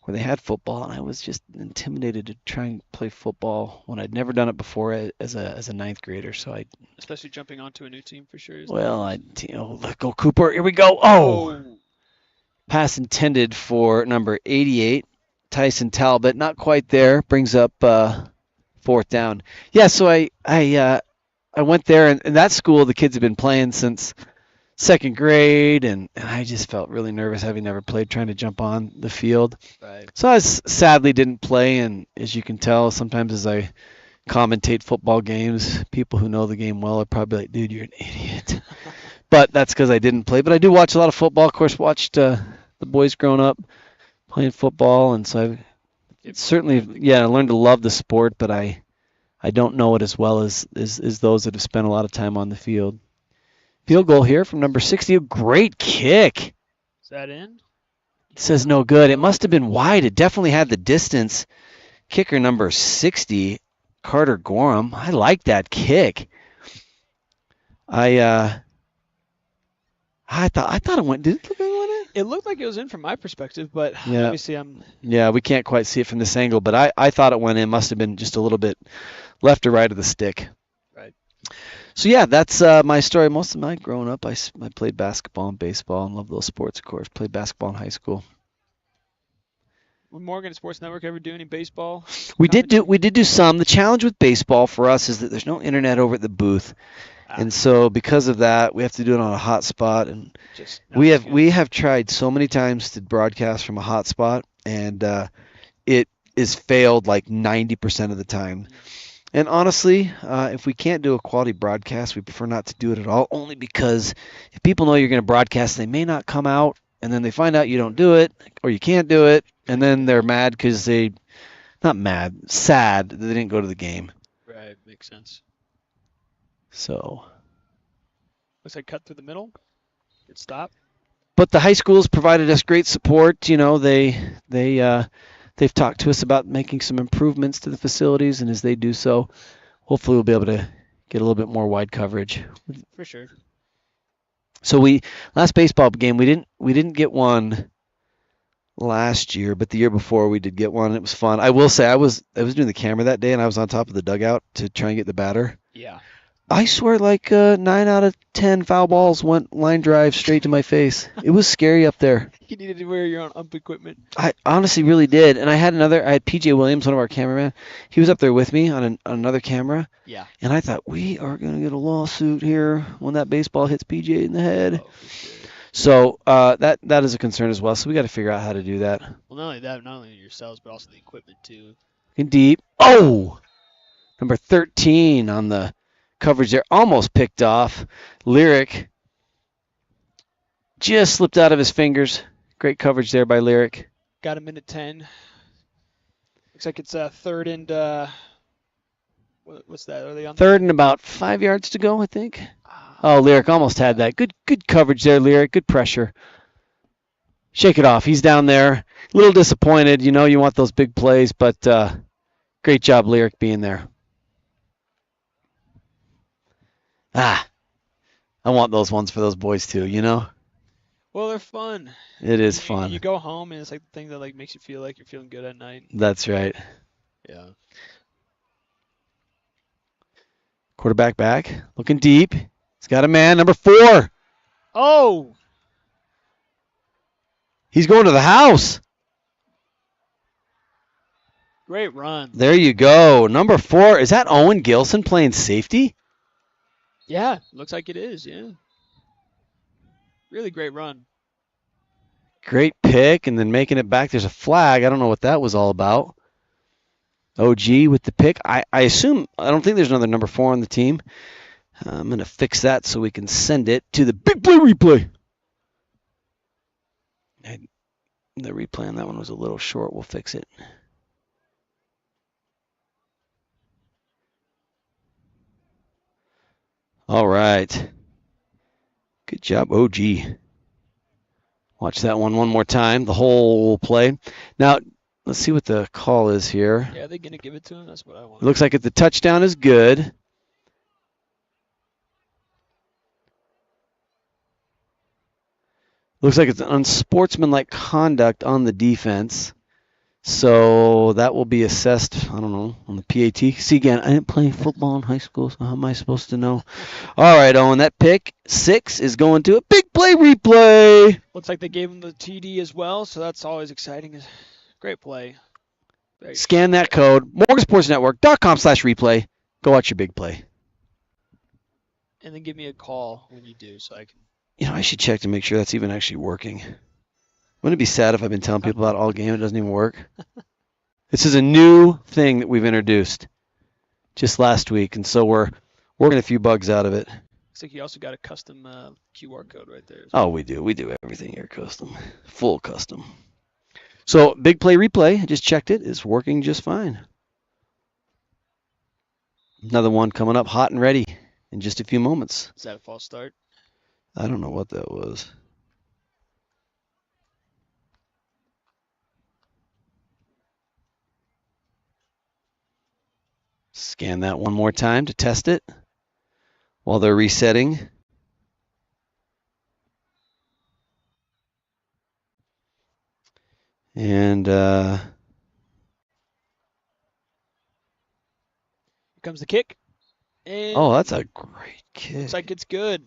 where they had football, and I was just intimidated to try and play football when I'd never done it before as a ninth grader. So especially jumping onto a new team for sure. Let go Cooper. Here we go. Oh, pass intended for number 88, Tyson Talbot. Not quite there. Brings up 4th down. Yeah. So I went there, and in that school the kids have been playing since 2nd grade, and I just felt really nervous having never played, trying to jump on the field. Right. So I sadly didn't play, and as you can tell, sometimes as I commentate football games, people who know the game well are probably like, dude, you're an idiot. But that's because I didn't play. But I do watch a lot of football. Of course, watched the boys growing up playing football, and so I've certainly, I learned to love the sport, but I don't know it as well as those that have spent a lot of time on the field. Field goal here from number 60. A great kick. Is that in? It says no good. It must have been wide. It definitely had the distance. Kicker number 60, Carter Gorham. I like that kick. I thought it went. Did it look like it went in? It looked like it was in from my perspective, but obviously we can't quite see it from this angle, but I thought it went in. Must have been just a little bit left or right of the stick. Right. So that's my story. Most of my growing up, I played basketball and baseball and loved those sports, of course. Played basketball in high school. Would Morgan Sports Network ever do any baseball? We did do some. The challenge with baseball for us is that there's no internet over at the booth. And so because of that, we have to do it on a hotspot, and we have tried so many times to broadcast from a hotspot, and it is failed like 90% of the time. And honestly, if we can't do a quality broadcast, we prefer not to do it at all, only because if people know you're going to broadcast, they may not come out, and then they find out you don't do it, or you can't do it, and then they're mad because sad that they didn't go to the game. Right, makes sense. So. Looks like cut through the middle. Good stop. But the high schools provided us great support. You know, they've talked to us about making some improvements to the facilities, and as they do so, hopefully we'll be able to get a little bit more wide coverage. For sure. So last baseball game we didn't get one last year, but the year before we did get one. And it was fun. I will say I was doing the camera that day, and I was on top of the dugout to try and get the batter. Yeah. I swear, 9 out of 10 foul balls went line drive straight to my face. It was scary up there. You needed to wear your own ump equipment. I honestly really did. And I had PJ Williams, one of our cameramen. He was up there with me on another camera. Yeah. And I thought, we are going to get a lawsuit here when that baseball hits PJ in the head. Oh, for sure. So that is a concern as well. So we got to figure out how to do that. Well, not only that, not only yourselves, but also the equipment too. In deep. Oh! Number 13 on the coverage there, almost picked off. Lyric just slipped out of his fingers. Great coverage there by Lyric. Got a minute 10. Looks like it's third and what's that? Are they on third and about 5 yards to go, I think. Oh, Lyric almost had that. Good coverage there, Lyric. Good pressure. Shake it off. He's down there. A little disappointed. You know, you want those big plays, but great job, Lyric, being there. I want those ones for those boys too, you know? Well, they're fun. It is fun. You go home and it's like the thing that makes you feel like you're feeling good at night. That's right. Yeah. Quarterback back, looking deep. He's got a man, number 4. Oh! He's going to the house. Great run. There you go. Number 4. Is that Owen Gilson playing safety? Yeah, looks like it is, yeah. Really great run. Great pick, and then making it back. There's a flag. I don't know what that was all about. OG with the pick. I assume, I don't think there's another number 4 on the team. I'm going to fix that so we can send it to the big play replay. And the replay on that one was a little short. We'll fix it. All right. Good job, OG. Watch that one more time, the whole play. Now, let's see what the call is here. Yeah, they're going to give it to him. That's what I want. It looks like if the touchdown is good. Looks like it's unsportsmanlike conduct on the defense. So that will be assessed, I don't know, on the PAT. See, again, I didn't play football in high school, so how am I supposed to know? All right, Owen, that pick 6 is going to a big play replay. Looks like they gave him the TD as well, so that's always exciting. Great play. Scan that code, morgansportsnetwork.com/replay. Go watch your big play. And then give me a call when you do so I can. You know, I should check to make sure that's even actually working. Wouldn't it be sad if I've been telling people about all game it doesn't even work? This is a new thing that we've introduced just last week, and so we're working a few bugs out of it. Looks like you also got a custom QR code right there. Oh, we do. We do everything here custom. Full custom. So, big play replay, I just checked it. It's working just fine. Another one coming up hot and ready in just a few moments. Is that a false start? I don't know what that was. Scan that one more time to test it while they're resetting. And here comes the kick. And oh, that's a great kick. Looks like it's good.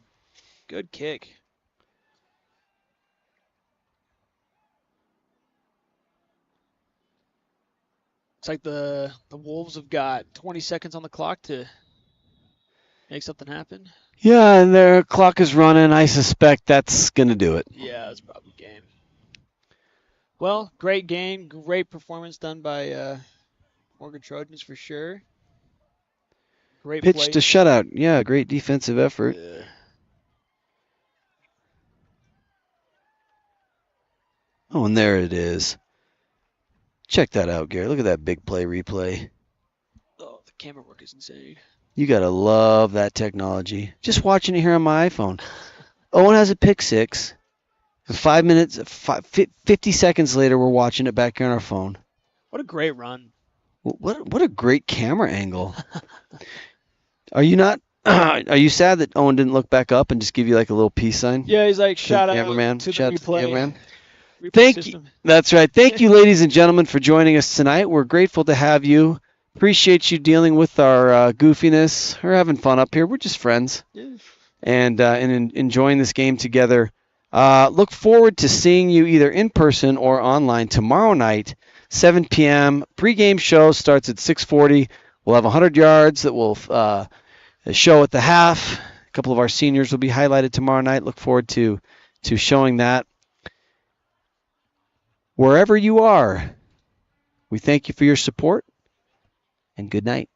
Good kick. It's like the Wolves have got 20 seconds on the clock to make something happen. Yeah, and their clock is running. I suspect that's going to do it. Yeah, that's probably game. Well, great game. Great performance done by Morgan Trojans for sure. Great Pitch play. to shutout. Yeah, great defensive effort. Yeah. Oh, and there it is. Check that out, Gary. Look at that big play replay. Oh, the camera work is insane. You got to love that technology. Just watching it here on my iPhone. Owen has a pick 6. And 50 seconds later, we're watching it back here on our phone. What a great run. What a great camera angle. Are you not? Are you sad that Owen didn't look back up and just give you like a little peace sign? Yeah, he's like, shout out cameraman. to the Shout out to the replay. cameraman. Replay Thank system. you. That's right. Thank you, ladies and gentlemen, for joining us tonight. We're grateful to have you. Appreciate you dealing with our goofiness. We're having fun up here. We're just friends. Yeah. And enjoying this game together. Look forward to seeing you either in person or online tomorrow night, 7 p.m. Pre-game show starts at 6:40. We'll have 100 yards that will show at the half. A couple of our seniors will be highlighted tomorrow night. Look forward to showing that. Wherever you are, we thank you for your support, and good night.